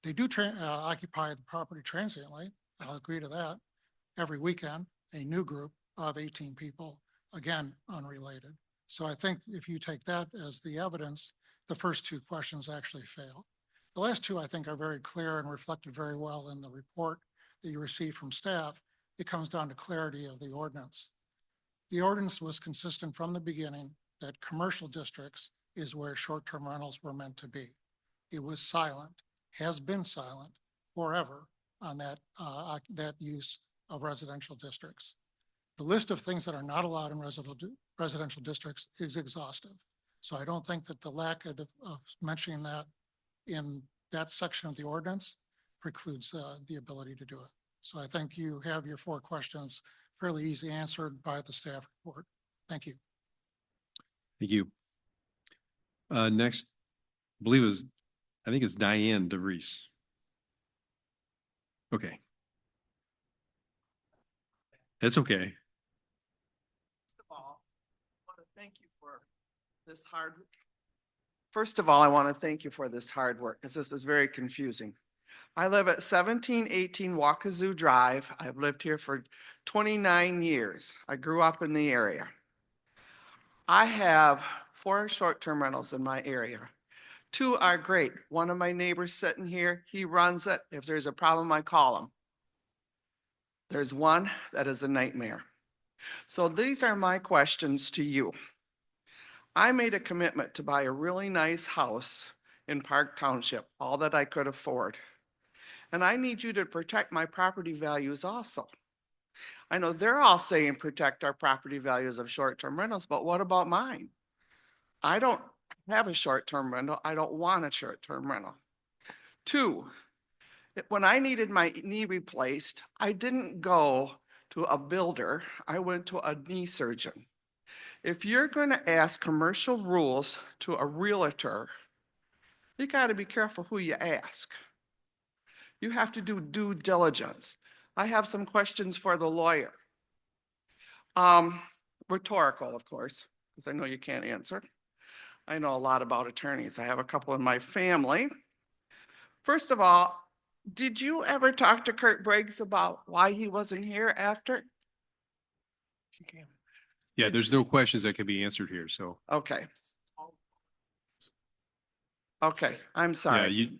They do occupy the property transiently. I'll agree to that. Every weekend, a new group of 18 people, again, unrelated. So I think if you take that as the evidence, the first 2 questions actually fail. The last 2, I think, are very clear and reflected very well in the report that you received from staff. It comes down to clarity of the ordinance. The ordinance was consistent from the beginning that commercial districts is where short-term rentals were meant to be. It was silent, has been silent forever on that use of residential districts. The list of things that are not allowed in residential districts is exhaustive. So I don't think that the lack of mentioning that in that section of the ordinance precludes the ability to do it. So I think you have your 4 questions fairly easy answered by the staff report. Thank you. Thank you. Next, I think it's Diane DeVries. Okay. It's okay. First of all, I want to thank you for this hard work because this is very confusing. I live at 1718 Wakazoo Drive. I've lived here for 29 years. I grew up in the area. I have 4 short-term rentals in my area. 2 are great. One of my neighbors sitting here, he runs it. If there's a problem, I call him. There's one that is a nightmare. So these are my questions to you. I made a commitment to buy a really nice house in Park Township, all that I could afford. And I need you to protect my property values also. I know they're all saying protect our property values of short-term rentals, but what about mine? I don't have a short-term rental. I don't want a short-term rental. 2, when I needed my knee replaced, I didn't go to a builder. I went to a knee surgeon. If you're going to ask commercial rules to a realtor, you got to be careful who you ask. You have to do due diligence. I have some questions for the lawyer. Rhetorical, of course, because I know you can't answer. I know a lot about attorneys. I have a couple in my family. First of all, did you ever talk to Kurt Briggs about why he wasn't here after? Yeah, there's no questions that can be answered here, so. Okay. Okay, I'm Yeah, sorry. you,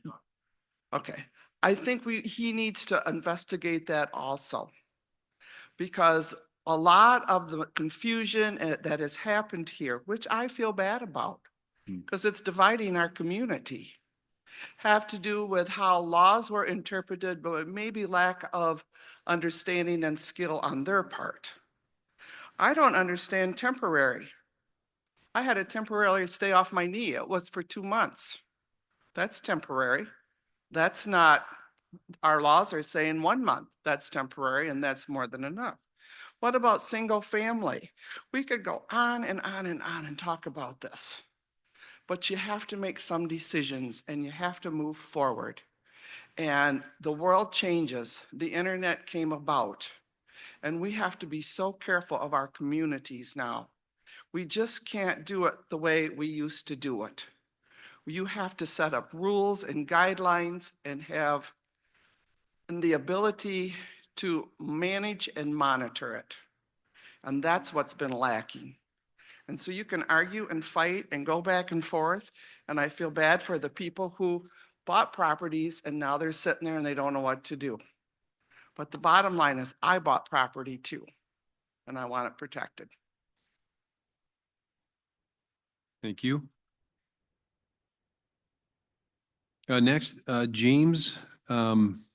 Okay, I think he needs to investigate that also. Because a lot of the confusion that has happened here, which I feel bad about, because it's dividing our community, have to do with how laws were interpreted, but maybe lack of understanding and skill on their part. I don't understand temporary. I had to temporarily stay off my knee. It was for 2 months. That's temporary. That's not, our laws are saying 1 month. That's temporary, and that's more than enough. What about single family? We could go on and on and on and talk about this. But you have to make some decisions and you have to move forward. And the world changes. The internet came about. And we have to be so careful of our communities now. We just can't do it the way we used to do it. You have to set up rules and guidelines and have the ability to manage and monitor it. And that's what's been lacking. And so you can argue and fight and go back and forth. And I feel bad for the people who bought properties and now they're sitting there and they don't know what to do. But the bottom line is I bought property too, and I want it protected. thank you. Next, James Gipfried.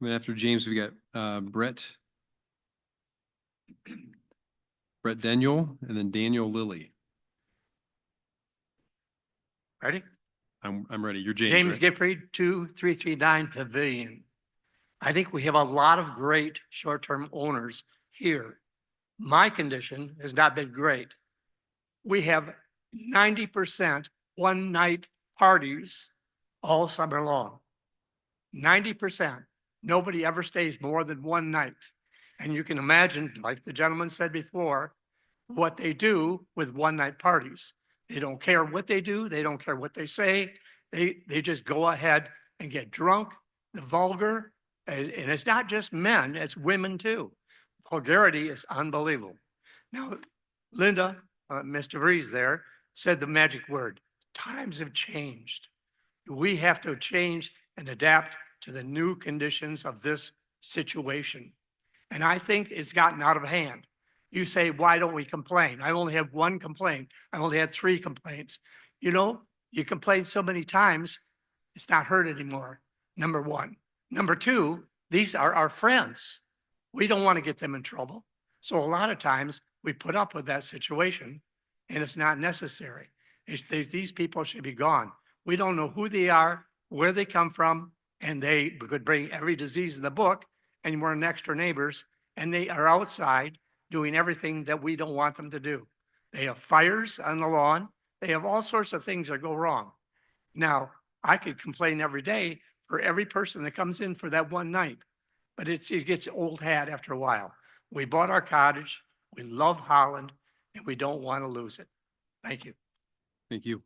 And then after James, we got Brett Daniel, and then Daniel Lilly. Ready? I'm ready. You're James, James right? Gifford, 2339 Pavilion. I think we have a lot of great short-term owners here. My condition has not been great. We have 90% one-night parties all summer long. 90%. Nobody ever stays more than one night. And you can imagine, like the gentleman said before, what they do with one-night parties. They don't care what they do. They don't care what they say. They just go ahead and get drunk, the vulgar, and it's not just men, it's women too. Vulgarity is unbelievable. Now, Linda, Mr. Rees there, said the magic word. Times have changed. We have to change and adapt to the new conditions of this situation. And I think it's gotten out of hand. You say, why don't we complain? I only have one complaint. I only had 3 complaints. You know, you complain so many times, it's not heard anymore, number one. Number two, these are our friends. We don't want to get them in trouble. So a lot of times we put up with that situation and it's not necessary. These people should be gone. We don't know who they are, where they come from, and they could bring every disease in the book, and we're next door neighbors, and they are outside doing everything that we don't want them to do. They have fires on the lawn. They have all sorts of things that go wrong. Now, I could complain every day for every person that comes in for that one night, but it gets old hat after a while. We bought our cottage, we love Holland, and we don't want to lose it. Thank you. Thank you.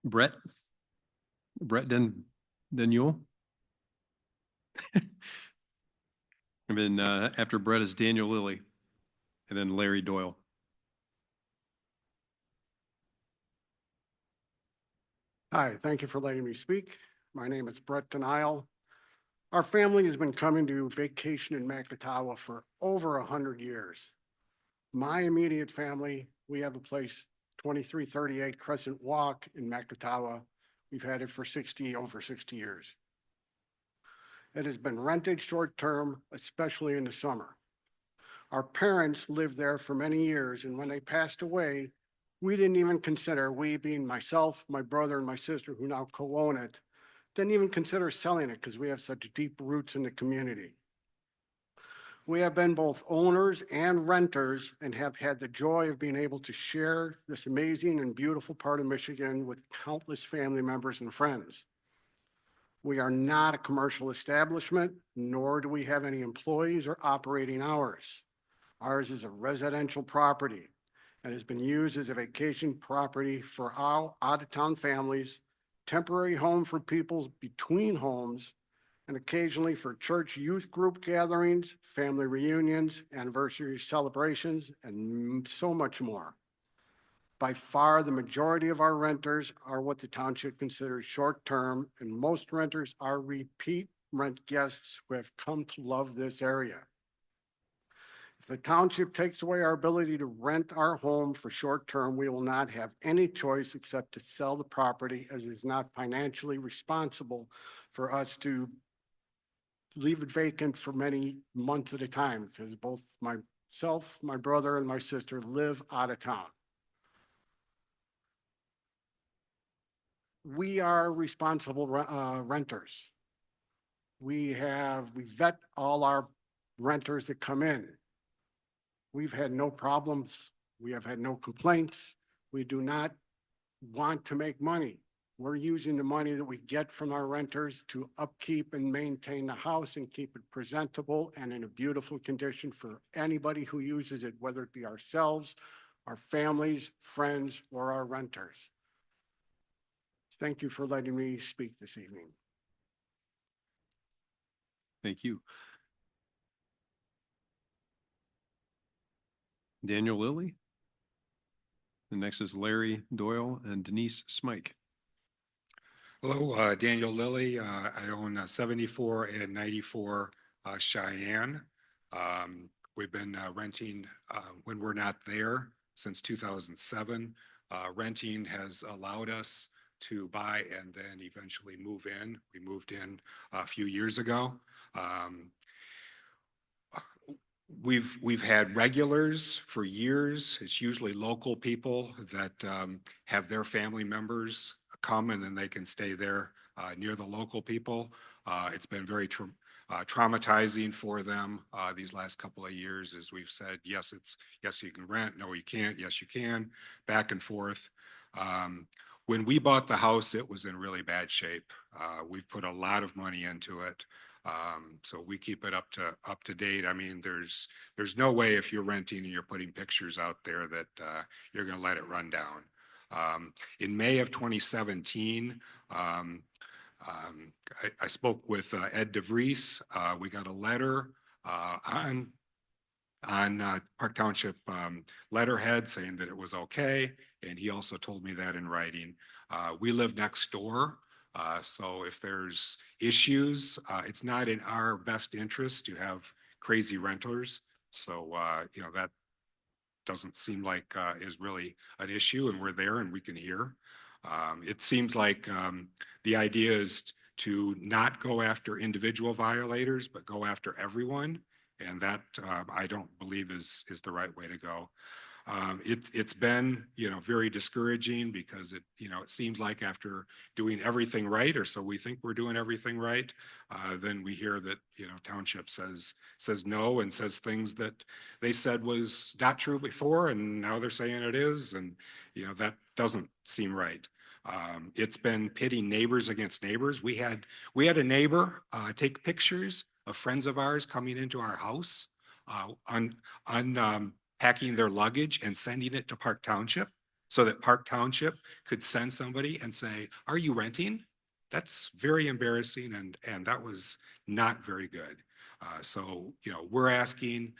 Brett Daniel. And then after Brett is Daniel Lilly, and then Larry Doyle. Hi, thank you for letting me speak. My name is Brett Denial. Our family has been coming to vacation in Macatawa for over 100 years. My immediate family, we have a place, 2338 Crescent Walk in Macatawa. We've had it for over 60 years. It has been rented short-term, especially in the summer. Our parents lived there for many years, and when they passed away, we didn't even consider, we being myself, my brother, and my sister, who now co-own it, didn't even consider selling it because we have such deep roots in the community. We have been both owners and renters and have had the joy of being able to share this amazing and beautiful part of Michigan with countless family members and friends. We are not a commercial establishment, nor do we have any employees or operating hours. Ours is a residential property and has been used as a vacation property for our out-of-town families, temporary home for people between homes, and occasionally for church youth group gatherings, family reunions, anniversary celebrations, and so much more. By far, the majority of our renters are what the township considers short-term, and most renters are repeat rent guests who have come to love this area. If the township takes away our ability to rent our home for short-term, we will not have any choice except to sell the property, as it is not financially responsible for us to leave it vacant for many months at a time, because both myself, my brother, and my sister live out of town. We are responsible renters. We vet all our renters that come in. We've had no problems. We have had no complaints. We do not want to make money. We're using the money that we get from our renters to upkeep and maintain the house and keep it presentable and in a beautiful condition for anybody who uses it, whether it be ourselves, our families, friends, or our renters. Thank you for letting me speak this evening. Thank you. Daniel Lilly. The next is Larry Doyle and Denise Smike. Hello, Daniel Lilly. I own 74 and 94 Cheyenne. We've been renting when we're not there since 2007. Renting has allowed us to buy and then eventually move in. We moved in a few years ago. We've had regulars for years. It's usually local people that have their family members come and then they can stay there near the local people. It's been very traumatizing for them these last couple of years, as we've said, yes, you can rent, no, you can't, yes, you can, back and forth. When we bought the house, it was in really bad shape. We've put a lot of money into it. So we keep it up to date. I mean, there's no way if you're renting and you're putting pictures out there that you're going to let it run down. In May of 2017, I spoke with Ed DeVries. We got a letter on Park Township letterhead saying that it was okay, and he also told me that in writing. We live next door. So if there's issues, it's not in our best interest to have crazy renters. So, that doesn't seem like is really an issue, and we're there and we can hear. It seems like the idea is to not go after individual violators, but go after everyone. And that I don't believe is the right way to go. It's been, very discouraging because it seems like after doing everything right, or so we think we're doing everything right, then we hear that, Township says no and says things that they said was not true before, and now they're saying it is. And, that doesn't seem right. It's been pitting neighbors against neighbors. We had a neighbor take pictures of friends of ours coming into our house packing their luggage and sending it to Park Township so that Park Township could send somebody and say, "Are you renting?" That's very embarrassing, and that was not very good. So, we're asking,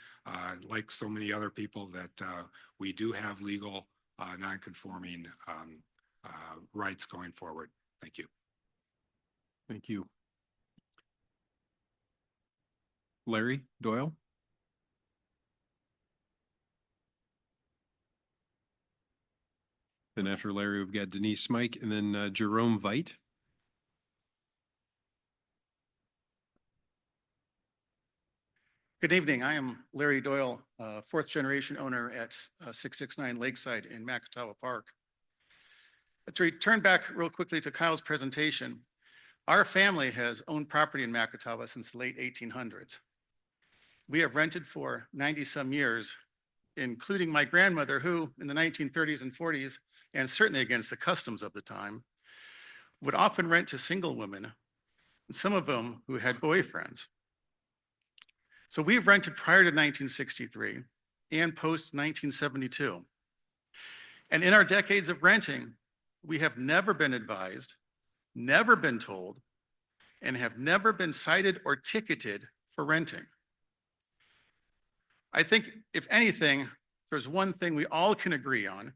like so many other people, that we do have legal non-conforming rights going forward. Thank you. Thank you. Larry Doyle. Then after Larry, we've got Denise Smike and then Jerome Veit. Good evening. I am Larry Doyle, fourth generation owner at 669 Lakeside in Macatawa Park. To return back real quickly to Kyle's presentation, our family has owned property in Macatawa since the late 1800s. We have rented for 90 some years, including my grandmother, who in the 1930s and 40s, and certainly against the customs of the time, would often rent to single women and some of them who had boyfriends. So we've rented prior to 1963 and post 1972. And in our decades of renting, we have never been advised, never been told, and have never been cited or ticketed for renting. I think, if anything, there's one thing we all can agree on,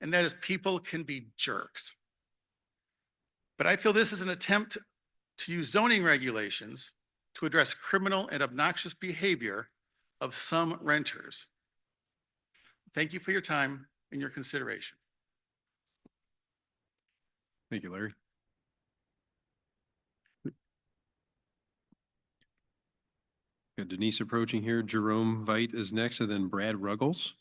and that is people can be jerks. But I feel this is an attempt to use zoning regulations to address criminal and obnoxious behavior of some renters. Thank you for your time and your consideration. Thank you, Larry. Got Denise approaching here. Jerome Veit is next, and then Brad Ruggles.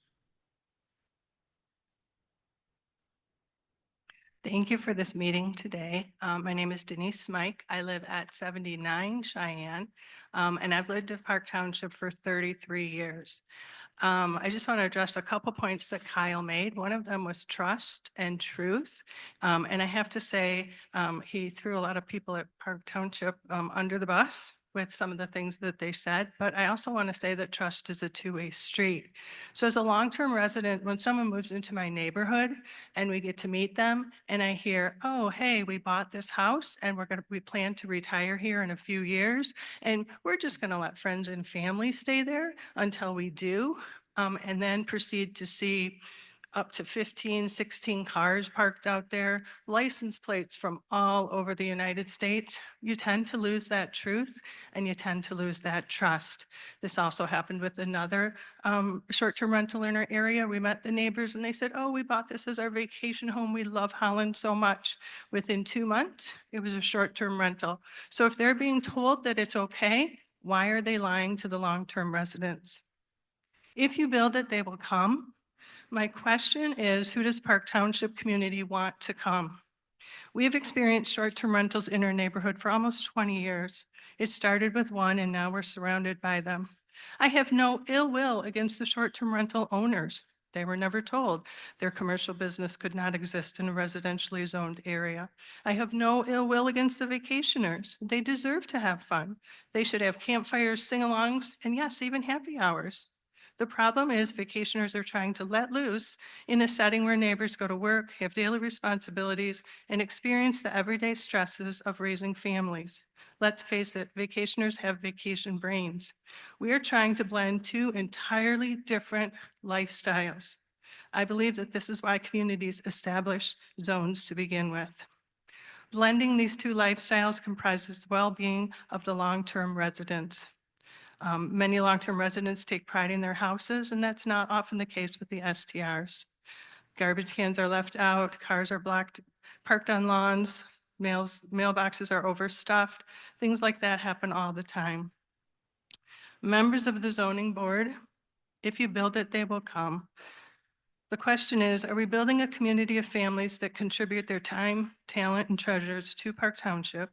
Thank you for this meeting today. My name is Denise Smike. I live at 79 Cheyenne, and I've lived in Park Township for 33 years. I just want to address a couple points that Kyle made. One of them was trust and truth. And I have to say, he threw a lot of people at Park Township under the bus with some of the things that they said, but I also want to say that trust is a two-way street. So as a long-term resident, when someone moves into my neighborhood and we get to meet them and I hear, oh, hey, we bought this house and we plan to retire here in a few years, and we're just going to let friends and family stay there until we do, and then proceed to see up to 15, 16 cars parked out there, license plates from all over the United States, you tend to lose that truth and you tend to lose that trust. This also happened with another short-term rental in our area. We met the neighbors and they said, oh, we bought this as our vacation home. We love Holland so much. Within 2 months, it was a short-term rental. So if they're being told that it's okay, why are they lying to the long-term residents? If you build it, they will come. My question is, who does Park Township community want to come? We have experienced short-term rentals in our neighborhood for almost 20 years. It started with one and now we're surrounded by them. I have no ill will against the short-term rental owners. They were never told their commercial business could not exist in a residentially zoned area. I have no ill will against the vacationers. They deserve to have fun. They should have campfires, sing-alongs, and yes, even happy hours. The problem is vacationers are trying to let loose in a setting where neighbors go to work, have daily responsibilities, and experience the everyday stresses of raising families. Let's face it, vacationers have vacation brains. We are trying to blend two entirely different lifestyles. I believe that this is why communities establish zones to begin with. Blending these two lifestyles comprises the well-being of the long-term residents. Many long-term residents take pride in their houses, and that's not often the case with the STRs. Garbage cans are left out, cars are parked on lawns, mailboxes are overstuffed. Things like that happen all the time. Members of the zoning board, if you build it, they will come. The question is, are we building a community of families that contribute their time, talent, and treasures to Park Township?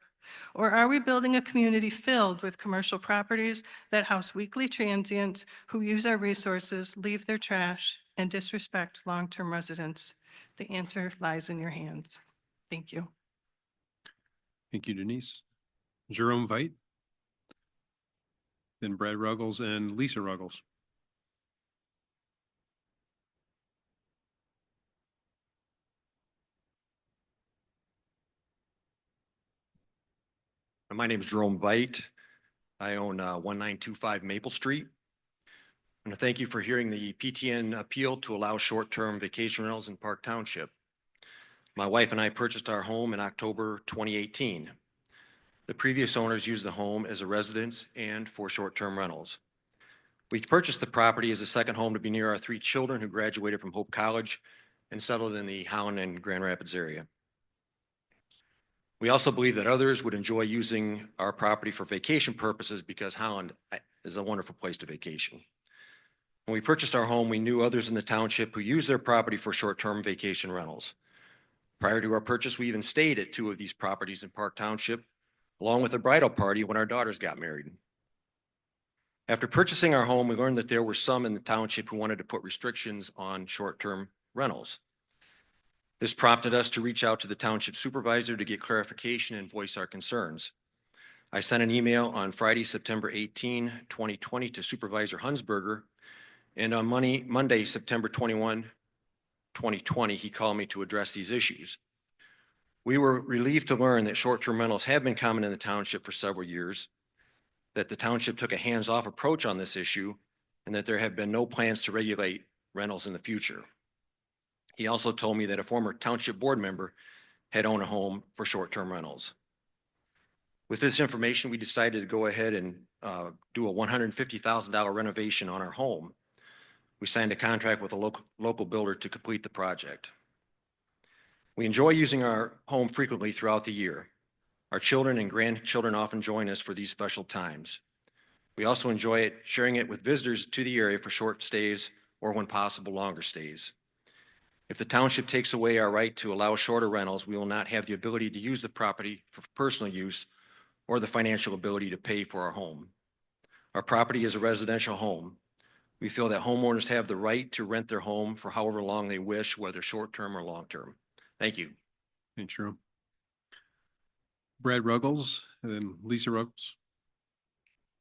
Or are we building a community filled with commercial properties that house weekly transients who use our resources, leave their trash, and disrespect long-term residents? The answer lies in your hands. Thank you. Thank you, Denise. Jerome Veit. Then Brad Ruggles and Lisa Ruggles. My name is Jerome Veit. I own 1925 Maple Street. I want to thank you for hearing the PTN appeal to allow short-term vacation rentals in Park Township. My wife and I purchased our home in October 2018. The previous owners used the home as a residence and for short-term rentals. We purchased the property as a second home to be near our 3 children who graduated from Hope College and settled in the Holland and Grand Rapids area. We also believe that others would enjoy using our property for vacation purposes because Holland is a wonderful place to vacation. When we purchased our home, we knew others in the township who used their property for short-term vacation rentals. Prior to our purchase, we even stayed at 2 of these properties in Park Township, along with a bridal party when our daughters got married. After purchasing our home, we learned that there were some in the township who wanted to put restrictions on short-term rentals. This prompted us to reach out to the township supervisor to get clarification and voice our concerns. I sent an email on Friday, September 18, 2020 to Supervisor Hunsberger, and on Monday, September 21, 2020, he called me to address these issues. We were relieved to learn that short-term rentals have been common in the township for several years, that the township took a hands-off approach on this issue, and that there have been no plans to regulate rentals in the future. He also told me that a former township board member had owned a home for short-term rentals. With this information, we decided to go ahead and do a $150,000 renovation on our home. We signed a contract with a local builder to complete the project. We enjoy using our home frequently throughout the year. Our children and grandchildren often join us for these special times. We also enjoy sharing it with visitors to the area for short stays or, when possible, longer stays. If the township takes away our right to allow shorter rentals, we will not have the ability to use the property for personal use or the financial ability to pay for our home. Our property is a residential home. We feel that homeowners have the right to rent their home for however long they wish, whether short-term or long-term. Thank you. Thanks, Jerome. Brad Ruggles, and then Lisa Ruggles,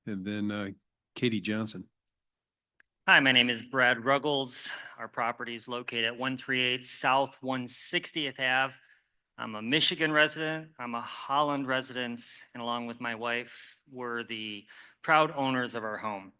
and then Katie Johnson. Hi, my name is Brad Ruggles. Our property is located at 138 South 160th Ave. I'm a Michigan resident, I'm a Holland resident, and along with my wife, we're the proud owners of our home.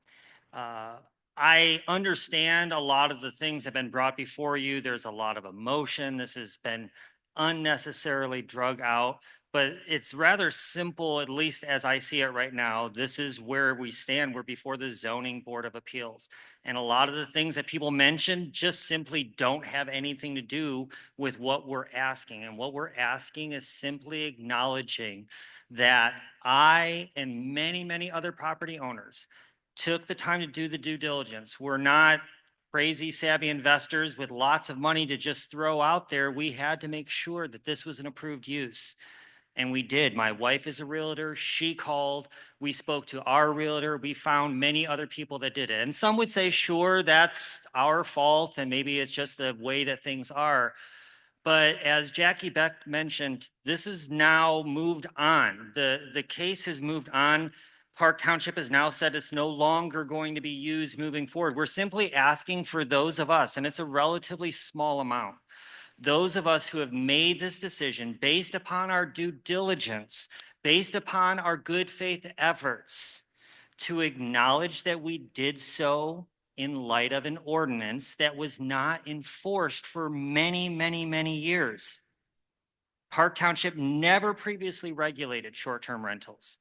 I understand a lot of the things have been brought before you. There's a lot of emotion. This has been unnecessarily drug out, but it's rather simple, at least as I see it right now. This is where we stand. We're before the Zoning Board of Appeals. And a lot of the things that people mention just simply don't have anything to do with what we're asking. And what we're asking is simply acknowledging that I and many, many other property owners took the time to do the due diligence. We're not crazy savvy investors with lots of money to just throw out there. We had to make sure that this was an approved use. And we did. My wife is a realtor. She called. We spoke to our realtor. We found many other people that did it. And some would say, sure, that's our fault. And maybe it's just the way that things are. But as Jackie Beck mentioned, this is now moved on. The case has moved on. Park Township has now said it's no longer going to be used moving forward. We're simply asking for those of us, and it's a relatively small amount, those of us who have made this decision based upon our due diligence, based upon our good faith efforts, to acknowledge that we did so in light of an ordinance that was not enforced for many, many, many years. Park Township never previously regulated short-term rentals.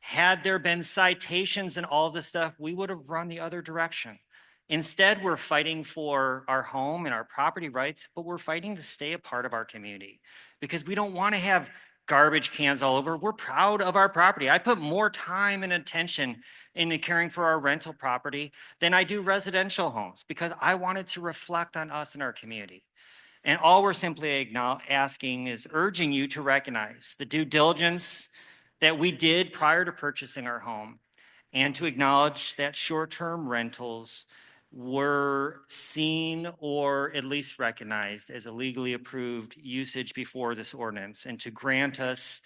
Had there been citations and all this stuff, we would have run the other direction. Instead, we're fighting for our home and our property rights, but we're fighting to stay a part of our community because we don't want to have garbage cans all over. We're proud of our property. I put more time and attention into caring for our rental property than I do residential homes because I wanted to reflect on us and our community. And all we're simply asking is urging you to recognize the due diligence that we did prior to purchasing our home and to acknowledge that short-term rentals were seen or at least recognized as a legally approved usage before this ordinance, and to grant us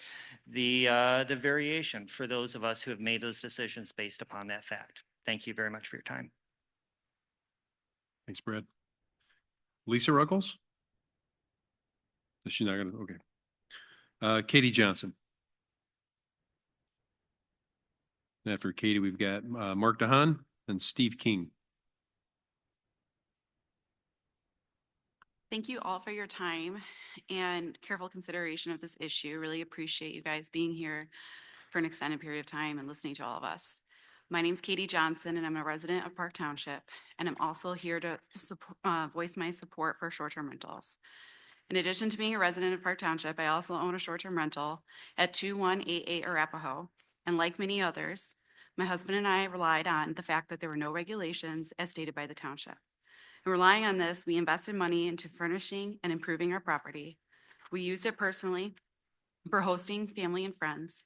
the variation for those of us who have made those decisions based upon that fact. Thank you very much for your time. Thanks, Brad. Lisa Ruggles? Is she not gonna, okay. Katie Johnson. And after Katie, we've got Mark DeHaan and Steve King. Thank you all for your time and careful consideration of this issue. Really appreciate you guys being here for an extended period of time and listening to all of us. My name's Katie Johnson, and I'm a resident of Park Township, and I'm also here to voice my support for short-term rentals. In addition to being a resident of Park Township, I also own a short-term rental at 2188 Arapahoe, and like many others, my husband and I relied on the fact that there were no regulations as stated by the township. And relying on this, we invested money into furnishing and improving our property. We used it personally for hosting family and friends,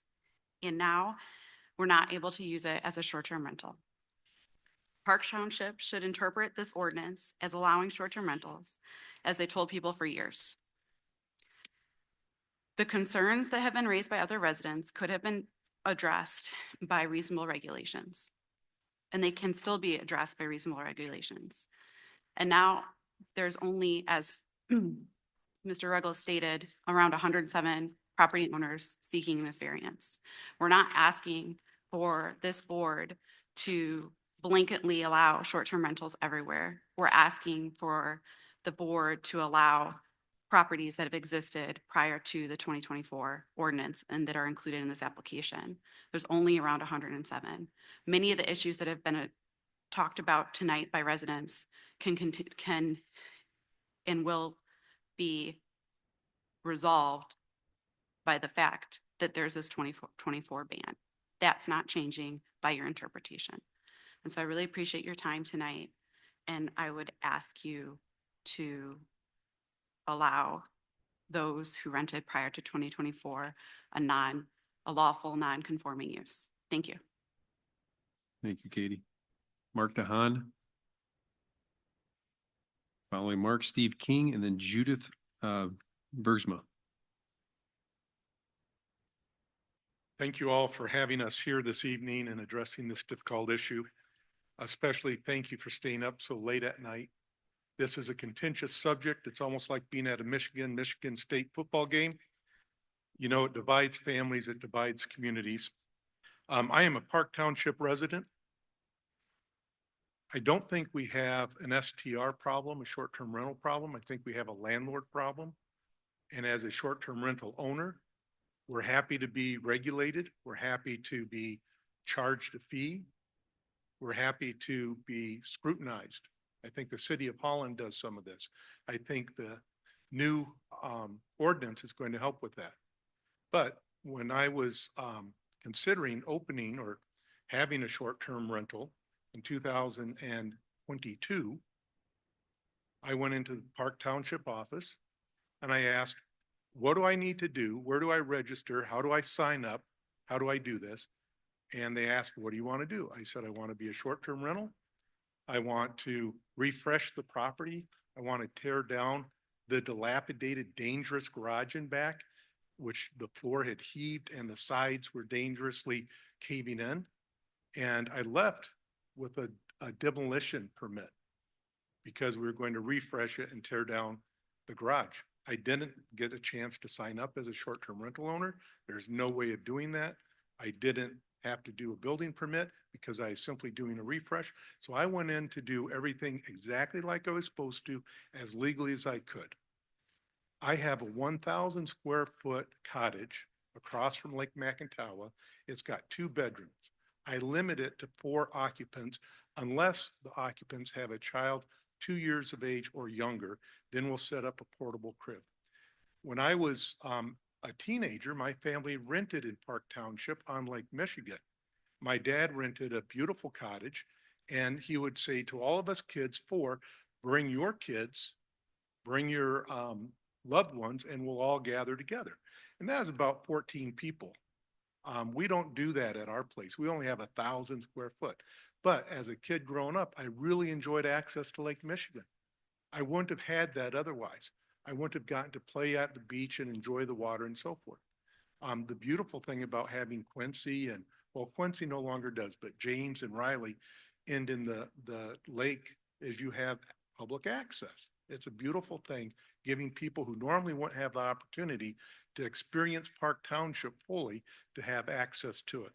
and now we're not able to use it as a short-term rental. Park Township should interpret this ordinance as allowing short-term rentals, as they told people for years. The concerns that have been raised by other residents could have been addressed by reasonable regulations. And they can still be addressed by reasonable regulations. And now there's only, as Mr. Ruggles stated, around 107 property owners seeking this variance. We're not asking for this board to blanketly allow short-term rentals everywhere. We're asking for the board to allow properties that have existed prior to the 2024 ordinance and that are included in this application. There's only around 107. Many of the issues that have been talked about tonight by residents can and will be resolved by the fact that there's this 2024 ban. That's not changing by your interpretation. And so I really appreciate your time tonight. And I would ask you to allow those who rented prior to 2024 a lawful non-conforming use. Thank you. Thank you, Katie. Mark DeHaan. Following Mark, Steve King, and then Judith Bergsma. Thank you all for having us here this evening and addressing this difficult issue. Especially thank you for staying up so late at night. This is a contentious subject. It's almost like being at a Michigan State football game. You know, it divides families, it divides communities. I am a Park Township resident. I don't think we have an STR problem, a short-term rental problem. I think we have a landlord problem. And as a short-term rental owner, we're happy to be regulated. We're happy to be charged a fee. We're happy to be scrutinized. I think the city of Holland does some of this. I think the new ordinance is going to help with that. But when I was considering opening or having a short-term rental in 2022, I went into the Park Township office and I asked, what do I need to do? Where do I register? How do I sign up? How do I do this? And they asked, what do you want to do? I said, I want to be a short-term rental. I want to refresh the property. I want to tear down the dilapidated, dangerous garage in back, which the floor had heaved and the sides were dangerously caving in. And I left with a demolition permit because we were going to refresh it and tear down the garage. I didn't get a chance to sign up as a short-term rental owner. There's no way of doing that. I didn't have to do a building permit because I was simply doing a refresh. So I went in to do everything exactly like I was supposed to, as legally as I could. I have a 1,000 square foot cottage across from Lake Macintawa. It's got 2 bedrooms. I limit it to 4 occupants unless the occupants have a child 2 years of age or younger, then we'll set up a portable crib. When I was a teenager, my family rented in Park Township on Lake Michigan. My dad rented a beautiful cottage and he would say to all of us kids, 4, bring your kids, bring your loved ones, and we'll all gather together. And that was about 14 people. We don't do that at our place. We only have 1,000 square foot. But as a kid growing up, I really enjoyed access to Lake Michigan. I wouldn't have had that otherwise. I wouldn't have gotten to play at the beach and enjoy the water and so forth. The beautiful thing about having Quincy and, well, Quincy no longer does, but James and Riley end in the lake is you have public access. It's a beautiful thing, giving people who normally wouldn't have the opportunity to experience Park Township fully to have access to it.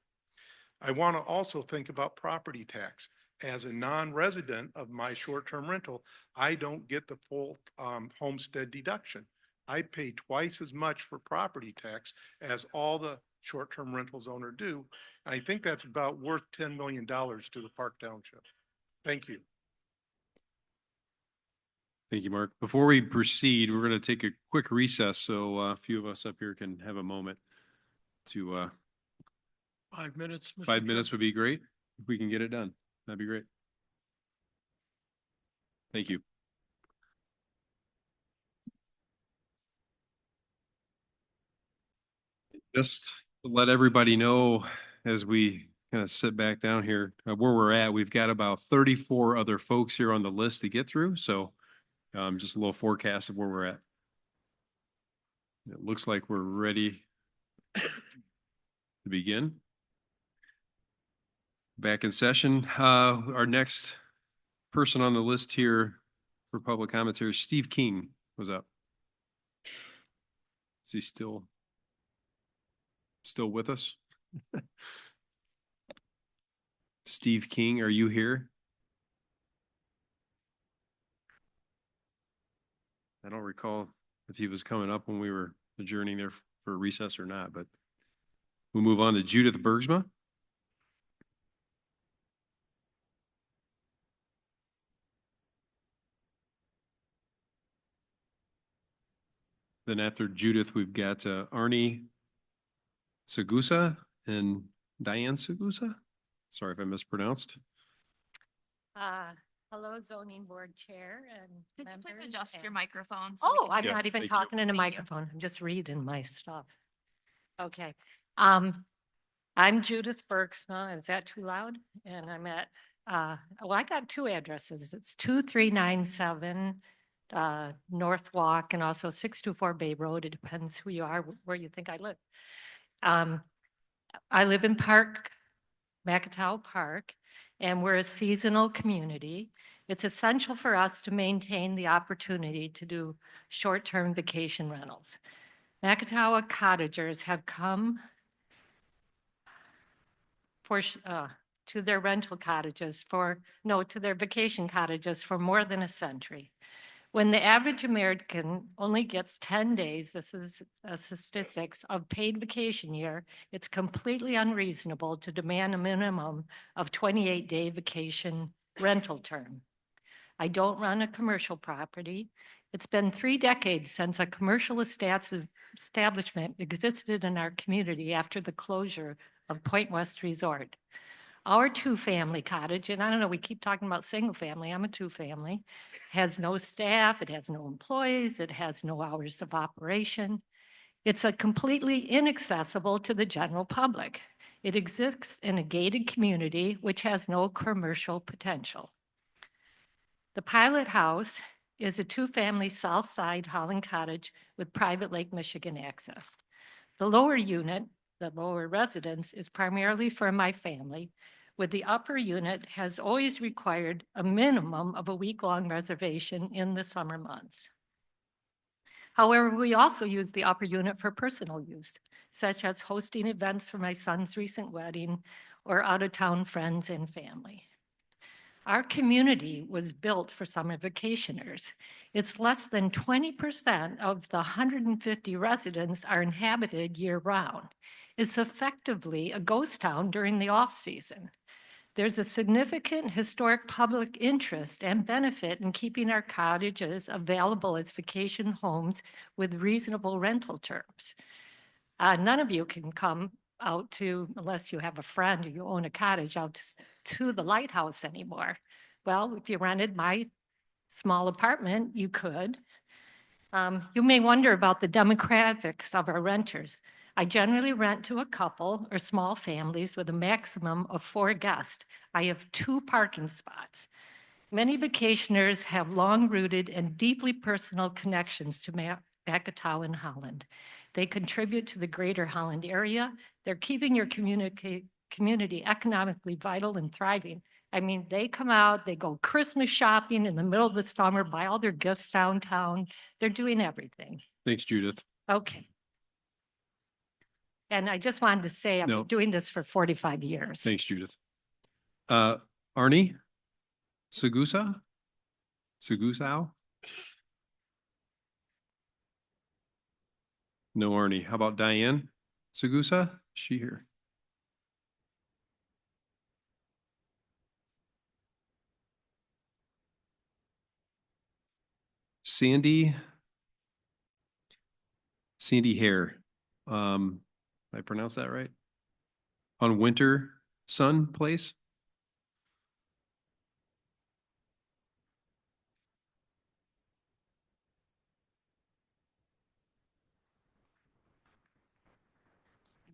I want to also think about property tax. As a non-resident of my short-term rental, I don't get the full homestead deduction. I pay twice as much for property tax as all the short-term rentals owner do. I think that's about worth $10 million to the Park Township. Thank you. Thank you, Mark. Before we proceed, we're going to take a quick recess so a few of us up here can have a moment to 5 minutes. Mr. 5 minutes Chair. would be great. If we can get it done, that'd be great. Thank you. Just to let everybody know as we kind of sit back down here where we're at, we've got about 34 other folks here on the list to get through. So just a little forecast of where we're at. It looks like we're ready to begin. Back in session. Our next person on the list here for public commentary, Steve King was up. Is he still with us? Steve King, are you here? I don't recall if he was coming up when we were adjourning there for recess or not, but we'll move on to Judith Bergsma. Then after Judith, we've got Arnie Segusa and Diane Segusa. Sorry if I mispronounced. Hello, zoning board chair and Could you please members adjust your and- microphone? so we Oh, can I'm hear not you? even thank you. talking in a Thank you. microphone. I'm just reading my stuff. Okay. I'm Judith Bergsma. Is that too loud? And I'm at, well, I got two addresses. It's 2397 North Walk and also 624 Bay Road. It depends who you are, where you think I live. I live in Macatawa Park, and we're a seasonal community. It's essential for us to maintain the opportunity to do short-term vacation rentals. Macatawa cottagers have come to their rental cottages to their vacation cottages for more than a century. When the average American only gets 10 days, this is statistics, of paid vacation year, it's completely unreasonable to demand a minimum of 28-day vacation rental term. I don't run a commercial property. It's been 3 decades since a commercial establishment existed in our community after the closure of Point West Resort. Our 2-family cottage, and I don't know, we keep talking about single family, I'm a 2-family, has no staff, it has no employees, it has no hours of operation. It's completely inaccessible to the general public. It exists in a gated community which has no commercial potential. The pilot house is a 2-family South Side Holland cottage with private Lake Michigan access. The lower unit, the lower residence, is primarily for my family, with the upper unit has always required a minimum of a week-long reservation in the summer months. However, we also use the upper unit for personal use, such as hosting events for my son's recent wedding or out-of-town friends and family. Our community was built for summer vacationers. It's less than 20% of the 150 residents are inhabited year-round. It's effectively a ghost town during the off-season. There's a significant historic public interest and benefit in keeping our cottages available as vacation homes with reasonable rental terms. None of you can come out to, unless you have a friend or you own a cottage, out to the lighthouse anymore. Well, if you rented my small apartment, you could. You may wonder about the demographics of our renters. I generally rent to a couple or small families with a maximum of 4 guests. I have 2 parking spots. Many vacationers have long-rooted and deeply personal connections to Macatawa and Holland. They contribute to the greater Holland area. They're keeping your community economically vital and thriving. I mean, they come out, they go Christmas shopping in the middle of the summer, buy all their gifts downtown. They're doing everything. Thanks, Judith. Okay. And I just wanted to say, I've No. been doing this for 45 years. Thanks, Judith. Arnie Segusa? Segusao? No Arnie. How about Diane Segusa? Is she here? Sandy Hare. Did I pronounce that right? On Winter Sun Place?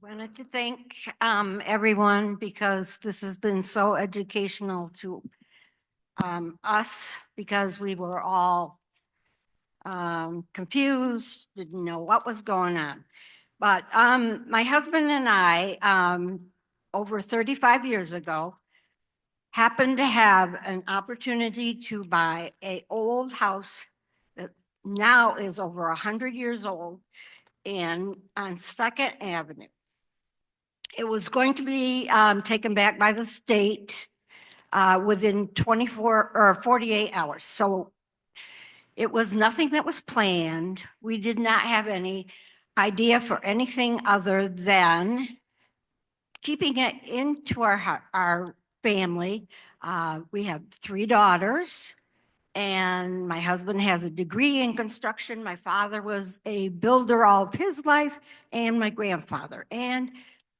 Wanted to thank everyone because this has been so educational to us because we were all confused, didn't know what was going on. But my husband and I, over 35 years ago, happened to have an opportunity to buy a old house that now is over 100 years old and on Second Avenue. It was going to be taken back by the state within 24 or 48 hours. So it was nothing that was planned. We did not have any idea for anything other than keeping it into our family. We have 3 daughters, and my husband has a degree in construction. My father was a builder all of his life, and my grandfather. And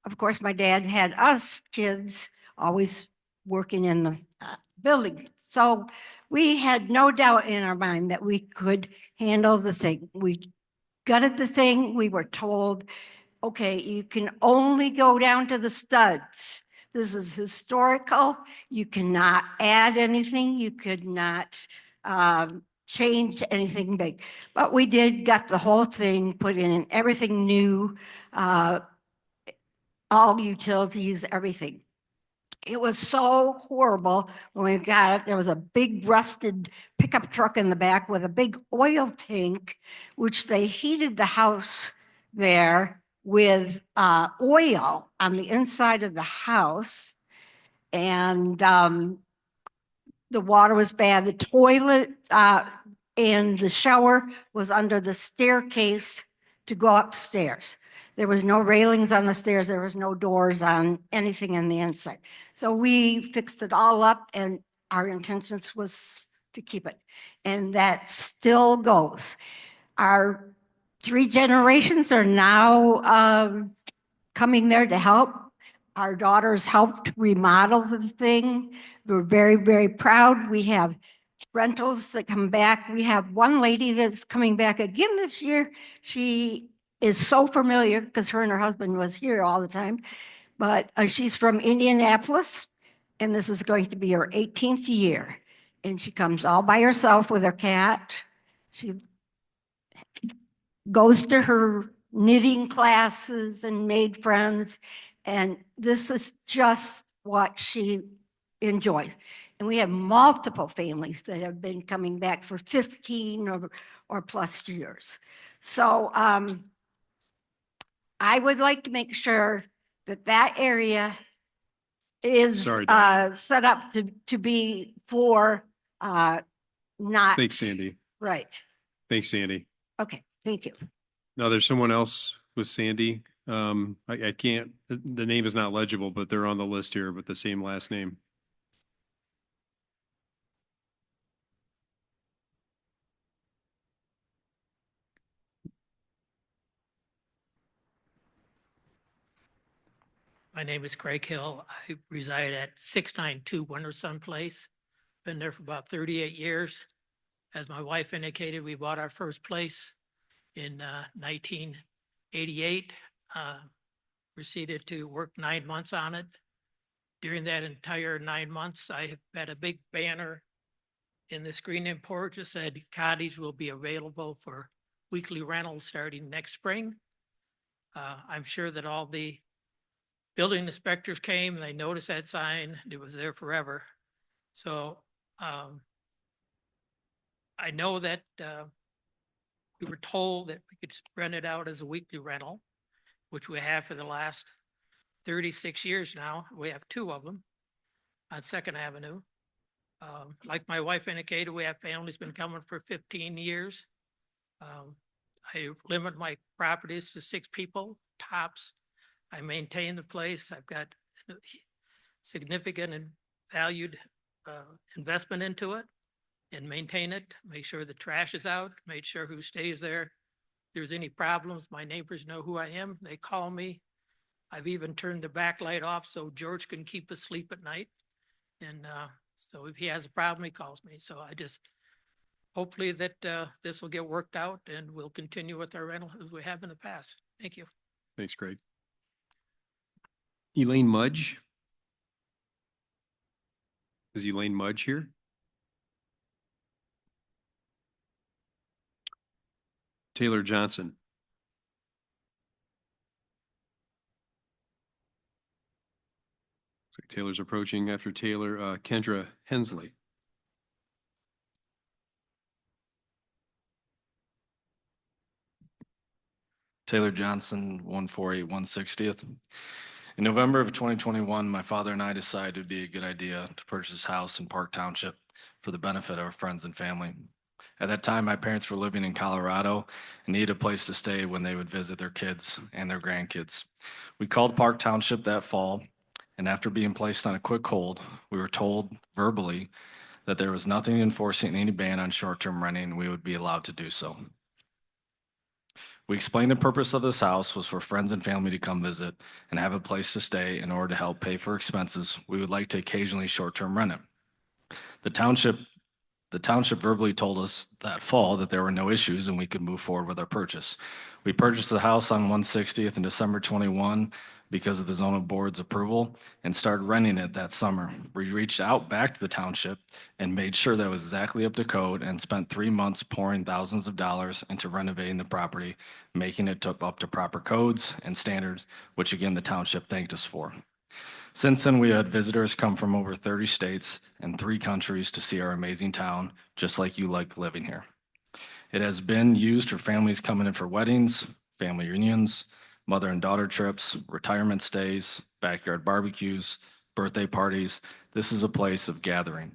of course, my dad had us kids always working in the building. So we had no doubt in our mind that we could handle the thing. We gutted the thing. We were told, okay, you can only go down to the studs. This is historical. You cannot add anything. You could not change anything big. But we did gut the whole thing, put in everything new, all utilities, everything. It was so horrible when we got it. There was a big rusted pickup truck in the back with a big oil tank, which they heated the house there with oil on the inside of the house. And the water was bad. The toilet and the shower was under the staircase to go upstairs. There was no railings on the stairs. There was no doors on anything in the inside. So we fixed it all up, and our intentions was to keep it. And that still goes. Our 3 generations are now coming there to help. Our daughters helped remodel the thing. We're very, very proud. We have rentals that come back. We have one lady that's coming back again this year. She is so familiar because her and her husband was here all the time, but she's from Indianapolis, and this is going to be her 18th year. And she comes all by herself with her cat. She goes to her knitting classes and made friends. And this is just what she enjoys. And we have multiple families that have been coming back for 15 or plus years. So I would like to make sure that that area is Sorry, set up to be for not. Thanks, Sandy. Right. Thanks, Sandy. Okay, thank you. Now, there's someone else with Sandy. I can't, the name is not legible, but they're on the list here with the same last name. My name is Craig Hill. I reside at 692 Winter Sun Place. Been there for about 38 years. As my wife indicated, we bought our first place in 1988. Proceeded to work 9 months on it. During that entire 9 months, I had a big banner in the screen-in porch that said cottage will be available for weekly rentals starting next spring. I'm sure that all the building inspectors came and they noticed that sign. It was there forever. So I know that we were told that we could rent it out as a weekly rental, which we have for the last 36 years now. We have 2 of them on Second Avenue. Like my wife indicated, we have families been coming for 15 years. I limit my properties to 6 people tops. I maintain the place. I've got significant and valued investment into it and maintain it, make sure the trash is out, make sure who stays there. If there's any problems, my neighbors know who I am. They call me. I've even turned the back light off so George can keep asleep at night. And so if he has a problem, he calls me. So I just, hopefully that this will get worked out and we'll continue with our rental as we have in the past. Thank you. Thanks, Craig. Elaine Mudge. Is Elaine Mudge here? Taylor Johnson. Taylor's approaching. After Taylor, Kendra Hensley. Taylor Johnson, 148 160th. In November of 2021, my father and I decided it would be a good idea to purchase a house in Park Township for the benefit of our friends and family. At that time, my parents were living in Colorado and needed a place to stay when they would visit their kids and their grandkids. We called Park Township that fall, and after being placed on a quick hold, we were told verbally that there was nothing enforcing any ban on short-term renting, and we would be allowed to do so. We explained the purpose of this house was for friends and family to come visit and have a place to stay in order to help pay for expenses. We would like to occasionally short-term rent it. The township verbally told us that fall that there were no issues and we could move forward with our purchase. We purchased the house on 160th in December 21 because of the zoning board's approval and started renting it that summer. We reached out back to the township and made sure that it was exactly up to code and spent 3 months pouring thousands of dollars into renovating the property, making it up to proper codes and standards, which again, the township thanked us for. Since then, we had visitors come from over 30 states and 3 countries to see our amazing town, just like you like living here. It has been used for families coming in for weddings, family reunions, mother and daughter trips, retirement stays, backyard barbecues, birthday parties. This is a place of gathering.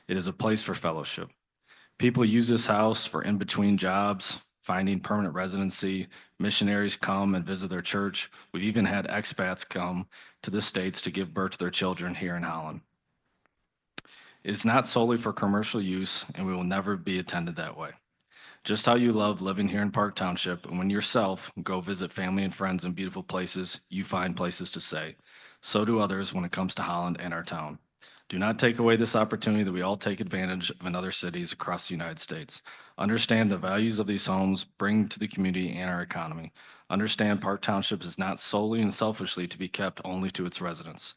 It is a place for fellowship. People use this house for in-between jobs, finding permanent residency. Missionaries come and visit their church. We've even had expats come to the States to give birth to their children here in Holland. It is not solely for commercial use, and we will never be attended that way. Just how you love living here in Park Township, and when yourself go visit family and friends in beautiful places, you find places to stay. So do others when it comes to Holland and our town. Do not take away this opportunity that we all take advantage of in other cities across the United States. Understand the values of these homes bring to the community and our economy. Understand Park Township is not solely and selfishly to be kept only to its residents.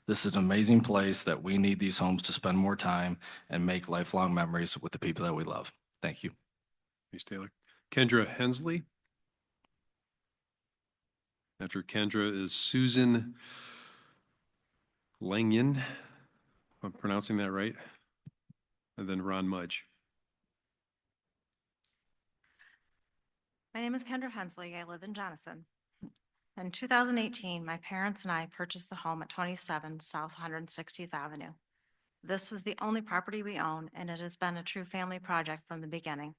This is an amazing place that we need these homes to spend more time and make lifelong memories with the people that we love. Thank you. Thanks, Taylor. Kendra Hensley. After Kendra is Susan Langian. I'm pronouncing that right. And then Ron Mudge. My name is Kendra Hensley. I live in Jonathan. In 2018, my parents and I purchased the home at 27 South 160th Avenue. This is the only property we own, and it has been a true family project from the beginning.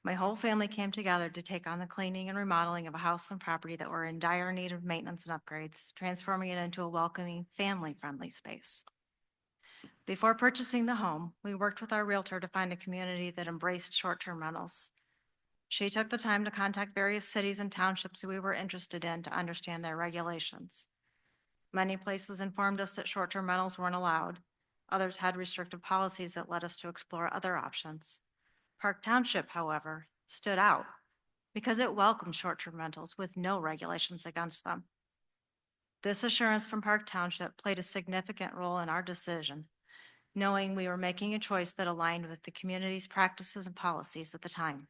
My whole family came together to take on the cleaning and remodeling of a house and property that were in dire need of maintenance and upgrades, transforming it into a welcoming, family-friendly space. Before purchasing the home, we worked with our realtor to find a community that embraced short-term rentals. She took the time to contact various cities and townships we were interested in to understand their regulations. Many places informed us that short-term rentals weren't allowed. Others had restrictive policies that led us to explore other options. Park Township, however, stood out because it welcomed short-term rentals with no regulations against them. This assurance from Park Township played a significant role in our decision, knowing we were making a choice that aligned with the community's practices and policies at the time.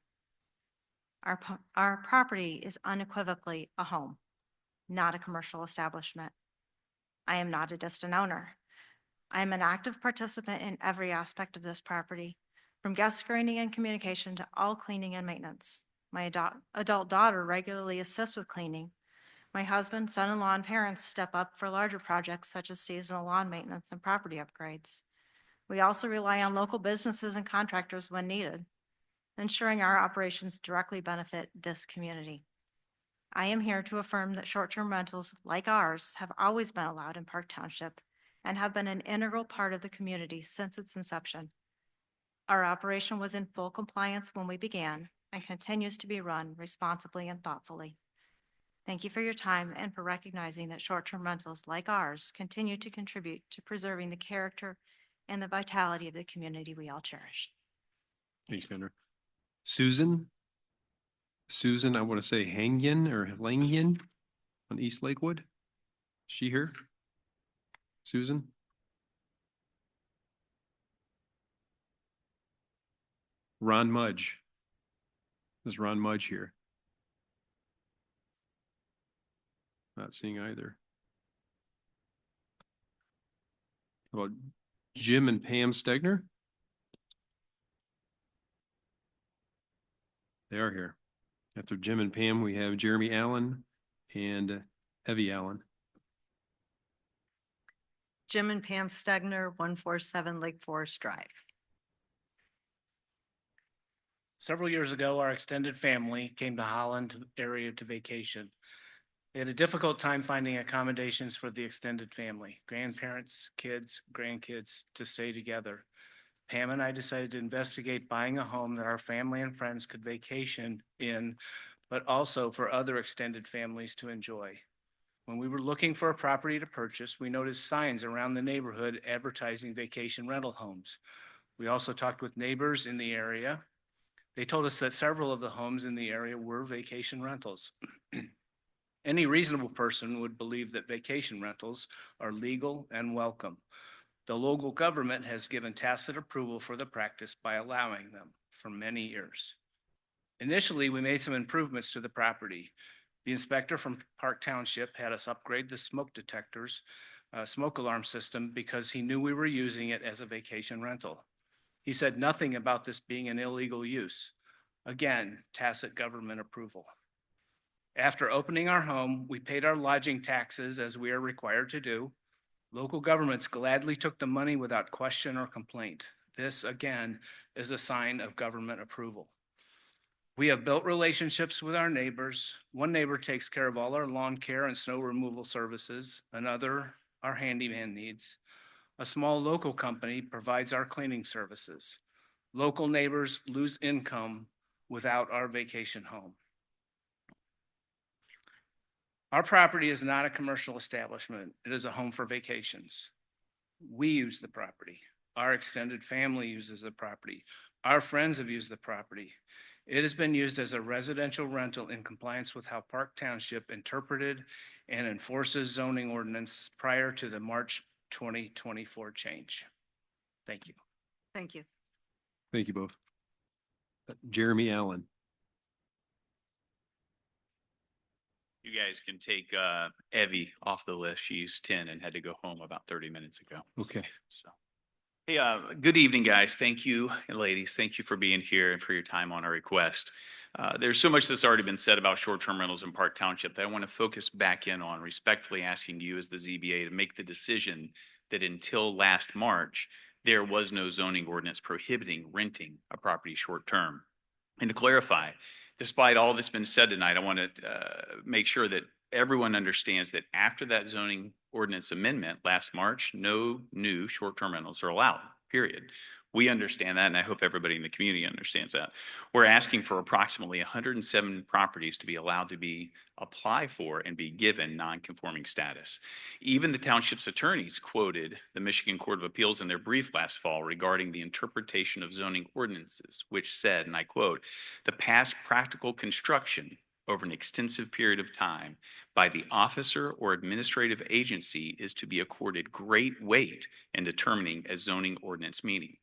Our property is unequivocally a home, not a commercial establishment. I am not a distant owner. I am an active participant in every aspect of this property, from guest screening and communication to all cleaning and maintenance. My adult daughter regularly assists with cleaning. My husband, son-in-law, and parents step up for larger projects such as seasonal lawn maintenance and property upgrades. We also rely on local businesses and contractors when needed, ensuring our operations directly benefit this community. I am here to affirm that short-term rentals like ours have always been allowed in Park Township and have been an integral part of the community since its inception. Our operation was in full compliance when we began and continues to be run responsibly and thoughtfully. Thank you for your time and for recognizing that short-term rentals like ours continue to contribute to preserving the character and the vitality of the community we all cherish. Thanks, Kendra. Susan, I want to say Hangian or Langian on East Lakewood. Is she here? Susan? Ron Mudge. Is Ron Mudge here? Not seeing either. How about Jim and Pam Stegner? They are here. After Jim and Pam, we have Jeremy Allen and Evie Allen. Jim and Pam Stegner, 147 Lake Forest Drive. Several years ago, our extended family came to Holland area to vacation. They had a difficult time finding accommodations for the extended family, grandparents, kids, grandkids to stay together. Pam and I decided to investigate buying a home that our family and friends could vacation in, but also for other extended families to enjoy. When we were looking for a property to purchase, we noticed signs around the neighborhood advertising vacation rental homes. We also talked with neighbors in the area. They told us that several of the homes in the area were vacation rentals. Any reasonable person would believe that vacation rentals are legal and welcome. The local government has given tacit approval for the practice by allowing them for many years. Initially, we made some improvements to the property. The inspector from Park Township had us upgrade the smoke detectors, smoke alarm system because he knew we were using it as a vacation rental. He said nothing about this being an illegal use. Again, tacit government approval. After opening our home, we paid our lodging taxes as we are required to do. Local governments gladly took the money without question or complaint. This, again, is a sign of government approval. We have built relationships with our neighbors. One neighbor takes care of all our lawn care and snow removal services. Another, our handyman needs. A small local company provides our cleaning services. Local neighbors lose income without our vacation home. Our property is not a commercial establishment. It is a home for vacations. We use the property. Our extended family uses the property. Our friends have used the property. It has been used as a residential rental in compliance with how Park Township interpreted and enforces zoning ordinance prior to the March 2024 change. Thank you. Thank you. Thank you both. Jeremy Allen. You guys can take Evie off the list. She's 10 and had to go home about 30 minutes ago. Okay. So, hey, good evening, guys. Thank you, and ladies. Thank you for being here and for your time on our request. There's so much that's already been said about short-term rentals in Park Township that I want to focus back in on, respectfully asking you as the ZBA to make the decision that until last March, there was no zoning ordinance prohibiting renting a property short-term. And to clarify, despite all that's been said tonight, I want to make sure that everyone understands that after that zoning ordinance amendment last March, no new short-term rentals are allowed, period. We understand that, and I hope everybody in the community understands that. We're asking for approximately 107 properties to be allowed to apply for and be given non-conforming status. Even the township's attorneys quoted the Michigan Court of Appeals in their brief last fall regarding the interpretation of zoning ordinances, which said, and I quote, "The past practical construction over an extensive period of time by the officer or administrative agency is to be accorded great weight in determining a zoning ordinance meaning."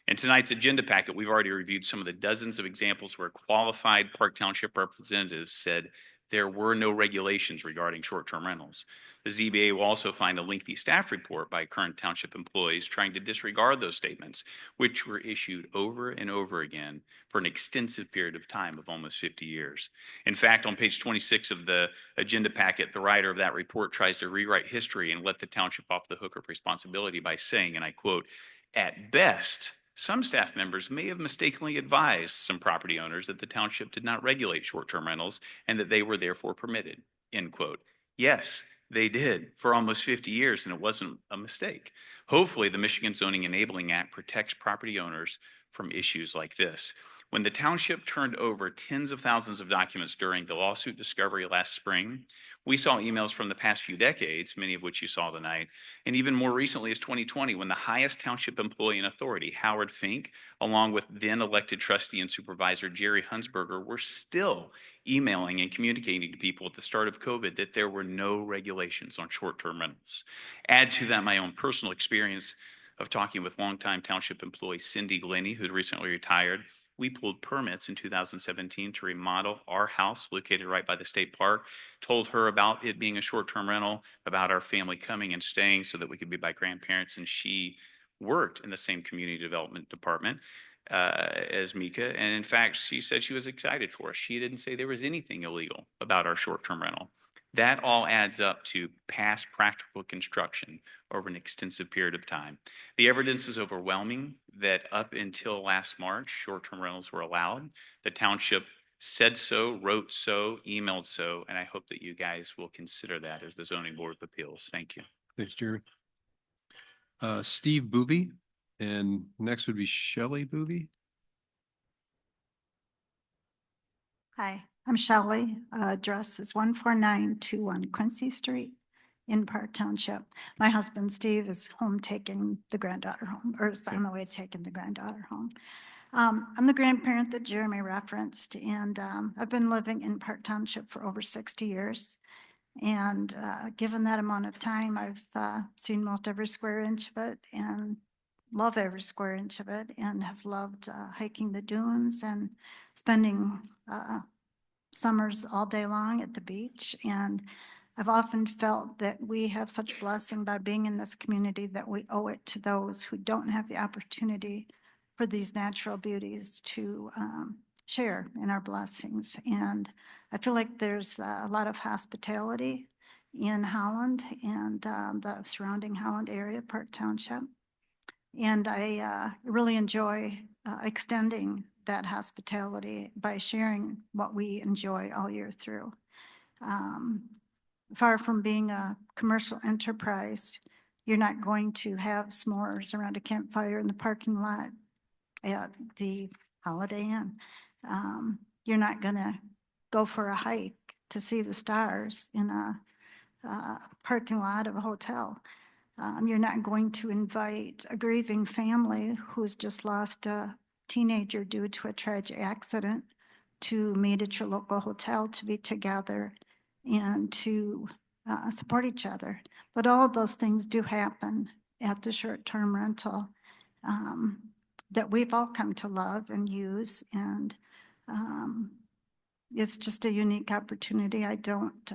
In tonight's agenda packet, we've already reviewed some of the dozens of examples where qualified Park Township representatives said there were no regulations regarding short-term rentals. The ZBA will also find a lengthy staff report by current township employees trying to disregard those statements, which were issued over and over again for an extensive period of time of almost 50 years. In fact, on page 26 of the agenda packet, the writer of that report tries to rewrite history and let the township off the hook of responsibility by saying, and I quote, "At best, some staff members may have mistakenly advised some property owners that the township did not regulate short-term rentals and that they were therefore permitted," end quote. Yes, they did for almost 50 years, and it wasn't a mistake. Hopefully, the Michigan Zoning Enabling Act protects property owners from issues like this. When the township turned over tens of thousands of documents during the lawsuit discovery last spring, we saw emails from the past few decades, many of which you saw tonight, and even more recently as 2020, when the highest township employee in authority, Howard Fink, along with then elected trustee and supervisor Jerry Hunsberger, were still emailing and communicating to people at the start of COVID that there were no regulations on short-term rentals. Add to that my own personal experience of talking with longtime township employee Cindy Glenny, who's recently retired, We pulled permits in 2017 to remodel our house located right by the state park, told her about it being a short-term rental, about our family coming and staying so that we could be by grandparents, and she worked in the same community development department as Mika. And in fact, she said she was excited for us. She didn't say there was anything illegal about our short-term rental. That all adds up to past practical construction over an extensive period of time. The evidence is overwhelming that up until last March, short-term rentals were allowed. The township said so, wrote so, emailed so, and I hope that you guys will consider that as the Zoning Board of Appeals. Thank you. Thanks, Jeremy. Steve Boovy, and next would be Shelley Boovy. Hi, I'm Shelley. Address is 14921 Quincy Street in Park Township. My husband Steve is home taking the granddaughter home, or is on the way to taking the granddaughter home. I'm the grandparent that Jeremy referenced, and I've been living in Park Township for over 60 years. And given that amount of time, I've seen most every square inch of it and love every square inch of it, and have loved hiking the dunes and spending summers all day long at the beach. And I've often felt that we have such blessing by being in this community that we owe it to those who don't have the opportunity for these natural beauties to share in our blessings. And I feel like there's a lot of hospitality in Holland and the surrounding Holland area, Park Township. And I really enjoy extending that hospitality by sharing what we enjoy all year through. Far from being a commercial enterprise, you're not going to have s'mores around a campfire in the parking lot at the Holiday Inn. You're not going to go for a hike to see the stars in a parking lot of a hotel. You're not going to invite a grieving family who's just lost a teenager due to a tragic accident to meet at your local hotel to be together and to support each other. But all of those things do happen at the short-term rental that we've all come to love and use. And it's just a unique opportunity. I don't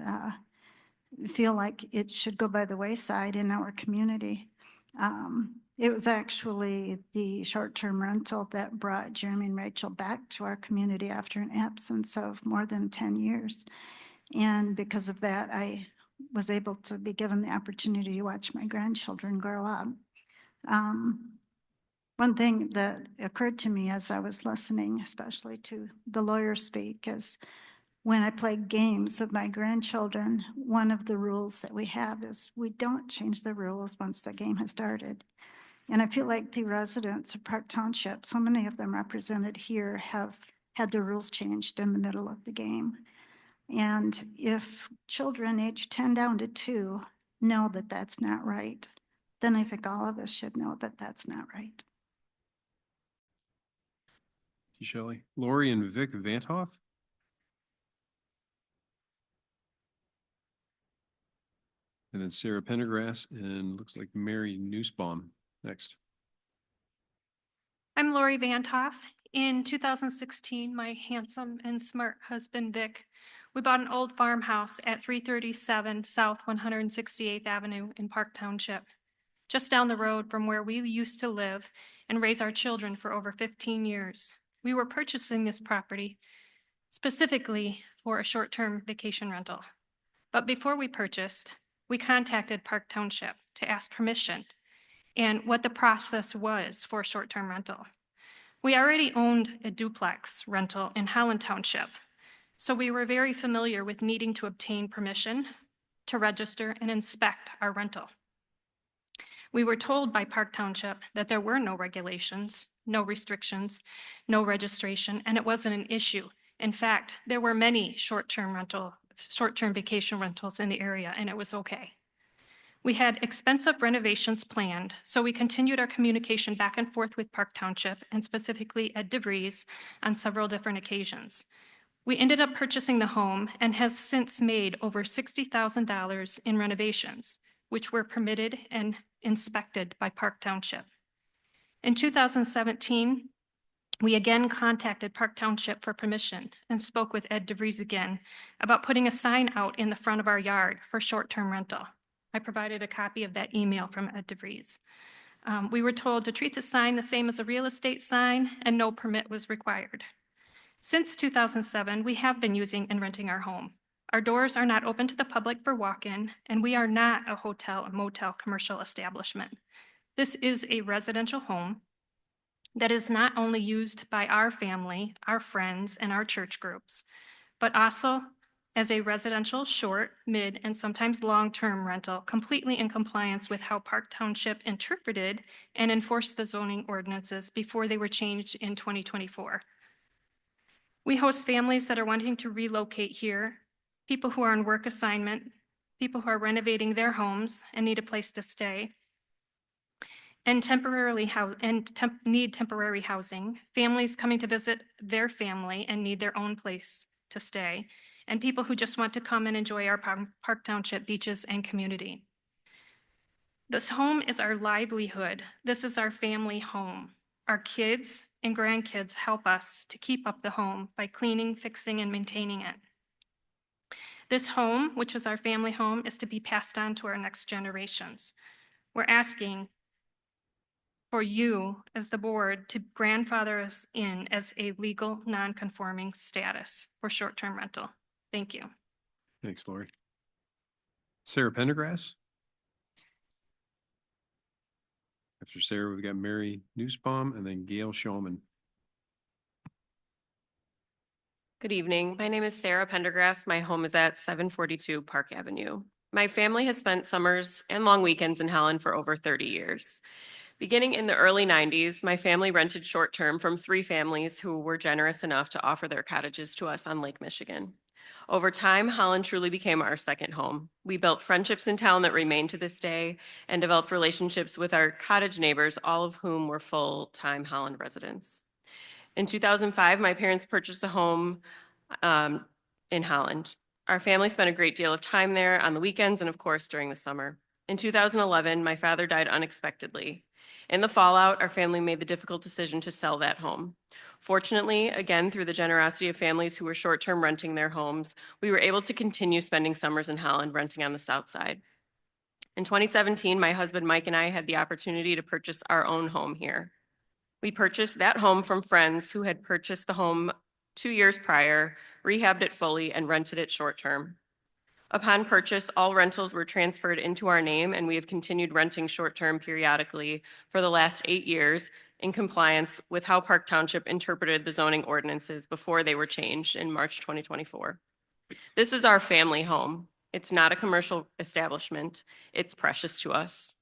feel like it should go by the wayside in our community. It was actually the short-term rental that brought Jeremy and Rachel back to our community after an absence of more than 10 years. And because of that, I was able to be given the opportunity to watch my grandchildren grow up. One thing that occurred to me as I was listening, especially to the lawyer speak, is when I play games with my grandchildren, one of the rules that we have is we don't change the rules once the game has started. And I feel like the residents of Park Township, so many of them represented here, have had the rules changed in the middle of the game. And if children aged 10 down to 2 know that that's not right, then I think all of us should know that that's not right. Thank you, Shelley. Lori and Vic Vanthoff. And then Sarah Pendergrass and looks like Mary Nussbaum next. I'm Lori Vanthoff. In 2016, my handsome and smart husband, Vic, we bought an old farmhouse at 337 South 168th Avenue in Park Township, just down the road from where we used to live and raise our children for over 15 years. We were purchasing this property specifically for a short-term vacation rental. But before we purchased, we contacted Park Township to ask permission and what the process was for a short-term rental. We already owned a duplex rental in Holland Township, so we were very familiar with needing to obtain permission to register and inspect our rental. We were told by Park Township that there were no regulations, no restrictions, no registration, and it wasn't an issue. In fact, there were many short-term vacation rentals in the area, and it was okay. We had expensive renovations planned, so we continued our communication back and forth with Park Township, and specifically Ed DeVries, on several different occasions. We ended up purchasing the home and has since made over $60,000 in renovations, which were permitted and inspected by Park Township. In 2017, We again contacted Park Township for permission and spoke with Ed DeVries again about putting a sign out in the front of our yard for short-term rental. I provided a copy of that email from Ed DeVries. We were told to treat the sign the same as a real estate sign and no permit was required. Since 2007, we have been using and renting our home. Our doors are not open to the public for walk-in, and we are not a hotel or motel commercial establishment. This is a residential home that is not only used by our family, our friends, and our church groups, but also as a residential short, mid, and sometimes long-term rental, completely in compliance with how Park Township interpreted and enforced the zoning ordinances before they were changed in 2024. We host families that are wanting to relocate here, people who are on work assignment, people who are renovating their homes and need a place to stay, and need temporary housing, families coming to visit their family and need their own place to stay, and people who just want to come and enjoy our Park Township beaches and community. This home is our livelihood. This is our family home. Our kids and grandkids help us to keep up the home by cleaning, fixing, and maintaining it. This home, which is our family home, is to be passed on to our next generations. We're asking for you as the board to grandfather us in as a legal non-conforming status for short-term rental. Thank you. Thanks, Lori. Sarah Pendergrass. After Sarah, we've got Mary Newsbaum and then Gail Shulman. Good evening. My name is Sarah Pendergrass. My home is at 742 Park Avenue. My family has spent summers and long weekends in Holland for over 30 years. Beginning in the early 90s, my family rented short-term from 3 families who were generous enough to offer their cottages to us on Lake Michigan. Over time, Holland truly became our second home. We built friendships in town that remain to this day and developed relationships with our cottage neighbors, all of whom were full-time Holland residents. In 2005, my parents purchased a home in Holland. Our family spent a great deal of time there on the weekends and, of course, during the summer. In 2011, my father died unexpectedly. In the fallout, our family made the difficult decision to sell that home. Fortunately, again, through the generosity of families who were short-term renting their homes, we were able to continue spending summers in Holland renting on the south side. In 2017, my husband Mike and I had the opportunity to purchase our own home here. We purchased that home from friends who had purchased the home 2 years prior, rehabbed it fully, and rented it short-term. Upon purchase, all rentals were transferred into our name, and we have continued renting short-term periodically for the last 8 years in compliance with how Park Township interpreted the zoning ordinances before they were changed in March 2024. This is our family home. It's not a commercial establishment. It's precious to us.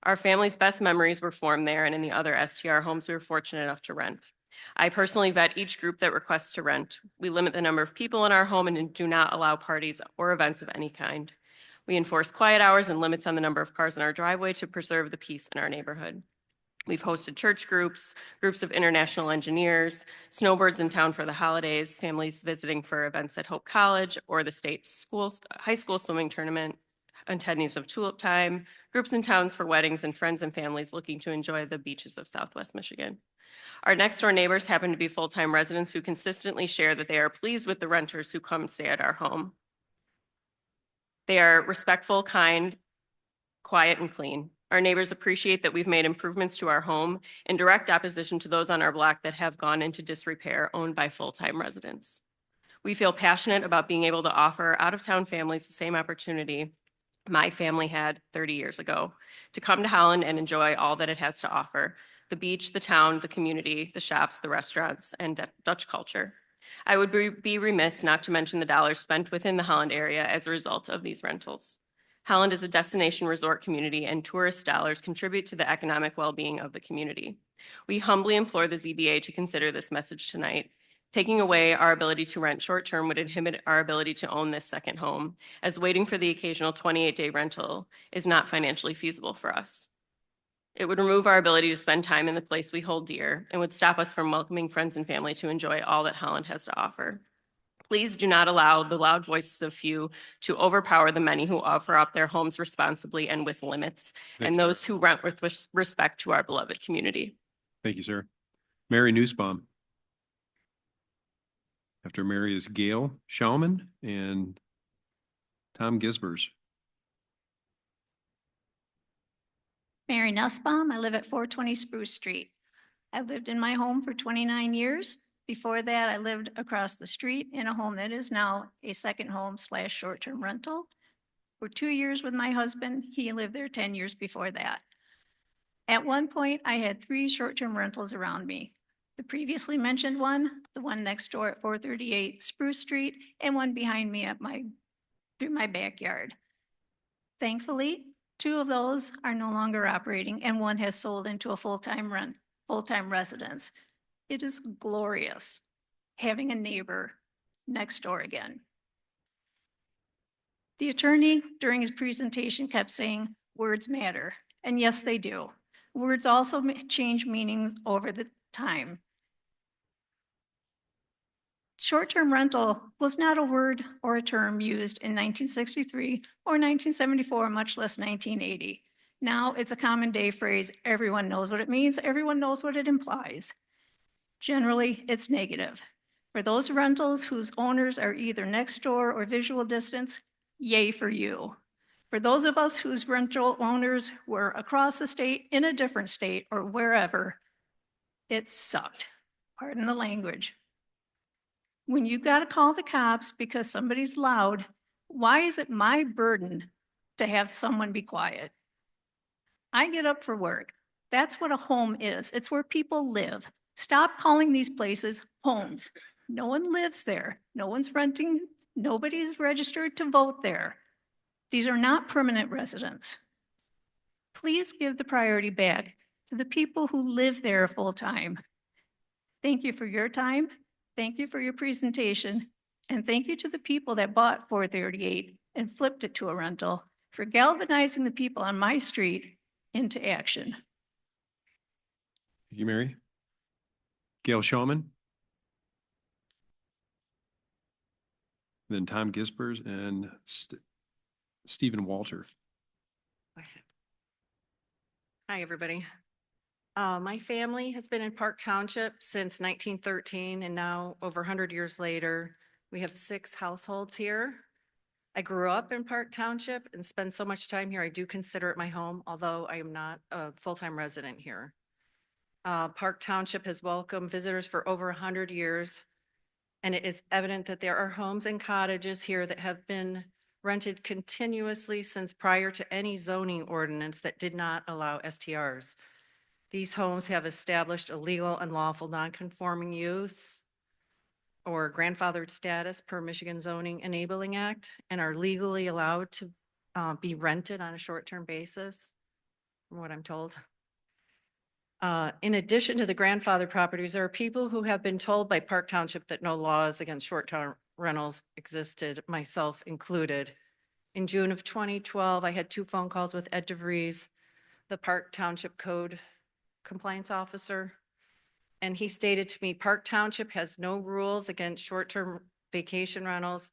Our family's best memories were formed there and in the other STR homes we were fortunate enough to rent. I personally vet each group that requests to rent. We limit the number of people in our home and do not allow parties or events of any kind. We enforce quiet hours and limits on the number of cars in our driveway to preserve the peace in our neighborhood. We've hosted church groups, groups of international engineers, snowbirds in town for the holidays, families visiting for events at Hope College or the state high school swimming tournament, attendees of Tulip Time, groups in towns for weddings, and friends and families looking to enjoy the beaches of Southwest Michigan. Our next door neighbors happen to be full-time residents who consistently share that they are pleased with the renters who come stay at our home. They are respectful, kind, quiet, and clean. Our neighbors appreciate that we've made improvements to our home in direct opposition to those on our block that have gone into disrepair owned by full-time residents. We feel passionate about being able to offer out-of-town families the same opportunity my family had 30 years ago to come to Holland and enjoy all that it has to offer: the beach, the town, the community, the shops, the restaurants, and Dutch culture. I would be remiss not to mention the dollars spent within the Holland area as a result of these rentals. Holland is a destination resort community, and tourist dollars contribute to the economic well-being of the community. We humbly implore the ZBA to consider this message tonight. Taking away our ability to rent short-term would inhibit our ability to own this second home, as waiting for the occasional 28-day rental is not financially feasible for us. It would remove our ability to spend time in the place we hold dear and would stop us from welcoming friends and family to enjoy all that Holland has to offer. Please do not allow the loud voices of few to overpower the many who offer up their homes responsibly and with limits, and those who rent with respect to our beloved community. Thank you, sir. Mary Newsbaum. After Mary is Gail Schauman and Tom Gisbers. Mary Nussbaum. I live at 420 Spruce Street. I've lived in my home for 29 years. Before that, I lived across the street in a home that is now a second home / short-term rental. For 2 years with my husband. He lived there 10 years before that. At one point, I had 3 short-term rentals around me. The previously mentioned one, the one next door at 438 Spruce Street, and one behind me through my backyard. Thankfully, 2 of those are no longer operating, and one has sold into a full-time residence. It is glorious having a neighbor next door again. The attorney during his presentation kept saying, words matter. And yes, they do. Words also change meanings over the time. Short-term rental was not a word or a term used in 1963 or 1974, much less 1980. Now it's a common day phrase. Everyone knows what it means. Everyone knows what it implies. Generally, it's negative. For those rentals whose owners are either next door or visual distance, yay for you. For those of us whose rental owners were across the state, in a different state, or wherever, it sucked. Pardon the language. When you got to call the cops because somebody's loud, why is it my burden to have someone be quiet? I get up for work. That's what a home is. It's where people live. Stop calling these places homes. No one lives there. No one's renting. Nobody's registered to vote there. These are not permanent residents. Please give the priority back to the people who live there full time. Thank you for your time. Thank you for your presentation. And thank you to the people that bought 438 and flipped it to a rental for galvanizing the people on my street into action. Thank you, Mary. Gail Schauman. Then Tom Gisbers and Stephen Walter. Hi, everybody. My family has been in Park Township since 1913, and now over 100 years later, we have 6 households here. I grew up in Park Township and spend so much time here. I do consider it my home, although I am not a full-time resident here. Park Township has welcomed visitors for over 100 years, and it is evident that there are homes and cottages here that have been rented continuously since prior to any zoning ordinance that did not allow STRs. These homes have established a legal and lawful nonconforming use or grandfathered status per Michigan Zoning Enabling Act and are legally allowed to be rented on a short-term basis, from what I'm told. In addition to the grandfather properties, there are people who have been told by Park Township that no laws against short-term rentals existed, myself included. In June of 2012, I had 2 phone calls with Ed DeVries, the Park Township Code Compliance Officer, and he stated to me, Park Township has no rules against short-term vacation rentals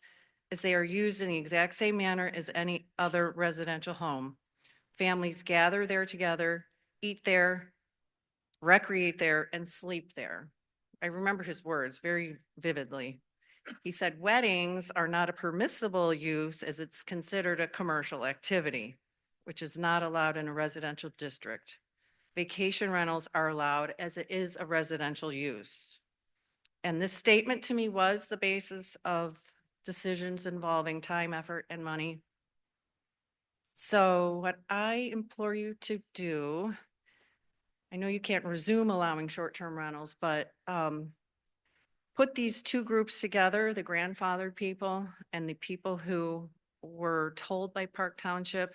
as they are used in the exact same manner as any other residential home. Families gather there together, eat there, recreate there, and sleep there. I remember his words very vividly. He said, weddings are not a permissible use as it's considered a commercial activity, which is not allowed in a residential district. Vacation rentals are allowed as it is a residential use. And this statement to me was the basis of decisions involving time, effort, and money. So what I implore you to do, I know you can't resume allowing short-term rentals, but put these 2 groups together, the grandfathered people and the people who were told by Park Township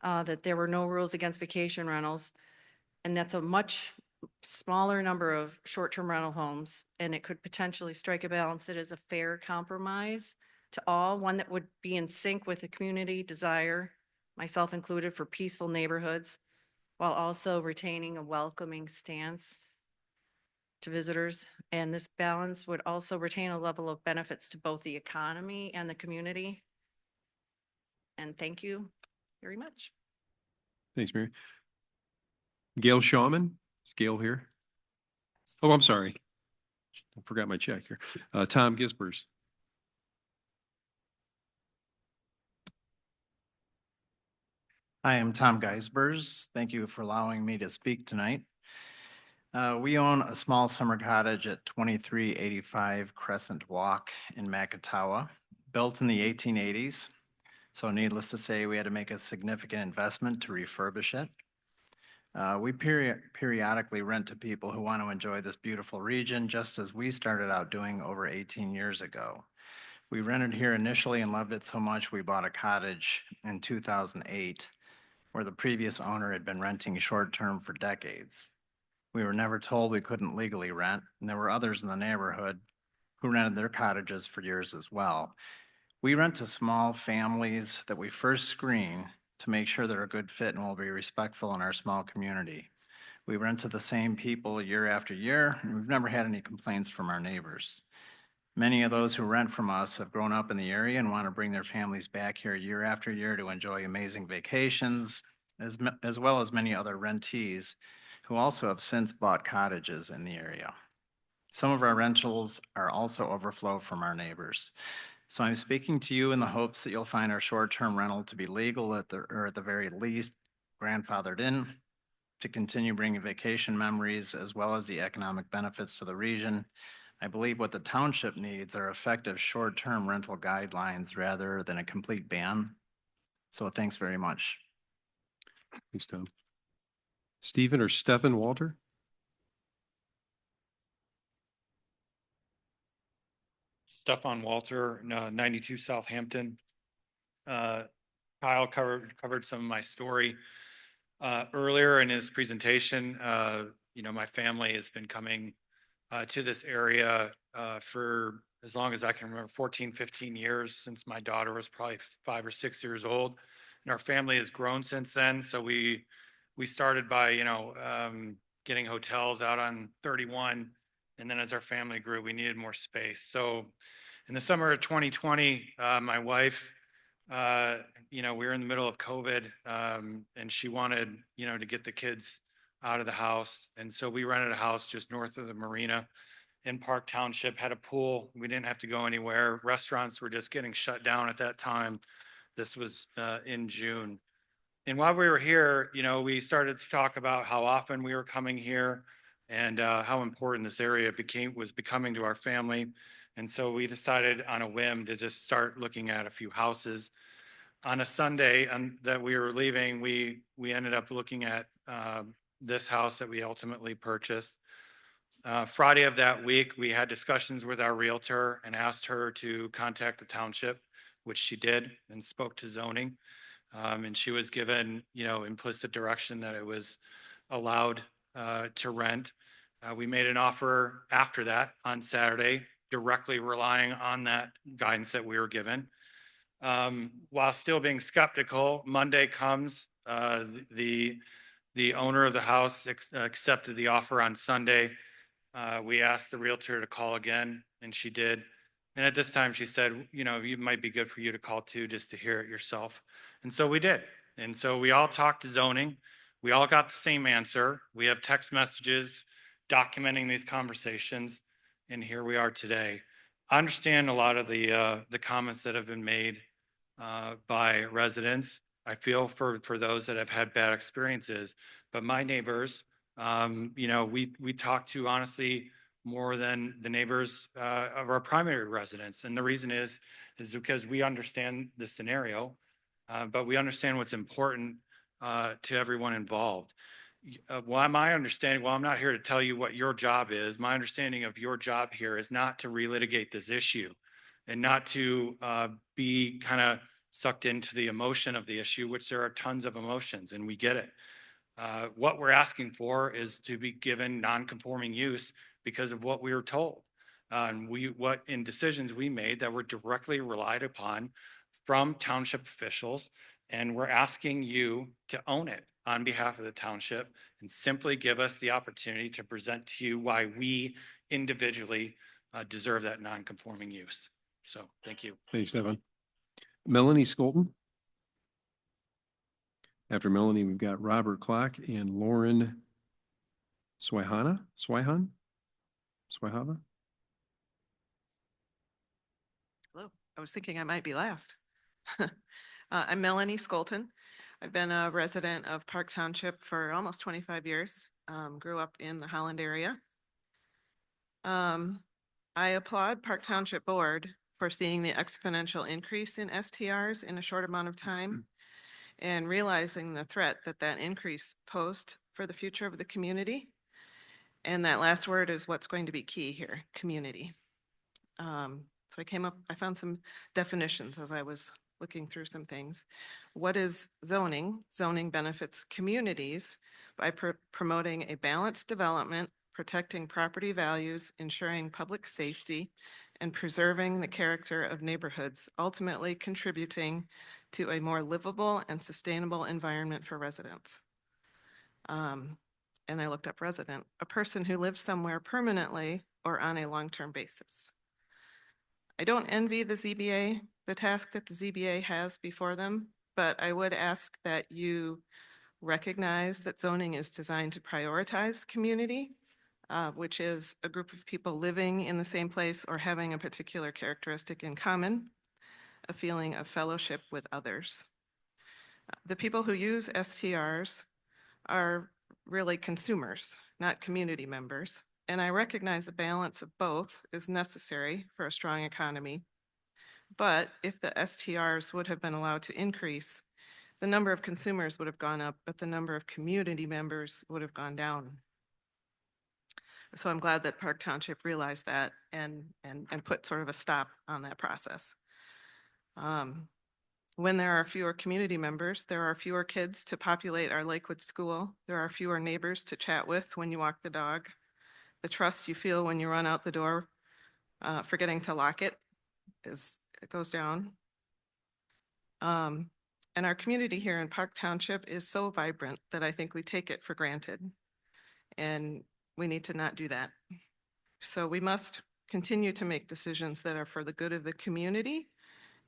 that there were no rules against vacation rentals. And that's a much smaller number of short-term rental homes, and it could potentially strike a balance that is a fair compromise to all, one that would be in sync with the community desire, myself included, for peaceful neighborhoods, while also retaining a welcoming stance to visitors. And this balance would also retain a level of benefits to both the economy and the community. And thank you very much. Thanks, Mary. Gail Schauman. Is Gail here? Oh, I'm sorry. I forgot my check here. Tom Gisbers. Hi, I'm Tom Geisbers. Thank you for allowing me to speak tonight. We own a small summer cottage at 2385 Crescent Walk in Macatawa, built in the 1880s. So needless to say, we had to make a significant investment to refurbish it. We periodically rent to people who want to enjoy this beautiful region, just as we started out doing over 18 years ago. We rented here initially and loved it so much we bought a cottage in 2008, where the previous owner had been renting short-term for decades. We were never told we couldn't legally rent, and there were others in the neighborhood who rented their cottages for years as well. We rent to small families that we first screen to make sure they're a good fit and will be respectful in our small community. We rent to the same people year after year, and we've never had any complaints from our neighbors. Many of those who rent from us have grown up in the area and want to bring their families back here year after year to enjoy amazing vacations, as well as many other rentees who also have since bought cottages in the area. Some of our rentals are also overflow from our neighbors. So I'm speaking to you in the hopes that you'll find our short-term rental to be legal at the very least grandfathered in, to continue bringing vacation memories as well as the economic benefits to the region. I believe what the township needs are effective short-term rental guidelines rather than a complete ban. So thanks very much. Thanks, Tom. Stephen or Stephen Walter? Stefan Walter, 92 Southampton. Kyle covered some of my story earlier in his presentation. My family has been coming to this area for as long as I can remember, 14, 15 years, since my daughter was probably 5 or 6 years old. And our family has grown since then. So we started by, getting hotels out on 31. And then as our family grew, we needed more space. So in the summer of 2020, my wife, we were in the middle of COVID, and she wanted, to get the kids out of the house. And so we rented a house just north of the marina in Park Township, had a pool. We didn't have to go anywhere. Restaurants were just getting shut down at that time. This was in June. And while we were here, we started to talk about how often we were coming here and how important this area was becoming to our family. And so we decided on a whim to just start looking at a few houses. On a Sunday that we were leaving, we ended up looking at this house that we ultimately purchased. Friday of that week, we had discussions with our realtor and asked her to contact the township, which she did, and spoke to zoning. And she was given, implicit direction that it was allowed to rent. We made an offer after that on Saturday, directly relying on that guidance that we were given. While still being skeptical, Monday comes, the owner of the house accepted the offer on Sunday. We asked the realtor to call again, and she did. And at this time, she said, it might be good for you to call too, just to hear it yourself. And so we did. And so we all talked to zoning. We all got the same answer. We have text messages documenting these conversations, and here we are today. I understand a lot of the comments that have been made by residents. I feel for those that have had bad experiences, but my neighbors, we talk to honestly more than the neighbors of our primary residents. And the reason is because we understand the scenario, but we understand what's important to everyone involved. I'm not here to tell you what your job is. My understanding of your job here is not to relitigate this issue and not to be kind of sucked into the emotion of the issue, which there are tons of emotions, and we get it. What we're asking for is to be given non-conforming use because of what we were told. In decisions we made that were directly relied upon from township officials, and we're asking you to own it on behalf of the township and simply give us the opportunity to present to you why we individually deserve that non-conforming use. So thank you. Thanks, Stephen. Melanie Skolton. After Melanie, we've got Robert Clark and Lauren Swihan. Swahaba? Hello, I was thinking I might be last. I'm Melanie Skolton. I've been a resident of Park Township for almost 25 years. Grew up in the Holland area. I applaud Park Township Board for seeing the exponential increase in STRs in a short amount of time and realizing the threat that that increase posed for the future of the community. And that last word is what's going to be key here, community. So I found some definitions as I was looking through some things. What is zoning? Zoning benefits communities by promoting a balanced development, protecting property values, ensuring public safety, and preserving the character of neighborhoods, ultimately contributing to a more livable and sustainable environment for residents. And I looked up resident, a person who lives somewhere permanently or on a long-term basis. I don't envy the ZBA, the task that the ZBA has before them, but I would ask that you recognize that zoning is designed to prioritize community, which is a group of people living in the same place or having a particular characteristic in common, a feeling of fellowship with others. The people who use STRs are really consumers, not community members. And I recognize the balance of both is necessary for a strong economy. But if the STRs would have been allowed to increase, the number of consumers would have gone up, but the number of community members would have gone down. So I'm glad that Park Township realized that and put sort of a stop on that process. When there are fewer community members, there are fewer kids to populate our Lakewood school. There are fewer neighbors to chat with when you walk the dog. The trust you feel when you run out the door, forgetting to lock it, it goes down. And our community here in Park Township is so vibrant that I think we take it for granted. And we need to not do that. So we must continue to make decisions that are for the good of the community.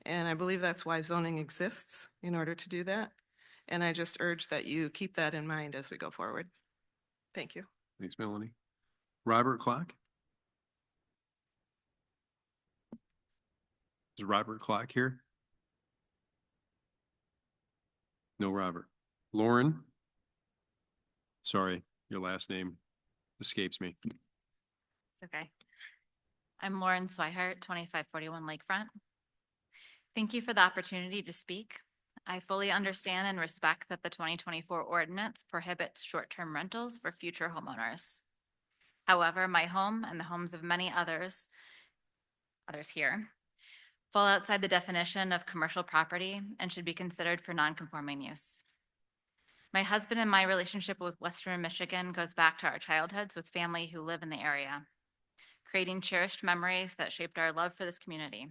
And I believe that's why zoning exists, in order to do that. And I just urge that you keep that in mind as we go forward. Thank you. Thanks, Melanie. Robert Clark? Is Robert Clark here? No, Robert. Lauren? Sorry, your last name escapes me. It's okay. I'm Lauren Swihart, 2541 Lakefront. Thank you for the opportunity to speak. I fully understand and respect that the 2024 ordinance prohibits short-term rentals for future homeowners. However, my home and the homes of many others here, fall outside the definition of commercial property and should be considered for non-conforming use. My husband and my relationship with Western Michigan goes back to our childhoods with family who live in the area, creating cherished memories that shaped our love for this community.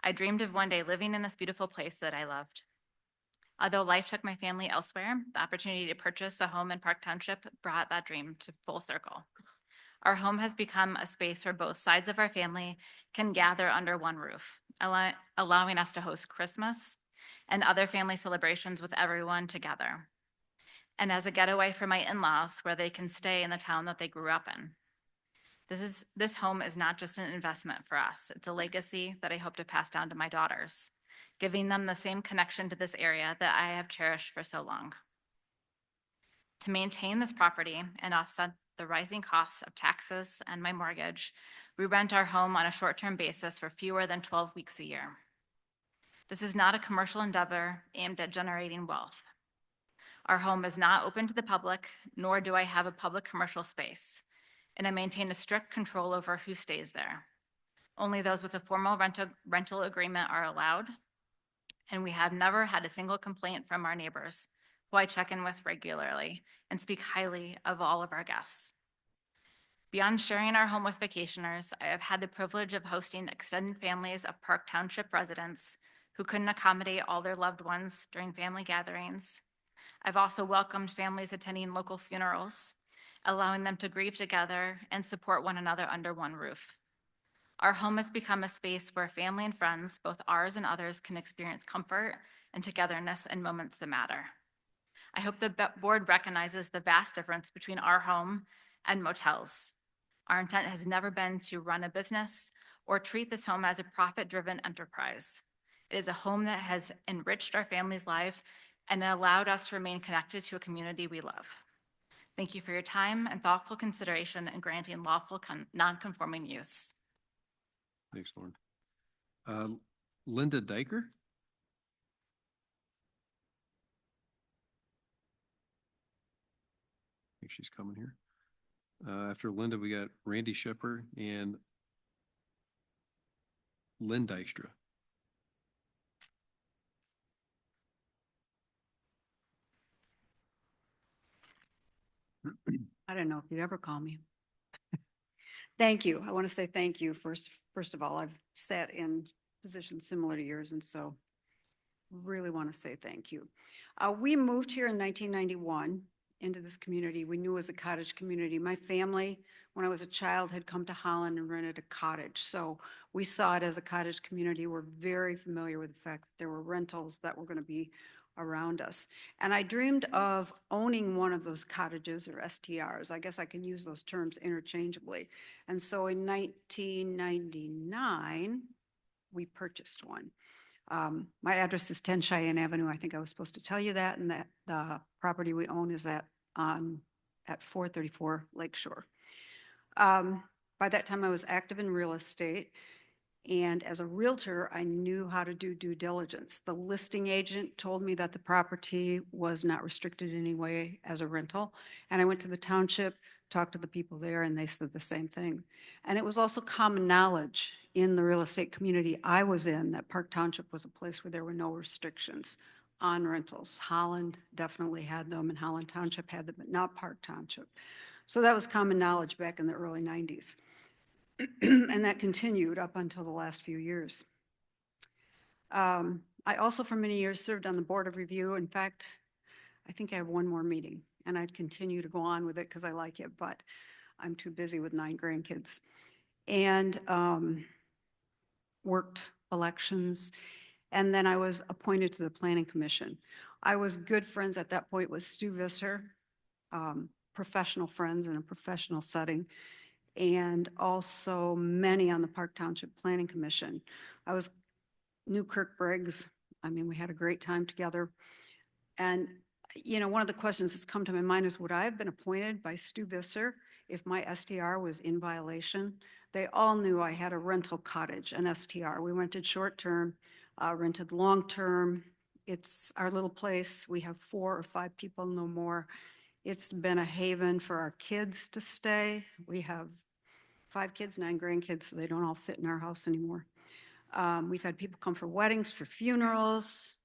I dreamed of one day living in this beautiful place that I loved. Although life took my family elsewhere, the opportunity to purchase a home in Park Township brought that dream to full circle. Our home has become a space where both sides of our family can gather under one roof, allowing us to host Christmas and other family celebrations with everyone together. And as a getaway for my in-laws, where they can stay in the town that they grew up in. This home is not just an investment for us. It's a legacy that I hope to pass down to my daughters, giving them the same connection to this area that I have cherished for so long. To maintain this property and offset the rising costs of taxes and my mortgage, we rent our home on a short-term basis for fewer than 12 weeks a year. This is not a commercial endeavor aimed at generating wealth. Our home is not open to the public, nor do I have a public commercial space, and I maintain a strict control over who stays there. Only those with a formal rental agreement are allowed, and we have never had a single complaint from our neighbors, who I check in with regularly and speak highly of all of our guests. Beyond sharing our home with vacationers, I have had the privilege of hosting extended families of Park Township residents who couldn't accommodate all their loved ones during family gatherings. I've also welcomed families attending local funerals, allowing them to grieve together and support one another under one roof. Our home has become a space where family and friends, both ours and others, can experience comfort and togetherness in moments that matter. I hope the board recognizes the vast difference between our home and motels. Our intent has never been to run a business or treat this home as a profit-driven enterprise. It is a home that has enriched our family's life and allowed us to remain connected to a community we love. Thank you for your time and thoughtful consideration in granting lawful non-conforming use. Thanks, Lauren. Linda Diker? I think she's coming here. After Linda, we got Randy Shepard and Lynn Dykstra. I don't know if you'd ever call me. Thank you. I want to say thank you. First of all, I've sat in positions similar to yours, and so really want to say thank you. We moved here in 1991 into this community. We knew it was a cottage community. My family, when I was a child, had come to Holland and rented a cottage. So we saw it as a cottage community. We're very familiar with the fact that there were rentals that were going to be around us. And I dreamed of owning one of those cottages, or STRs. I guess I can use those terms interchangeably. And so in 1999, we purchased one. My address is 10 Cheyenne Avenue. I think I was supposed to tell you that, and that the property we own is at 434 Lakeshore. By that time, I was active in real estate. And as a realtor, I knew how to do due diligence. The listing agent told me that the property was not restricted in any way as a rental. And I went to the township, talked to the people there, and they said the same thing. And it was also common knowledge in the real estate community I was in that Park Township was a place where there were no restrictions on rentals. Holland definitely had them, and Holland Township had them, but not Park Township. So that was common knowledge back in the early 90s. And that continued up until the last few years. I also for many years served on the Board of Review. In fact, I think I have one more meeting, and I'd continue to go on with it because I like it, but I'm too busy with 9 grandkids. And worked elections, and then I was appointed to the Planning Commission. I was good friends at that point with Stu Visser, professional friends in a professional setting, and also many on the Park Township Planning Commission. I knew Kirk Briggs. I mean, we had a great time together. And, you know, one of the questions that's come to my mind is, would I have been appointed by Stu Visser if my STR was in violation? They all knew I had a rental cottage, an STR. We rented short-term, rented long-term. It's our little place. We have 4 or 5 people, no more. It's been a haven for our kids to stay. We have 5 kids, 9 grandkids, so they don't all fit in our house anymore. We've had people come for weddings, for funerals.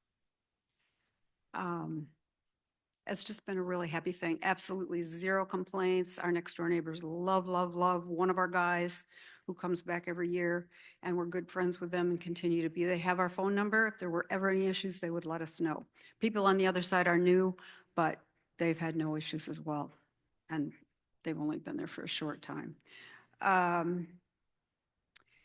It's just been a really happy thing. Absolutely 0 complaints. Our next door neighbors love, love, love one of our guys who comes back every year, and we're good friends with them and continue to be. They have our phone number. If there were ever any issues, they would let us know. People on the other side are new, but they've had no issues as well, and they've only been there for a short time.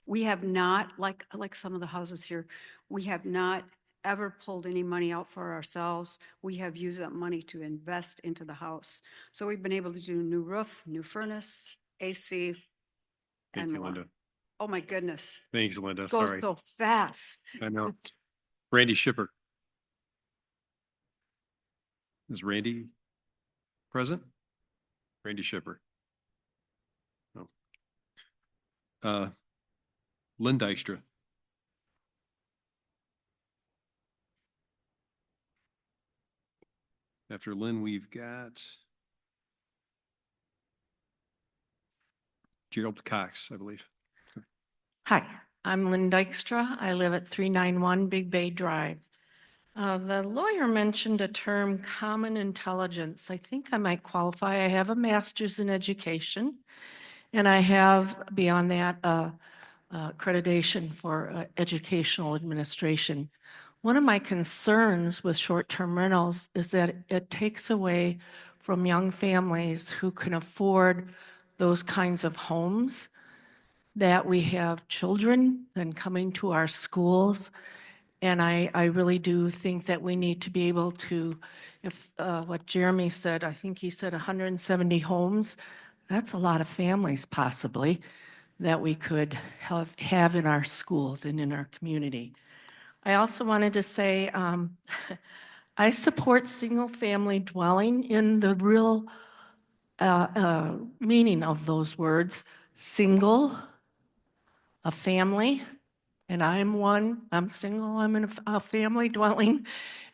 We have not, like some of the houses here, we have not ever pulled any money out for ourselves. We have used that money to invest into the house. So we've been able to do new roof, new furnace, AC, Thank and you, more. Linda. Oh, my goodness. Thanks, Linda. It goes Sorry. so fast. I know. Randy Shipper. Is Randy present? Randy Shipper. No. Lynn Dykstra. After Lynn, we've got Gerald Cox, I believe. Hi, I'm Lynn Dykstra. I live at 391 Big Bay Drive. The lawyer mentioned a term, common intelligence. I think I might qualify. I have a master's in education, and I have, beyond that, accreditation for educational administration. One of my concerns with short-term rentals is that it takes away from young families who can afford those kinds of homes, that we have children then coming to our schools. And I really do think that we need to be able to, if what Jeremy said, I think he said 170 homes, That's a lot of families possibly that we could have in our schools and in our community. I also wanted to say, I support single-family dwelling in the real meaning of those words. Single, a family, and I'm one. I'm single, I'm in a family dwelling,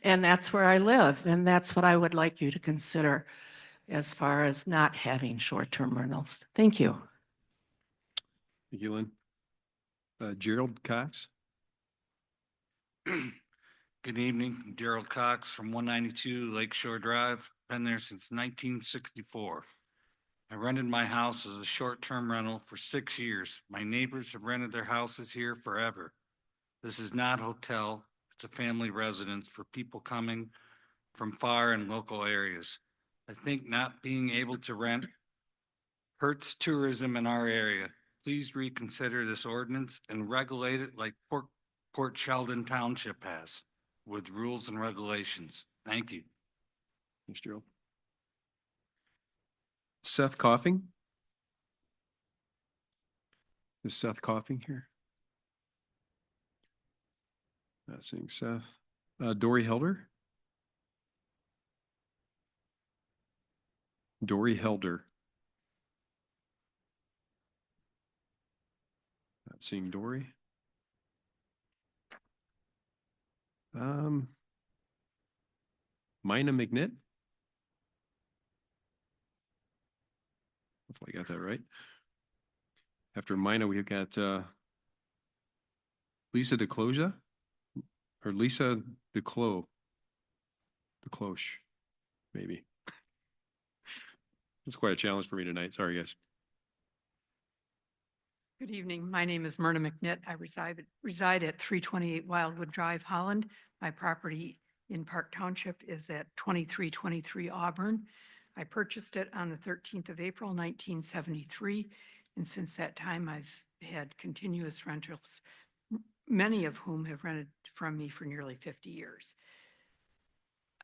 and that's where I live. And that's what I would like you to consider as far as not having short-term rentals. Thank you. Thank you, Lynn. Gerald Cox. Good evening, Gerald Cox from 192 Lakeshore Drive. Been there since 1964. I rented my house as a short-term rental for 6 years. My neighbors have rented their houses here forever. This is not hotel, it's a family residence for people coming from far and local areas. I think not being able to rent hurts tourism in our area. Please reconsider this ordinance and regulate it like Port Sheldon Township has, with rules and regulations. Thank you. Thanks, Gerald. Seth Coughing. Is Seth Coughing here? Not seeing Seth. Dory Helder. Dory Helder. Not seeing Dory. Mina McNitt. Hopefully I got that right. After Mina, we've got Lisa DeCloja or Lisa DeCloche, maybe. It's quite a challenge for me tonight. Sorry, guys. Good evening. My name is Myrna McNitt. I reside at 328 Wildwood Drive, Holland. My property in Park Township is at 2323 Auburn. I purchased it on the 13th of April, 1973. And since that time, I've had continuous rentals, many of whom have rented from me for nearly 50 years.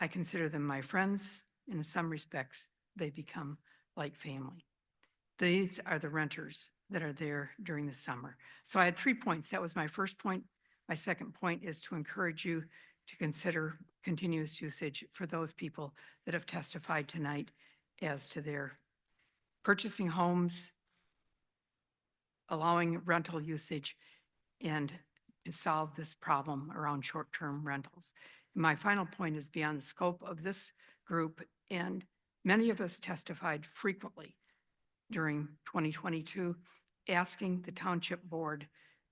I consider them my friends. In some respects, they become like family. These are the renters that are there during the summer. So I had 3 points. That was my first point. My second point is to encourage you to consider continuous usage for those people that have testified tonight as to their purchasing homes, allowing rental usage, and to solve this problem around short-term rentals. My final point is beyond the scope of this group, and many of us testified frequently during 2022, asking the Township Board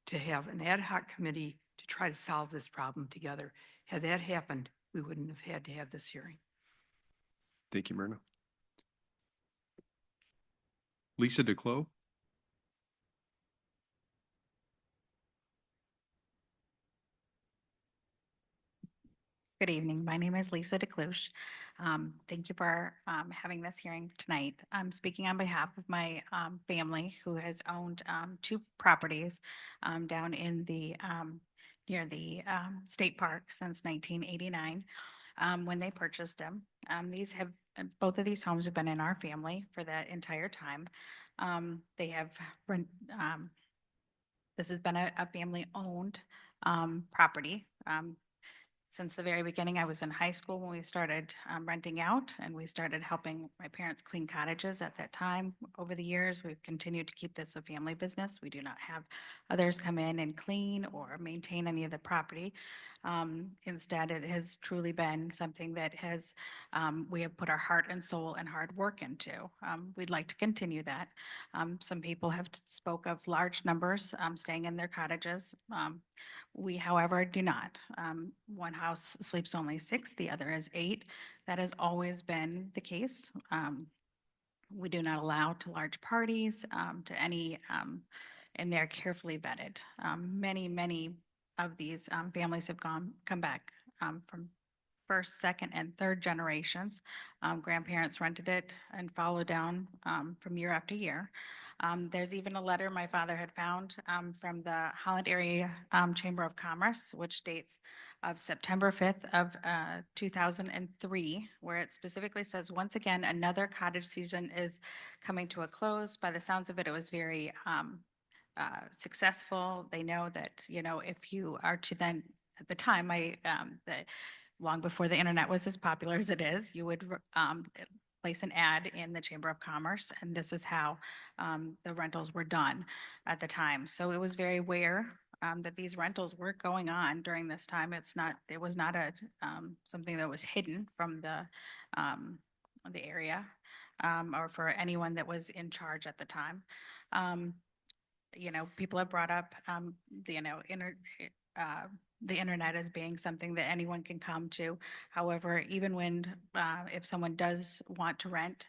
to have an ad hoc committee to try to solve this problem together. Had that happened, we wouldn't have had to have this hearing. Thank you, Myrna. Lisa DeCloche. Good evening. My name is Lisa DeCloche. Thank you for having this hearing tonight. I'm speaking on behalf of my family who has owned 2 properties down in the near the state park since 1989 when they purchased them. Both of these homes have been in our family for that entire time. They have this has been a family-owned property. Since the very beginning, I was in high school when we started renting out, and we started helping my parents clean cottages at that time. Over the years, we've continued to keep this a family business. We do not have others come in and clean or maintain any of the property. Instead, it has truly been something that we have put our heart and soul and hard work into. We'd like to continue that. Some people have spoke of large numbers staying in their cottages. We, however, do not. One house sleeps only 6, the other is 8. That has always been the case. We do not allow to large parties, to any, and they're carefully vetted. Many of these families have come back from first, second, and third generations. Grandparents rented it and followed down from year after year. There's even a letter my father had found from the Holland Area Chamber of Commerce, which dates of September 5th of 2003, where it specifically says, once again, another cottage season is coming to a close. By the sounds of it, it was very successful. They know that, you know, if you are to then, at the time, long before the internet was as popular as it is, you would place an ad in the Chamber of Commerce, and this is how the rentals were done at the time. So it was very aware that these rentals were going on during this time. It was not something that was hidden from the area or for anyone that was in charge at the time. You know, people have brought up, the internet as being something that anyone can come to. However, even when, if someone does want to rent,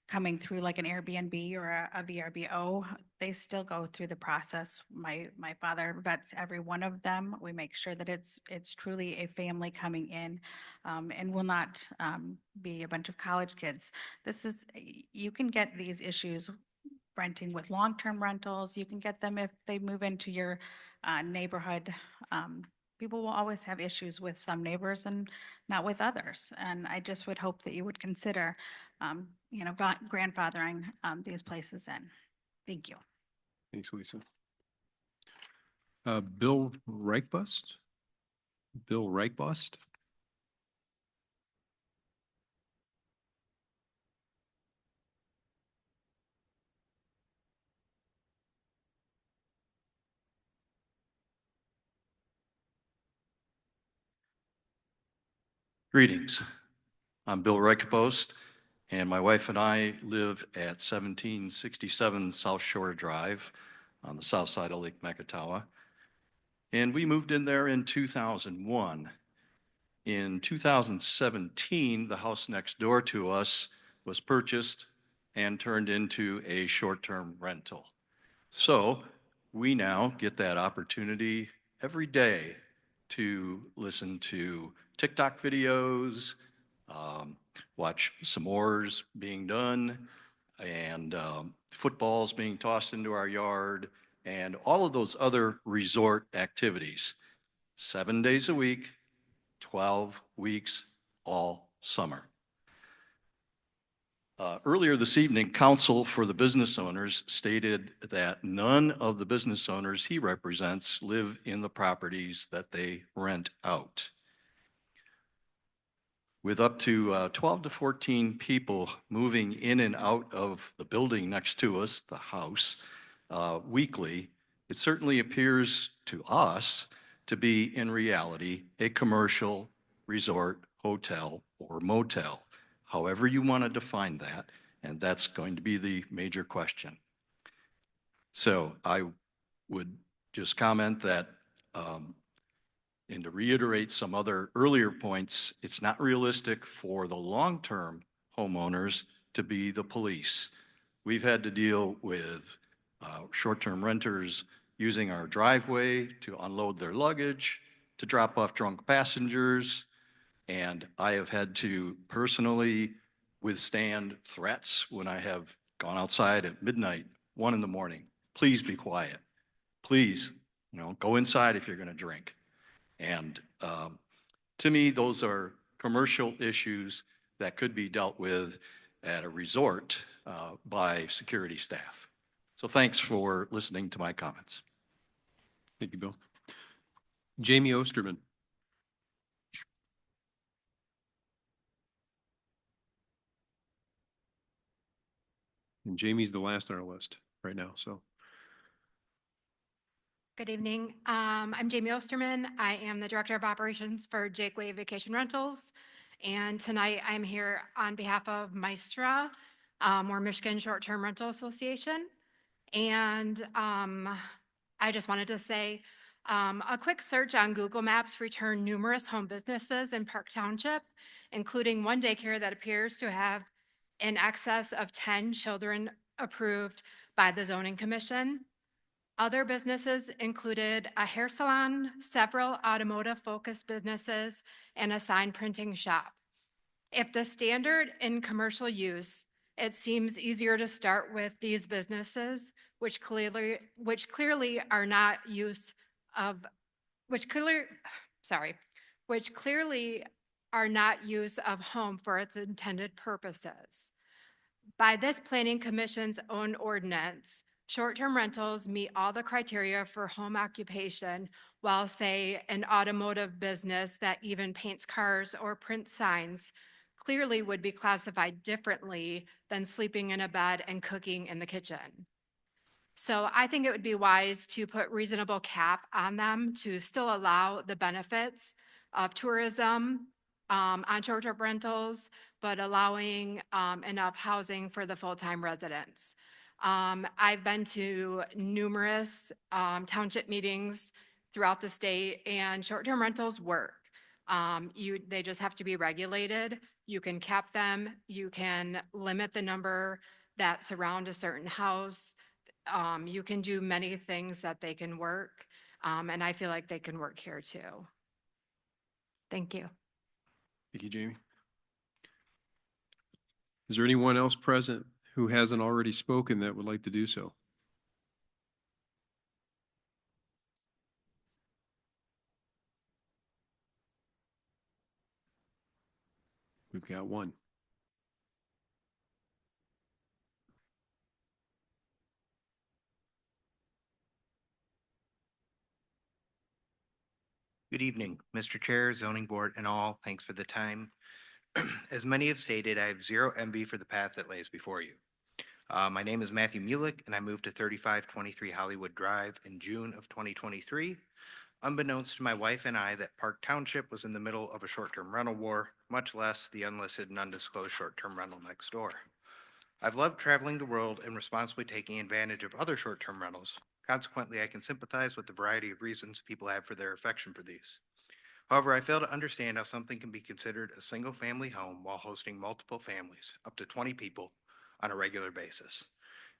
coming through like an Airbnb or a VRBO, they still go through the process. My father vets every one of them. We make sure that it's truly a family coming in, and will not be a bunch of college kids. You can get these issues renting with long-term rentals. You can get them if they move into your neighborhood. People will always have issues with some neighbors and not with others. And I just would hope that you would consider, grandfathering these places in. Thank you. Thanks, Lisa. Bill Reichbust? Bill Reichbust? Greetings. I'm Bill Reichpost, and my wife and I live at 1767 South Shore Drive on the south side of Lake Meketawa. And we moved in there in 2001. In 2017, the house next door to us was purchased and turned into a short-term rental. So we now get that opportunity every day to listen to TikTok videos, watch s'mores being done, and footballs being tossed into our yard, and all of those other resort activities. 7 days a week, 12 weeks, all summer. Earlier this evening, counsel for the business owners stated that none of the business owners he represents live in the properties that they rent out. With up to 12 to 14 people moving in and out of the building next to us, the house, weekly, it certainly appears to us to be, in reality, a commercial resort, hotel, or motel, however you want to define that, and that's going to be the major question. So I would just comment that, and to reiterate some other earlier points, it's not realistic for the long-term homeowners to be the police. We've had to deal with short-term renters using our driveway to unload their luggage, to drop off drunk passengers, and I have had to personally withstand threats when I have gone outside at midnight, 1 in the morning. Please be quiet. Please, go inside if you're going to drink. And to me, those are commercial issues that could be dealt with at a resort by security staff. So thanks for listening to my comments. Thank you, Bill. Jamie Osterman. And Jamie's the last on our list right now, so. Good evening. I'm Jamie Osterman. I am the Director of Operations for Jakeway Vacation Rentals. And tonight I'm here on behalf of MISTRA, or Michigan Short-Term Rental Association. And I just wanted to say a quick search on Google Maps returned numerous home businesses in Park Township, including one daycare that appears to have in excess of 10 children approved by the Zoning Commission. Other businesses included a hair salon, several automotive-focused businesses, and a sign printing shop. If the standard in commercial use, it seems easier to start with these businesses, which clearly are not use of, which clearly are not use of home for its intended purposes. By this planning commission's own ordinance, short-term rentals meet all the criteria for home occupation, while, say, an automotive business that even paints cars or prints signs clearly would be classified differently than sleeping in a bed and cooking in the kitchen. So I think it would be wise to put reasonable cap on them to still allow the benefits of tourism on short-term rentals, but allowing enough housing for the full-time residents. I've been to numerous township meetings throughout the state, and short-term rentals work. They just have to be regulated. You can cap them. You can limit the number that surround a certain house. You can do many things that they can work, and I feel like they can work here too. Thank you. Thank you, Jamie. Is there anyone else present who hasn't already spoken that would like to do so? We've got one. Good evening, Mr. Chair, Zoning Board, and all. Thanks for the time. As many have stated, I have zero envy for the path that lays before you. My name is Matthew Mulick, and I moved to 3523 Hollywood Drive in June of 2023. Unbeknownst to my wife and I, that Park Township was in the middle of a short-term rental war, much less the unlisted and undisclosed short-term rental next door. I've loved traveling the world and responsibly taking advantage of other short-term rentals. Consequently, I can sympathize with the variety of reasons people have for their affection for these. However, I fail to understand how something can be considered a single-family home while hosting multiple families, up to 20 people, on a regular basis.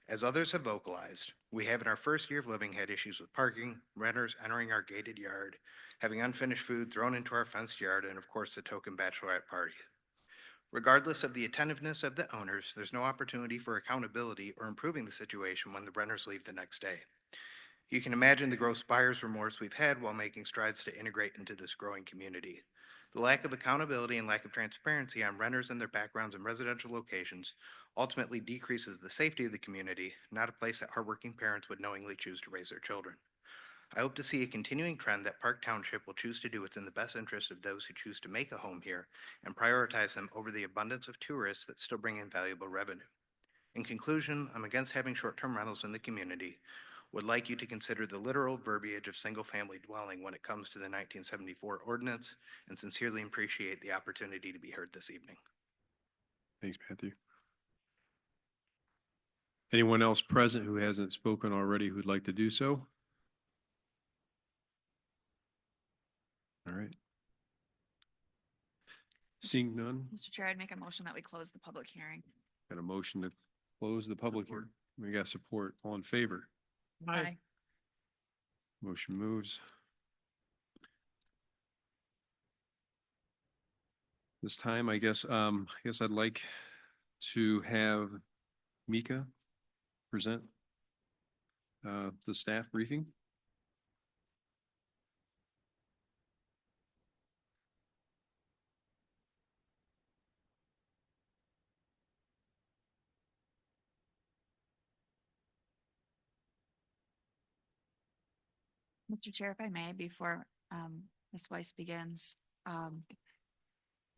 As others have vocalized, we have in our first year of living had issues with parking, renters entering our gated yard, having unfinished food thrown into our fenced yard, and of course the token bachelorette party. Regardless of the attentiveness of the owners, there's no opportunity for accountability or improving the situation when the renters leave the next day. You can imagine the gross buyer's remorse we've had while making strides to integrate into this growing community. The lack of accountability and lack of transparency on renters and their backgrounds in residential locations ultimately decreases the safety of the community, not a place that hardworking parents would knowingly choose to raise their children. I hope to see a continuing trend that Park Township will choose to do what's in the best interest of those who choose to make a home here and prioritize them over the abundance of tourists that still bring in valuable revenue. In conclusion, I'm against having short-term rentals in the community, would like you to consider the literal verbiage of single-family dwelling when it comes to the 1974 ordinance, and sincerely appreciate the opportunity to be heard this evening. Thanks, Matthew. Anyone else present who hasn't spoken already who'd like to do so? All right. Seeing none, Mr. Chair, I'd make a motion that we close the public hearing. got a motion to close the public hearing. We got support. All in favor? Aye. Motion moves. This time, I guess I'd like to have Mika present the staff briefing. Mr. Chair, if I may, before Ms. Weiss begins,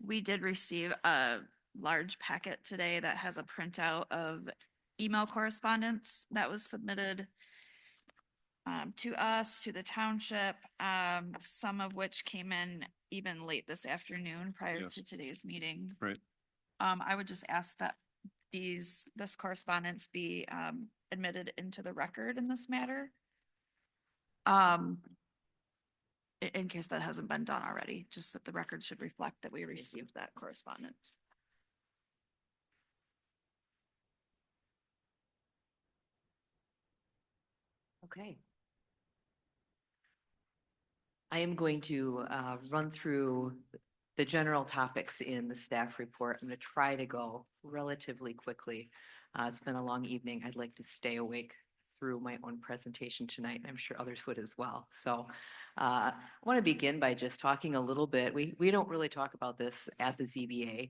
we did receive a large packet today that has a printout of email correspondence that was submitted to us, to the township, some of which came in even late this afternoon prior Yes. to today's meeting. Right. I would just ask that this correspondence be admitted into the record in this matter. In case that hasn't been done already, just that the record should reflect that we received that correspondence. Okay. I am going to run through the general topics in the staff report. I'm going to try to go relatively quickly. It's been a long evening. I'd like to stay awake through my own presentation tonight, and I'm sure others would as well. So I want to begin by just talking a little bit. We don't really talk about this at the ZBA,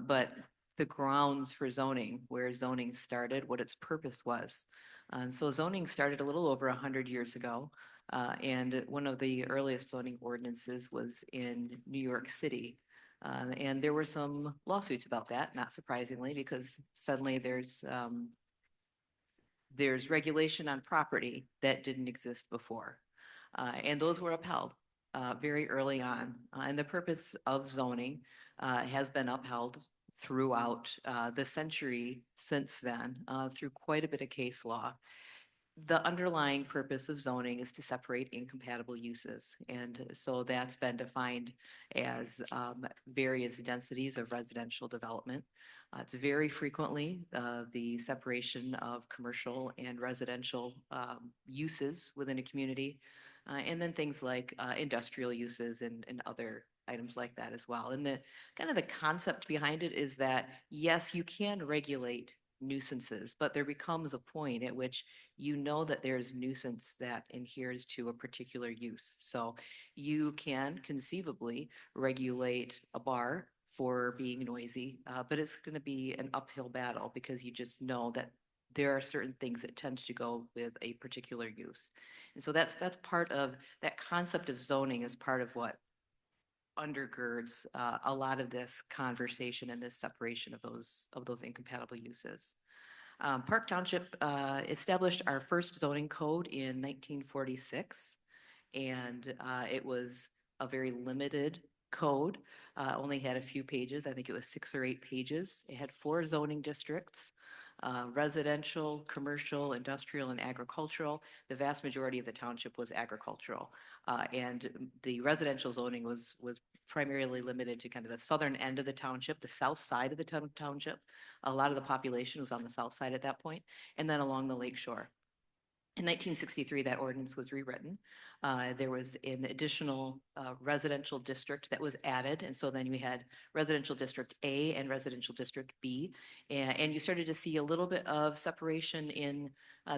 but the grounds for zoning, where zoning started, what its purpose was. And so zoning started a little over 100 years ago. And one of the earliest zoning ordinances was in New York City. And there were some lawsuits about that, not surprisingly, because suddenly there's regulation on property that didn't exist before. And those were upheld very early on. And the purpose of zoning has been upheld throughout the century since then through quite a bit of case law. The underlying purpose of zoning is to separate incompatible uses. And so that's been defined as various densities of residential development. It's very frequently the separation of commercial and residential uses within a community. And then things like industrial uses and other items like that as well. And the kind of the concept behind it is that, yes, you can regulate nuisances, but there becomes a point at which you know that there's nuisance that adheres to a particular use. So you can conceivably regulate a bar for being noisy, but it's going to be an uphill battle because you just know that there are certain things that tend to go with a particular use. And so that's part of that concept of zoning is part of what undergirds a lot of this conversation and this separation of those incompatible uses. Park Township established our first zoning code in 1946, and it was a very limited code. Only had a few pages. I think it was 6 or 8 pages. It had 4 zoning districts. Residential, commercial, industrial, and agricultural. The vast majority of the township was agricultural. And the residential zoning was primarily limited to kind of the southern end of the township, the south side of the township. A lot of the population was on the south side at that point, and then along the lake shore. In 1963, that ordinance was rewritten. There was an additional residential district that was added. And so then we had residential district A and residential district B. And you started to see a little bit of separation in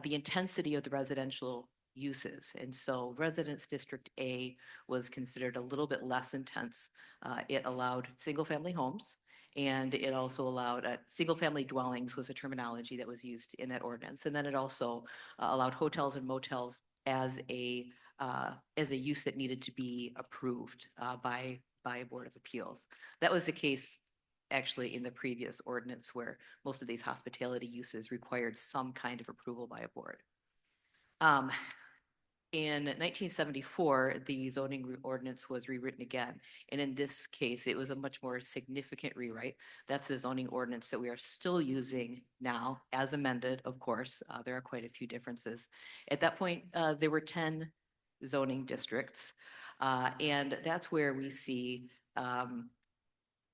the intensity of the residential uses. And so residence district A was considered a little bit less intense. It allowed single family homes. And it also allowed single-family dwellings was a terminology that was used in that ordinance. And then it also allowed hotels and motels as a use that needed to be approved by a Board of Appeals. That was the case actually in the previous ordinance where most of these hospitality uses required some kind of approval by a board. In 1974, the zoning ordinance was rewritten again. And in this case, it was a much more significant rewrite. That's the zoning ordinance that we are still using now as amended, of course. There are quite a few differences. At that point, there were 10 zoning districts. And that's where we see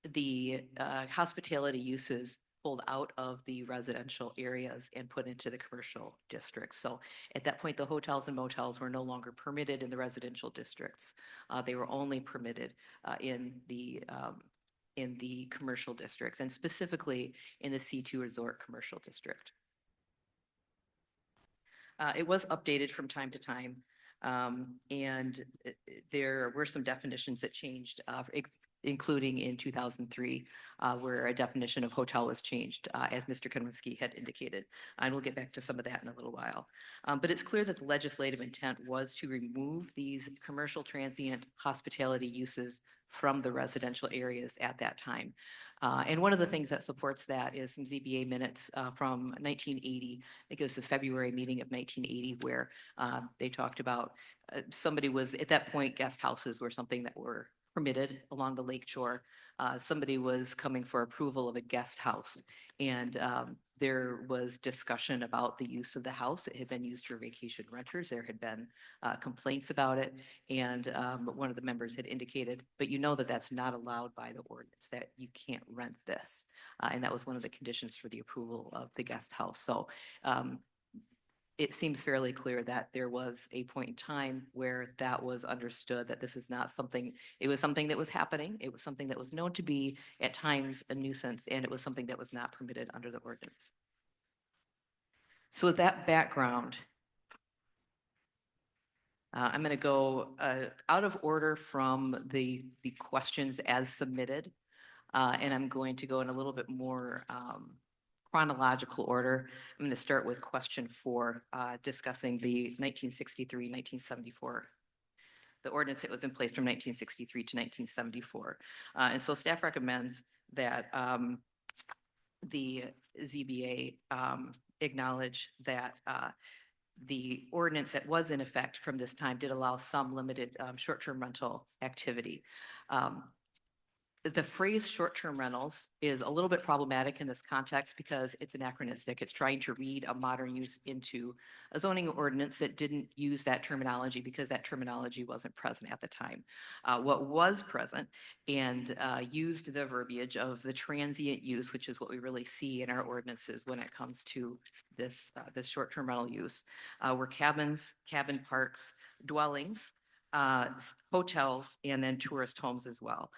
the hospitality uses pulled out of the residential areas and put into the commercial districts. So at that point, the hotels and motels were no longer permitted in the residential districts. They were only permitted in the commercial districts, and specifically in the C2 Resort Commercial District. It was updated from time to time, and there were some definitions that changed, including in 2003, where a definition of hotel was changed, as Mr. Konwinski had indicated. And we'll get back to some of that in a little while. But it's clear that the legislative intent was to remove these commercial transient hospitality uses from the residential areas at that time. And one of the things that supports that is some ZBA minutes from 1980. I think it was the February meeting of 1980 where they talked about somebody was, at that point, guest houses were something that were permitted along the lake shore. Somebody was coming for approval of a guest house, and there was discussion about the use of the house. It had been used for vacation renters. There had been complaints about it, and one of the members had indicated, but you know that that's not allowed by the ordinance, that you can't rent this. And that was one of the conditions for the approval of the guest house. So it seems fairly clear that there was a point in time where that was understood, that this is not something, it was something that was happening. It was something that was known to be at times a nuisance, and it was something that was not permitted under the ordinance. So with that background, I'm going to go out of order from the questions as submitted, and I'm going to go in a little bit more chronological order. I'm going to start with question 4, discussing the 1963-1974, the ordinance that was in place from 1963 to 1974. And so staff recommends that the ZBA acknowledge that the ordinance that was in effect from this time did allow some limited short-term rental activity. The phrase short-term rentals is a little bit problematic in this context because it's anachronistic. It's trying to read a modern use into a zoning ordinance that didn't use that terminology because that terminology wasn't present at the time. What was present and used the verbiage of the transient use, which is what we really see in our ordinances when it comes to this short-term rental use, were cabins, cabin parks, dwellings, hotels, and then tourist homes as well.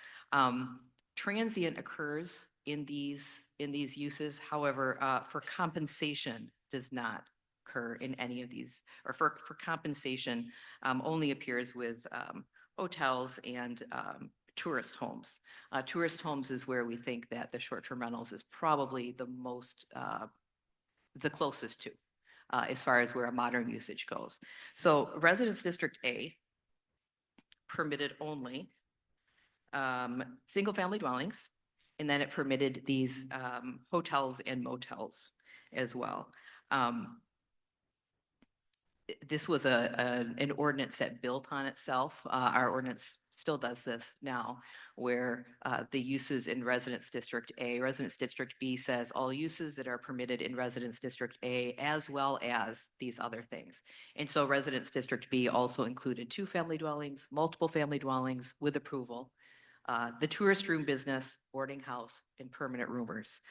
Transient occurs in these uses. However, for compensation does not occur in any of these, or for compensation only appears with hotels and tourist homes. Tourist homes is where we think that the short-term rentals is probably the closest to, as far as where a modern usage goes. So Residence District A permitted only single-family dwellings, and then it permitted these hotels and motels as well. This was an ordinance that built on itself. Our ordinance still does this now, where the uses in Residence District A, Residence District B says all uses that are permitted in Residence District A, as well as these other things. And so Residence District B also included 2-family dwellings, multiple family dwellings with approval, the tourist room business, boarding house, and permanent roomers,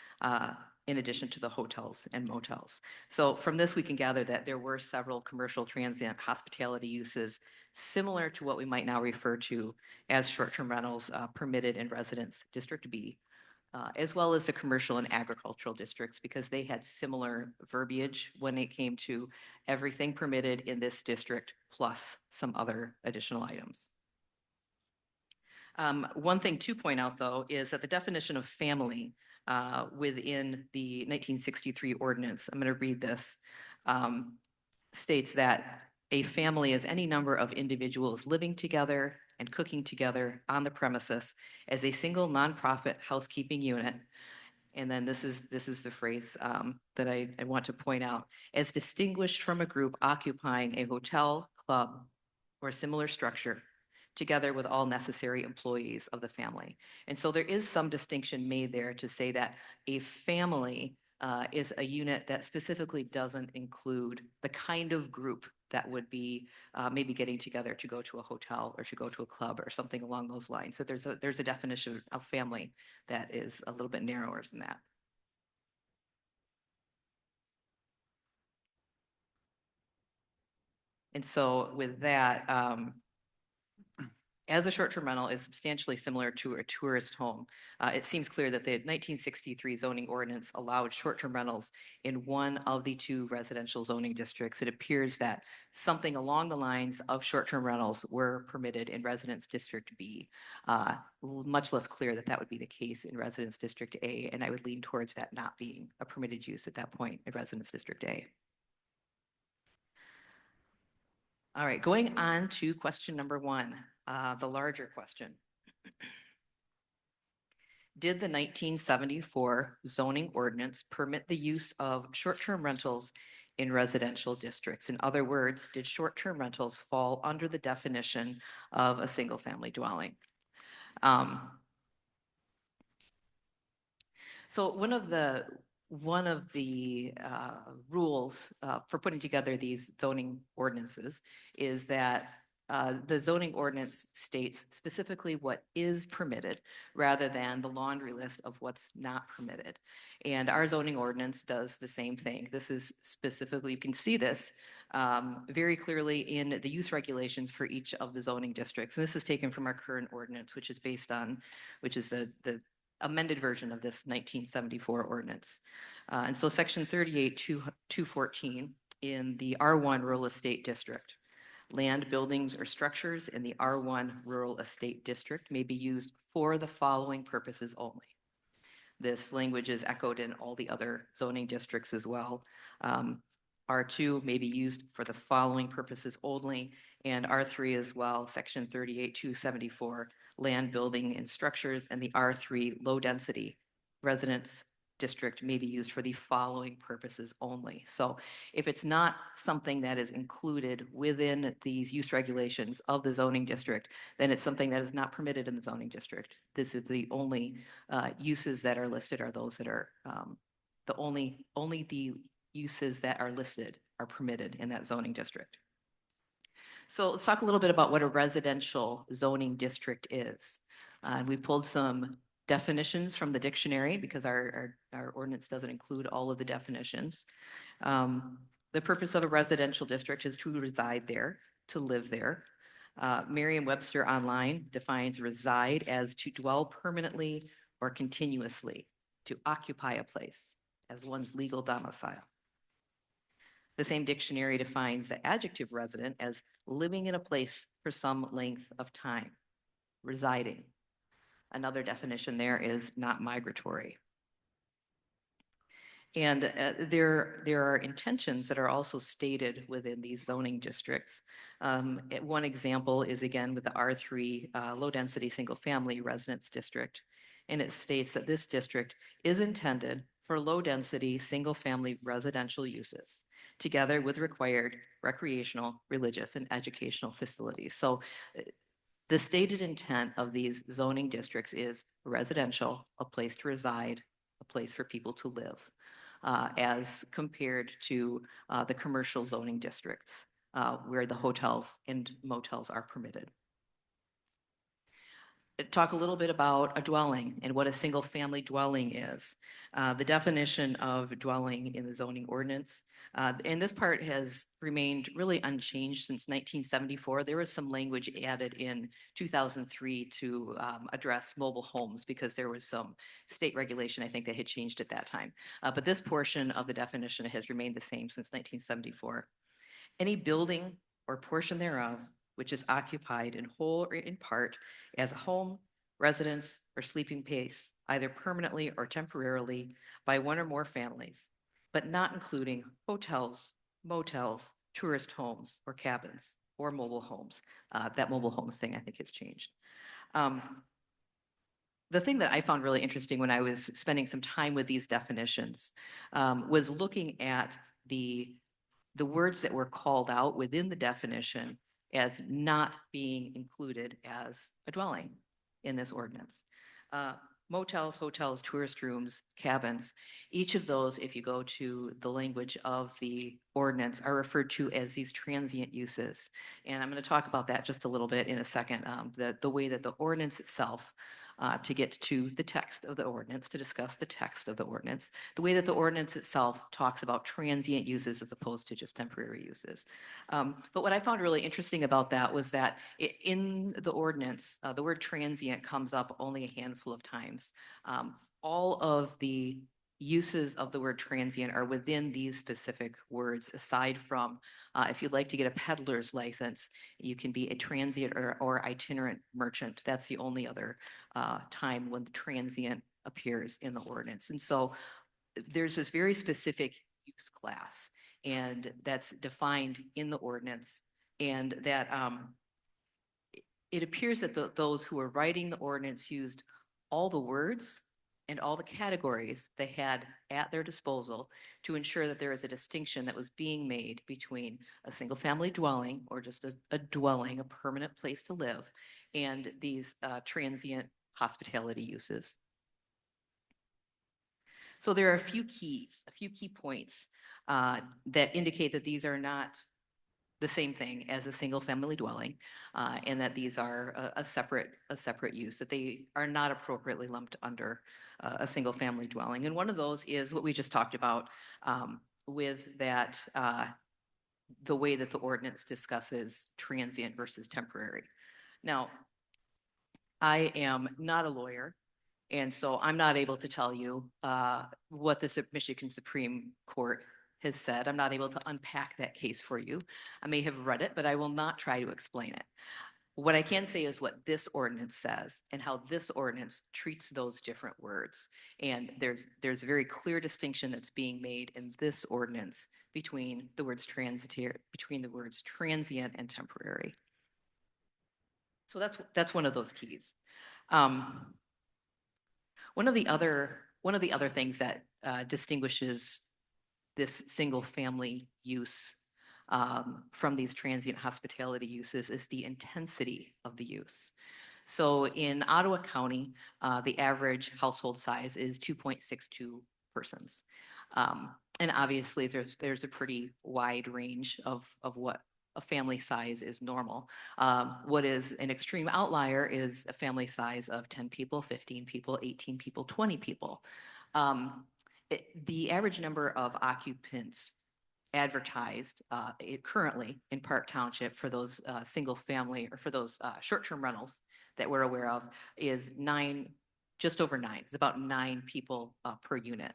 in addition to the hotels and motels. So from this, we can gather that there were several commercial transient hospitality uses similar to what we might now refer to as short-term rentals permitted in Residence District B, as well as the commercial and agricultural districts, because they had similar verbiage when it came to everything permitted in this district plus some other additional items. One thing to point out, though, is that the definition of family within the 1963 ordinance, I'm going to read this, states that a family is any number of individuals living together and cooking together on the premises as a single nonprofit housekeeping unit. And then this is the phrase that I want to point out, as distinguished from a group occupying a hotel, club, or similar structure, together with all necessary employees of the family. And so there is some distinction made there to say that a family is a unit that specifically doesn't include the kind of group that would be maybe getting together to go to a hotel or to go to a club or something along those lines. So there's a definition of family that is a little bit narrower than that. And so with that, as a short-term rental is substantially similar to a tourist home, it seems clear that the 1963 zoning ordinance allowed short-term rentals in one of the 2 residential zoning districts. It appears that something along the lines of short-term rentals were permitted in Residence District B. Much less clear that that would be the case in Residence District A, and I would lean towards that not being a permitted use at that point in Residence District A. All right, going on to question number 1, the larger question. Did the 1974 zoning ordinance permit the use of short-term rentals in residential districts? In other words, did short-term rentals fall under the definition of a single-family dwelling? So one of the rules for putting together these zoning ordinances is that The zoning ordinance states specifically what is permitted rather than the laundry list of what's not permitted. And our zoning ordinance does the same thing. This is specifically, you can see this very clearly in the use regulations for each of the zoning districts. And this is taken from our current ordinance, which is based on, which is the amended version of this 1974 ordinance. And so section 38-214 in the R1 rural estate district. Land, buildings, or structures in the R1 rural estate district may be used for the following purposes only. This language is echoed in all the other zoning districts as well. R2 may be used for the following purposes only, and R3 as well, section 38-274, land, building, and structures, and the R3 low-density residence district may be used for the following purposes only. So if it's not something that is included within these use regulations of the zoning district, then it's something that is not permitted in the zoning district. This is the only uses that are listed are those that are only the uses that are listed are permitted in that zoning district. So let's talk a little bit about what a residential zoning district is. We pulled some definitions from the dictionary because our ordinance doesn't include all of the definitions. The purpose of a residential district is to reside there, to live there. Merriam-Webster Online defines reside as to dwell permanently or continuously, to occupy a place as one's legal domicile. The same dictionary defines the adjective resident as living in a place for some length of time, residing. Another definition there is not migratory. And there are intentions that are also stated within these zoning districts. One example is again with the R3 low-density single-family residence district. And it states that this district is intended for low-density single-family residential uses, together with required recreational, religious, and educational facilities. So the stated intent of these zoning districts is residential, a place to reside, a place for people to live, as compared to the commercial zoning districts where the hotels and motels are permitted. Talk a little bit about a dwelling and what a single family dwelling is. The definition of dwelling in the zoning ordinance, and this part has remained really unchanged since 1974. There was some language added in 2003 to address mobile homes because there was some state regulation, I think, that had changed at that time. But this portion of the definition has remained the same since 1974. Any building or portion thereof which is occupied in whole or in part as a home, residence, or sleeping place, either permanently or temporarily by one or more families, but not including hotels, motels, tourist homes, or cabins, or mobile homes. That mobile homes thing, I think, has changed. The thing that I found really interesting when I was spending some time with these definitions was looking at the words that were called out within the definition as not being included as a dwelling in this ordinance. Motels, hotels, tourist rooms, cabins, each of those, if you go to the language of the ordinance, are referred to as these transient uses. And I'm going to talk about that just a little bit in a second, the way that the ordinance itself, to get to the text of the ordinance, to discuss the text of the ordinance, the way that the ordinance itself talks about transient uses as opposed to just temporary uses. But what I found really interesting about that was that in the ordinance, the word transient comes up only a handful of times. All of the uses of the word transient are within these specific words, aside from if you'd like to get a peddler's license, you can be a transient or itinerant merchant. That's the only other time when the transient appears in the ordinance. And so there's this very specific use class, and that's defined in the ordinance, and that it appears that those who are writing the ordinance used all the words and all the categories they had at their disposal to ensure that there is a distinction that was being made between a single family dwelling, or just a dwelling, a permanent place to live, and these transient hospitality uses. So there are a few key points that indicate that these are not the same thing as a single-family dwelling, and that these are a separate use, that they are not appropriately lumped under a single-family dwelling. And one of those is what we just talked about with that, the way that the ordinance discusses transient versus temporary. Now, I am not a lawyer, and so I'm not able to tell you what the Michigan Supreme Court has said. I'm not able to unpack that case for you. I may have read it, but I will not try to explain it. What I can say is what this ordinance says and how this ordinance treats those different words. And there's a very clear distinction that's being made in this ordinance between the words transient and temporary. So that's one of those keys. One of the other things that distinguishes this single family use from these transient hospitality uses is the intensity of the use. So in Ottawa County, the average household size is 2.62 persons. And obviously there's a pretty wide range of what a family size is normal. What is an extreme outlier is a family size of 10 people, 15 people, 18 people, 20 people. The average number of occupants advertised currently in Park Township for those single family or for those short-term rentals that we're aware of is just over 9. It's about 9 people per unit.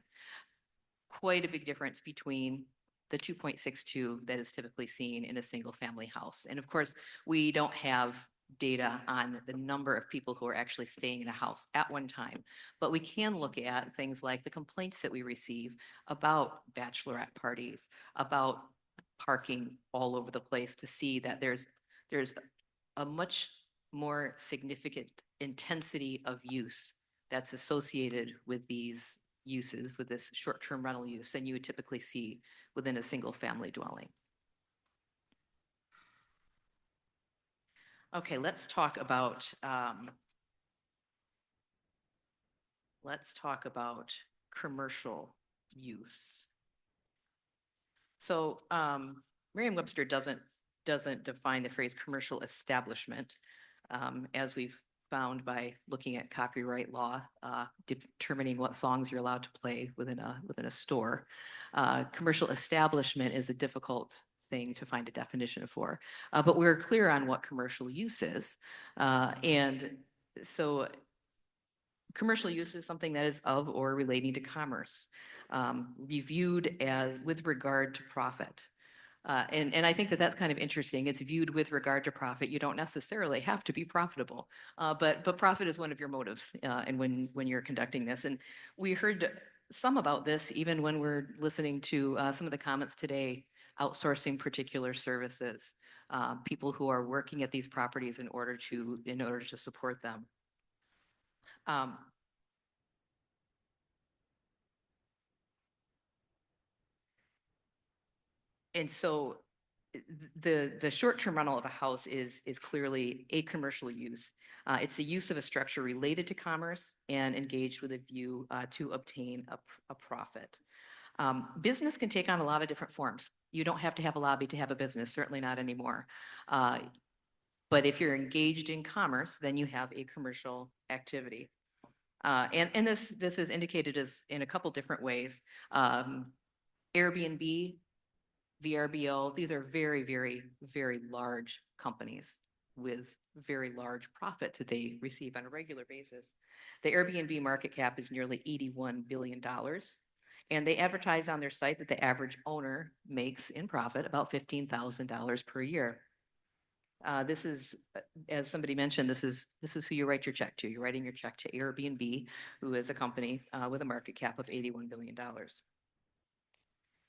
Quite a big difference between the 2.62 that is typically seen in a single family house. And of course, we don't have data on the number of people who are actually staying in a house at one time, but we can look at things like the complaints that we receive about bachelorette parties, about parking all over the place, to see that there's a much more significant intensity of use that's associated with these uses, with this short-term rental use, than you would typically see within a single family dwelling. Okay, let's talk about commercial use. So Merriam-Webster doesn't define the phrase commercial establishment, as we've found by looking at copyright law, determining what songs you're allowed to play within a store. Commercial establishment is a difficult thing to find a definition for, but we're clear on what commercial use is. And so commercial use is something that is of or relating to commerce, viewed as with regard to profit. And I think that that's kind of interesting. It's viewed with regard to profit. You don't necessarily have to be profitable, but profit is one of your motives, and when you're conducting this. And we heard some about this even when we're listening to some of the comments today, outsourcing particular services, people who are working at these properties in order to support them. And so the short-term rental of a house is clearly a commercial use. It's the use of a structure related to commerce and engaged with a view to obtain a profit. Business can take on a lot of different forms. You don't have to have a lobby to have a business, certainly not anymore. But if you're engaged in commerce, then you have a commercial activity. And this is indicated as in a couple different ways. Airbnb, VRBO, these are very, very, very large companies with very large profits that they receive on a regular basis. The Airbnb market cap is nearly $81 billion. And they advertise on their site that the average owner makes in profit about $15,000 per year. This is, as somebody mentioned, this is who you write your check to. You're writing your check to Airbnb, who is a company with a market cap of $81 billion.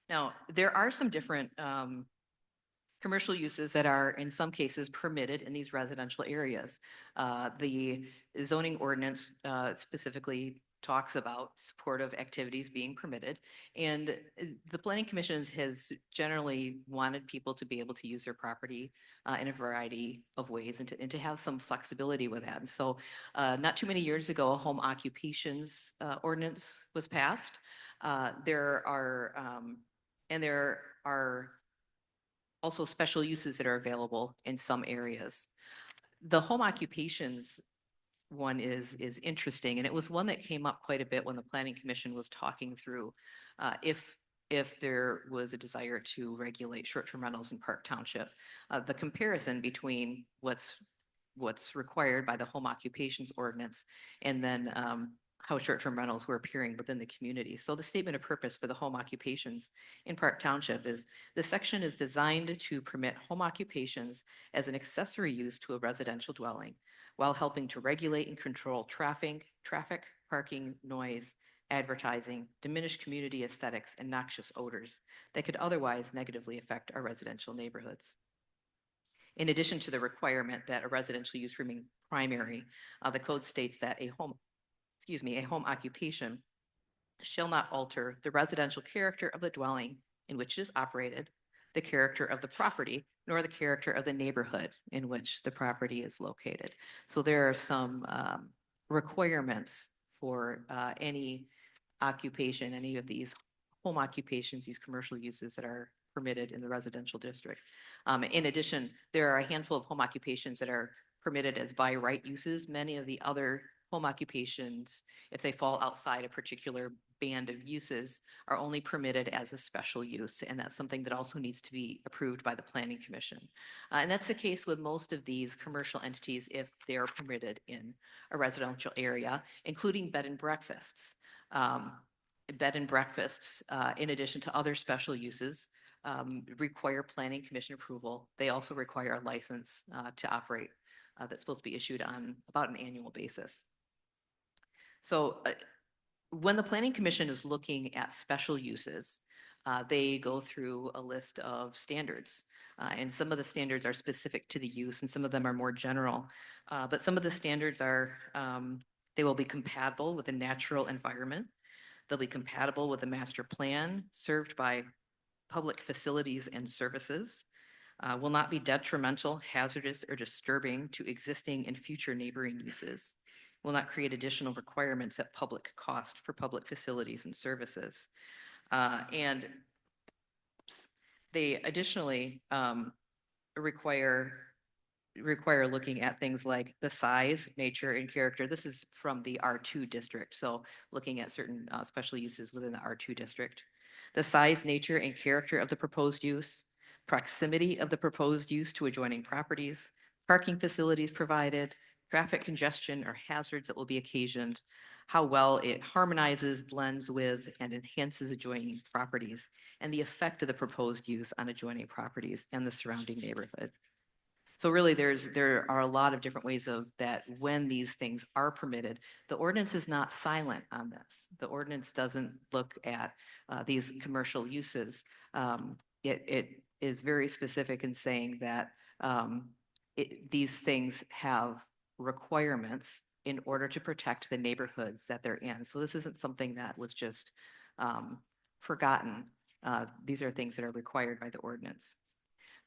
Now, there are some different commercial uses that are in some cases permitted in these residential areas. The zoning ordinance specifically talks about supportive activities being permitted. And the Planning Commission has generally wanted people to be able to use their property in a variety of ways and to have some flexibility with that. And so not too many years ago, a home occupations ordinance was passed. There are also special uses that are available in some areas. The home occupations one is interesting, and it was one that came up quite a bit when the Planning Commission was talking through if there was a desire to regulate short-term rentals in Park Township. The comparison between what's required by the home occupations ordinance and then how short-term rentals were appearing within the community. So the statement of purpose for the home occupations in Park Township is the section is designed to permit home occupations as an accessory use to a residential dwelling while helping to regulate and control traffic, parking, noise, advertising, diminish community aesthetics, and noxious odors that could otherwise negatively affect our residential neighborhoods. In addition to the requirement that a residential use remain primary, the code states that a home occupation shall not alter the residential character of the dwelling in which it is operated, the character of the property, nor the character of the neighborhood in which the property is located. So there are some requirements for any occupation, any of these home occupations, these commercial uses that are permitted in the residential district. In addition, there are a handful of home occupations that are permitted as by right uses. Many of the other home occupations, if they fall outside a particular band of uses, are only permitted as a special use, and that's something that also needs to be approved by the Planning Commission. And that's the case with most of these commercial entities if they are permitted in a residential area, including bed and breakfasts. Bed and breakfasts, in addition to other special uses, require Planning Commission approval. They also require a license to operate that's supposed to be issued on about an annual basis. So when the Planning Commission is looking at special uses, they go through a list of standards. And some of the standards are specific to the use and some of them are more general. But some of the standards are, they will be compatible with a natural environment. They'll be compatible with a master plan served by public facilities and services, will not be detrimental, hazardous, or disturbing to existing and future neighboring uses, will not create additional requirements at public cost for public facilities and services. And they additionally require looking at things like the size, nature, and character. This is from the R2 district, so looking at certain special uses within the R2 district. The size, nature, and character of the proposed use, proximity of the proposed use to adjoining properties, parking facilities provided, traffic congestion or hazards that will be occasioned, how well it harmonizes, blends with, and enhances adjoining properties, and the effect of the proposed use on adjoining properties and the surrounding neighborhood. So really, there are a lot of different ways of that when these things are permitted. The ordinance is not silent on this. The ordinance doesn't look at these commercial uses. It is very specific in saying that these things have requirements in order to protect the neighborhoods that they're in. So this isn't something that was just forgotten. These are things that are required by the ordinance.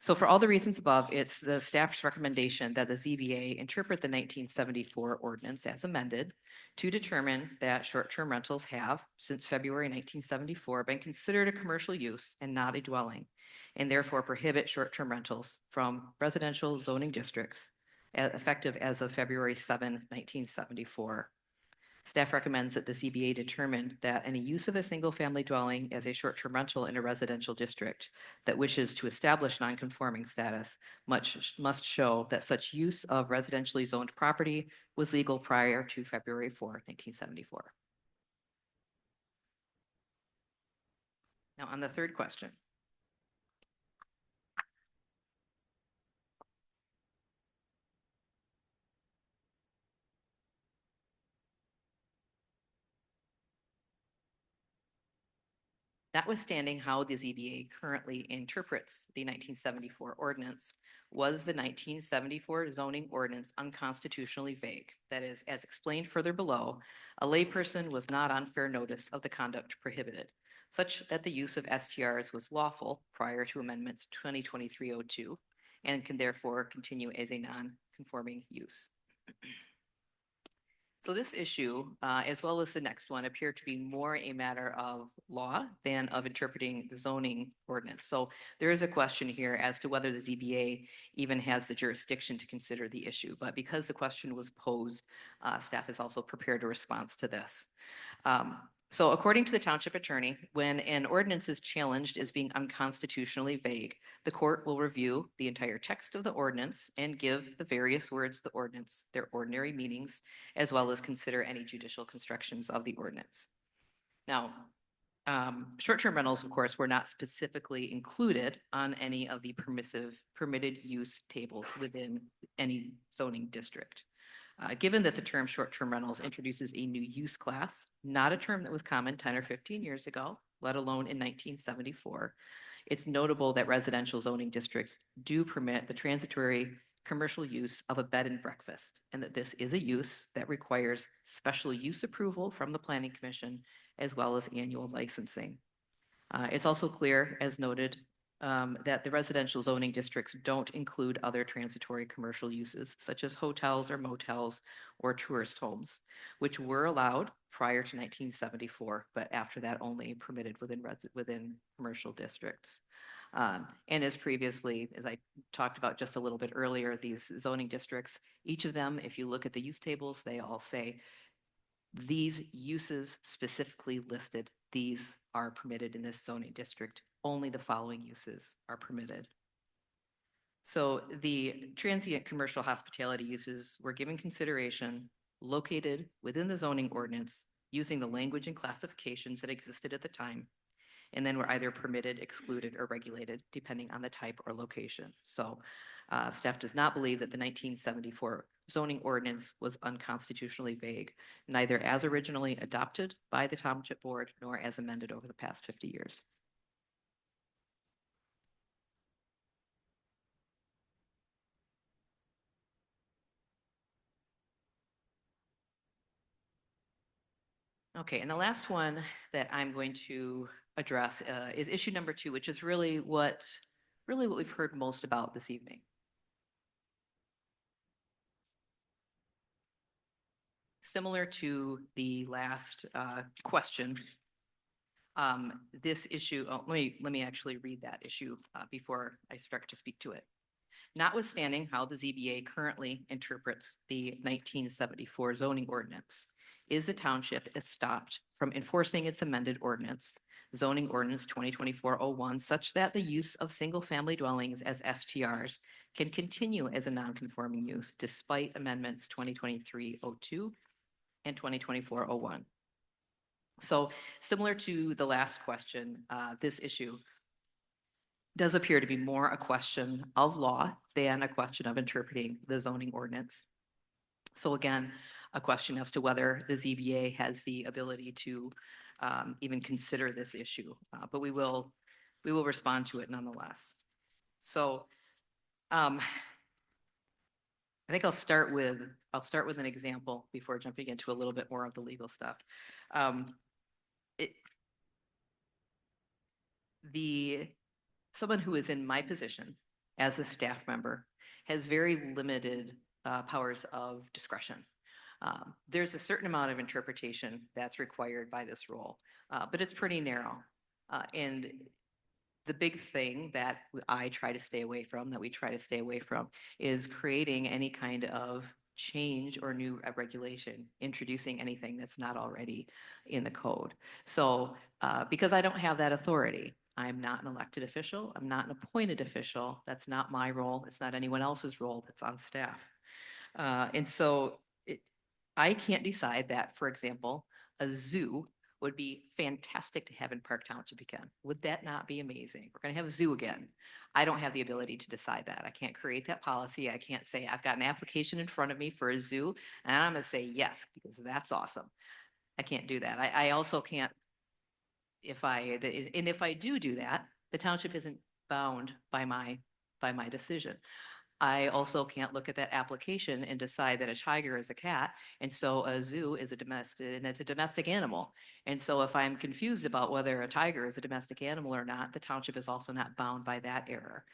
So for all the reasons above, it's the staff's recommendation that the ZBA interpret the 1974 ordinance as amended to determine that short-term rentals have, since February 1974, been considered a commercial use and not a dwelling, and therefore prohibit short-term rentals from residential zoning districts effective as of February 7, 1974. Staff recommends that the ZBA determine that any use of a single-family dwelling as a short-term rental in a residential district that wishes to establish nonconforming status must show that such use of residentially zoned property was legal prior to February 4, 1974. Now, on the third question. Notwithstanding how the ZBA currently interprets the 1974 ordinance, was the 1974 zoning ordinance unconstitutionally vague? That is, as explained further below, a layperson was not on fair notice of the conduct prohibited, such that the use of STRs was lawful prior to amendments 2023-02 and can therefore continue as a non-conforming use. So this issue, as well as the next one, appear to be more a matter of law than of interpreting the zoning ordinance. So there is a question here as to whether the ZBA even has the jurisdiction to consider the issue. But because the question was posed, staff is also prepared a response to this. So according to the township attorney, when an ordinance is challenged as being unconstitutionally vague, the court will review the entire text of the ordinance and give the various words of the ordinance their ordinary meanings, as well as consider any judicial constructions of the ordinance. Now, short-term rentals, of course, were not specifically included on any of the permitted use tables within any zoning district. Given that the term short-term rentals introduces a new use class, not a term that was common 10 or 15 years ago, let alone in 1974, it's notable that residential zoning districts do permit the transitory commercial use of a bed and breakfast, and that this is a use that requires special use approval from the Planning Commission as well as annual licensing. It's also clear, as noted, that the residential zoning districts don't include other transitory commercial uses such as hotels or motels or tourist homes, which were allowed prior to 1974, but after that only permitted within commercial districts. And as previously, as I talked about just a little bit earlier, these zoning districts, each of them, if you look at the use tables, they all say these uses specifically listed, these are permitted in this zoning district. Only the following uses are permitted. So the transient commercial hospitality uses were given consideration, located within the zoning ordinance, using the language and classifications that existed at the time, and then were either permitted, excluded, or regulated, depending on the type or location. So staff does not believe that the 1974 zoning ordinance was unconstitutionally vague, neither as originally adopted by the Township Board nor as amended over the past 50 years. Okay, and the last one that I'm going to address is issue number 2, which is really what we've heard most about this evening. Similar to the last question, this issue, let me actually read that issue before I start to speak to it. Notwithstanding how the ZBA currently interprets the 1974 zoning ordinance, is the township stopped from enforcing its amended ordinance, zoning ordinance 2024-01, such that the use of single-family dwellings as STRs can continue as a non-conforming use despite amendments 2023-02 and 2024-01. So similar to the last question, this issue does appear to be more a question of law than a question of interpreting the zoning ordinance. So again, a question as to whether the ZBA has the ability to even consider this issue, but we will respond to it nonetheless. So I think I'll start with an example before jumping into a little bit more of the legal stuff. Someone who is in my position as a staff member has very limited powers of discretion. There's a certain amount of interpretation that's required by this role, but it's pretty narrow. And the big thing that I try to stay away from, that we try to stay away from, is creating any kind of change or new regulation, introducing anything that's not already in the code. So because I don't have that authority, I'm not an elected official, I'm not an appointed official, that's not my role, it's not anyone else's role that's on staff. And so I can't decide that, for example, a zoo would be fantastic to have in Park Township again. Would that not be amazing? We're going to have a zoo again. I don't have the ability to decide that. I can't create that policy. I can't say I've got an application in front of me for a zoo and I'm going to say yes because that's awesome. I can't do that. I also can't, if I do that, the township isn't bound by my decision. I also can't look at that application and decide that a tiger is a cat, and so a zoo is a domestic animal. And so if I'm confused about whether a tiger is a domestic animal or not, the township is also not bound by that error.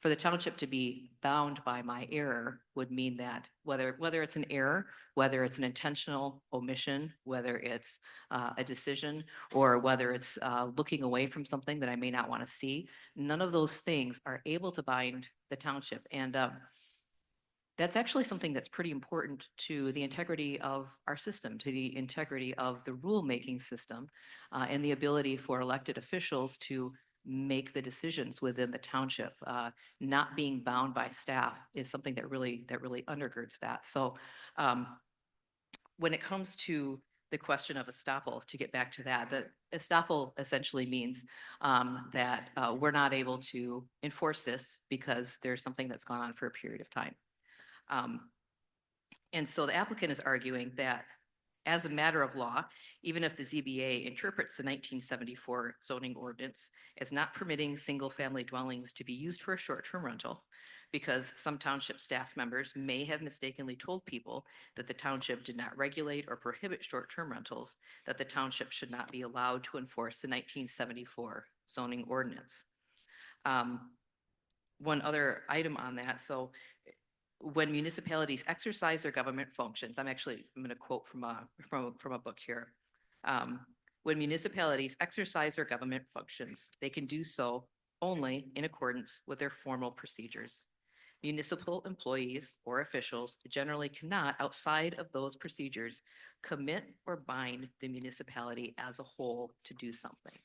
For the township to be bound by my error would mean that whether it's an error, whether it's an intentional omission, whether it's a decision, or whether it's looking away from something that I may not want to see, none of those things are able to bind the township. And that's actually something that's pretty important to the integrity of our system, to the integrity of the rulemaking system, and the ability for elected officials to make the decisions within the township. Not being bound by staff is something that really undergirds that. So when it comes to the question of estoppel, to get back to that, the estoppel essentially means that we're not able to enforce this because there's something that's gone on for a period of time. And so the applicant is arguing that as a matter of law, even if the ZBA interprets the 1974 zoning ordinance as not permitting single-family dwellings to be used for a short-term rental, because some township staff members may have mistakenly told people that the township did not regulate or prohibit short-term rentals, that the township should not be allowed to enforce the 1974 zoning ordinance. One other item on that, so when municipalities exercise their government functions, I'm going to quote from a book here. When municipalities exercise their government functions, they can do so only in accordance with their formal procedures. Municipal employees or officials generally cannot, outside of those procedures, commit or bind the municipality as a whole to do something.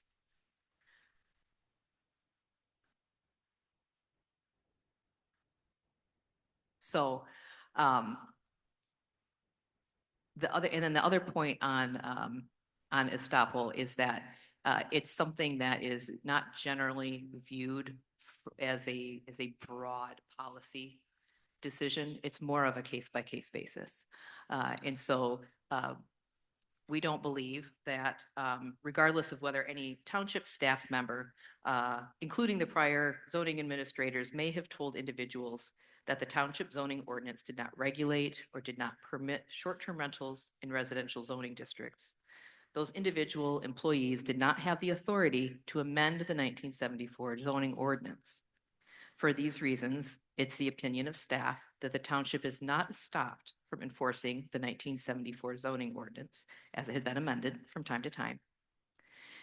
So the other point on estoppel is that it's something that is not generally viewed as a broad policy decision. It's more of a case by case basis. And so we don't believe that regardless of whether any township staff member, including the prior zoning administrators, may have told individuals that the township zoning ordinance did not regulate or did not permit short-term rentals in residential zoning districts. Those individual employees did not have the authority to amend the 1974 zoning ordinance. For these reasons, it's the opinion of staff that the township is not stopped from enforcing the 1974 zoning ordinance as it had been amended from time to time.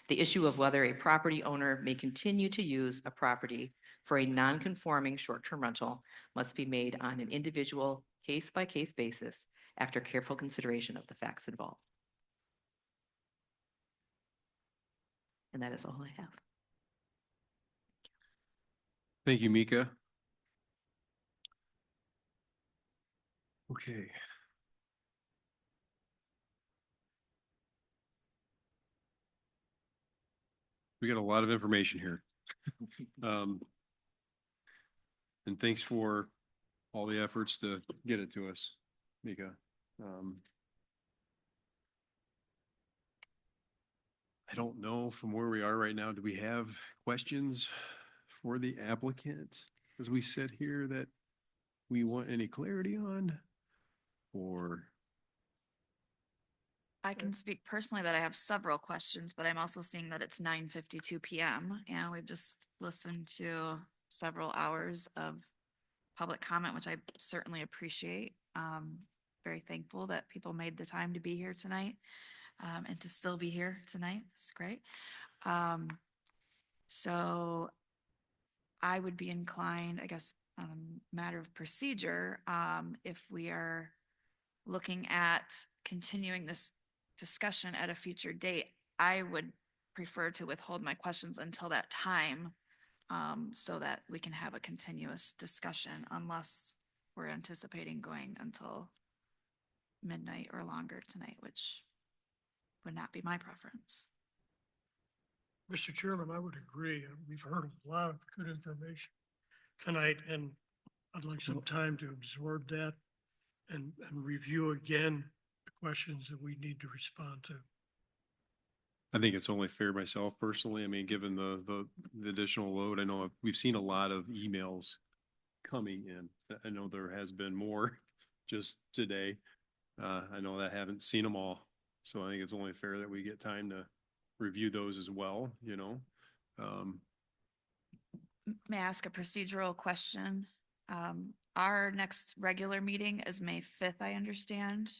The issue of whether a property owner may continue to use a property for a non-conforming short-term rental must be made on an individual case-by-case basis after careful consideration of the facts involved. And that is all I have. Thank you, Mika. Okay. We got a lot of information here. And thanks for all the efforts to get it to us, Mika. I don't know from where we are right now, do we have questions for the applicant as we sit here that we want any clarity on? Or I can speak personally that I have several questions, but I'm also seeing that it's 9:52 p.m. and we've just listened to several hours of public comment, which I certainly appreciate. Very thankful that people made the time to be here tonight, and to still be here tonight. It's great. So I would be inclined, I guess, on a matter of procedure, if we are looking at continuing this discussion at a future date, I would prefer to withhold my questions until that time, so that we can have a continuous discussion, unless we're anticipating going until midnight or longer tonight, which would not be my preference. Mr. Chairman, I would agree. We've heard a lot of good information tonight, and I'd like some time to absorb that and review again the questions that we need to respond to. I think it's only fair myself personally. I mean, given the additional load, I know we've seen a lot of emails coming in. I know there has been more just today. I know that I haven't seen them all. So I think it's only fair that we get time to review those as well, you know. May I ask a procedural question? Our next regular meeting is May 5th, I understand.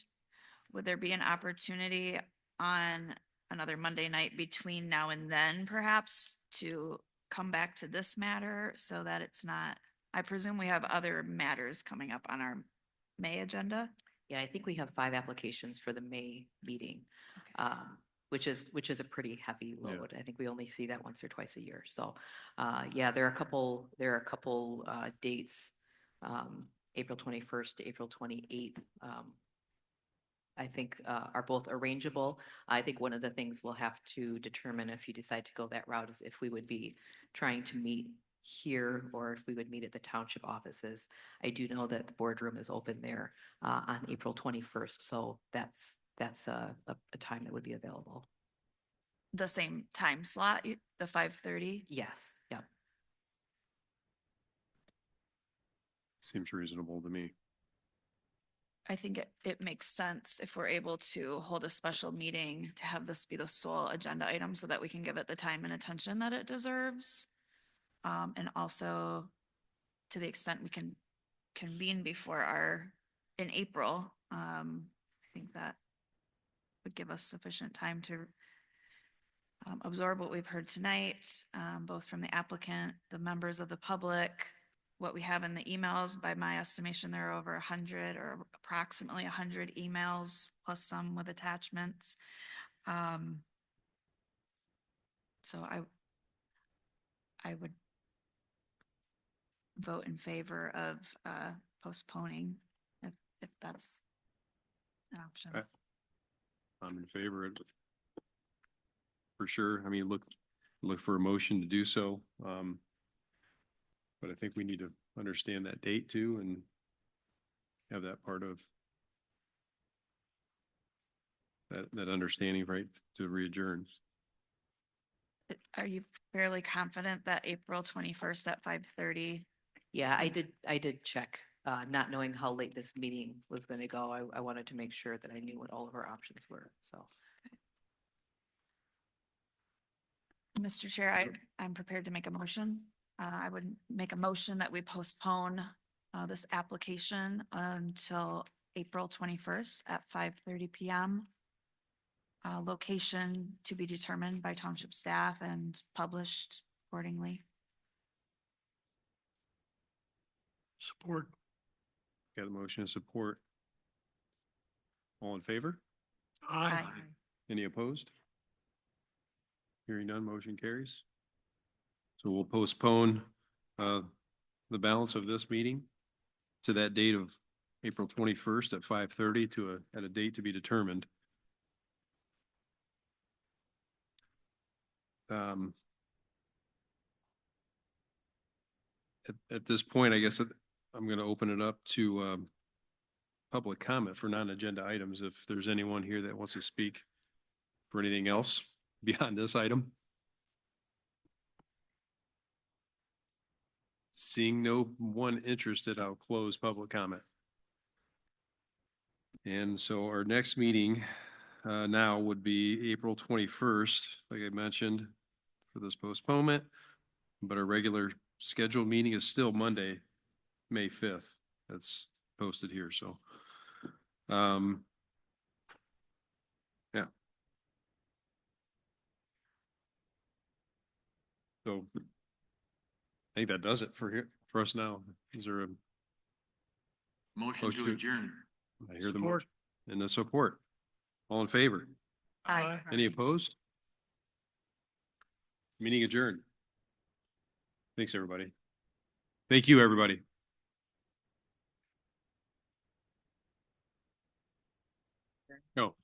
Would there be an opportunity on another Monday night between now and then, perhaps, to come back to this matter so that it's not, I presume we have other matters coming up on our May agenda? Yeah, I think we have 5 applications for the May meeting, which is a pretty heavy load. I think we only see that once or twice a year. So, yeah, there are a couple dates, April 21st to April 28th. I think are both arrangeable. I think one of the things we'll have to determine if you decide to go that route is if we would be trying to meet here or if we would meet at the township offices. I do know that the boardroom is open there on April 21st, so that's a time that would be available. The same time slot, the 5:30? Yes, yep. Seems reasonable to me. I think it makes sense if we're able to hold a special meeting to have this be the sole agenda item so that we can give it the time and attention that it deserves. And also, to the extent we can convene before in April, I think that would give us sufficient time to absorb what we've heard tonight, both from the applicant, the members of the public, what we have in the emails. By my estimation, there are over 100 or approximately 100 emails, plus some with attachments. So I would vote in favor of postponing if that's an option. I'm in favor of it. For sure. I mean, look for a motion to do so. But I think we need to understand that date too and have that part of that understanding, right, to re-adjourn. Are you fairly confident that April 21st at 5:30? Yeah, I did check, not knowing how late this meeting was going to go. I wanted to make sure that I knew what all of our options were, so. Mr. Chair, I'm prepared to make a motion. I would make a motion that we postpone this application until April 21st at 5:30 p.m. Location to be determined by township staff and published accordingly. Support. Got a motion of support. All in favor? Aye. Any opposed? Hearing none, motion carries. So we'll postpone the balance of this meeting to that date of April 21st at 5:30 at a date to be determined. At this point, I guess I'm going to open it up to public comment for non-agenda items. If there's anyone here that wants to speak for anything else beyond this item. Seeing no one interested, I'll close public comment. And so our next meeting now would be April 21st, like I mentioned, for this postponement. But our regular scheduled meeting is still Monday, May 5th. That's posted here, so. Yeah. So I think that does it for us now. Is there a Motion to adjourn? I hear the motion and the support. All in favor? Aye. Any opposed? Meeting adjourned. Thanks, everybody. Thank you, everybody. No.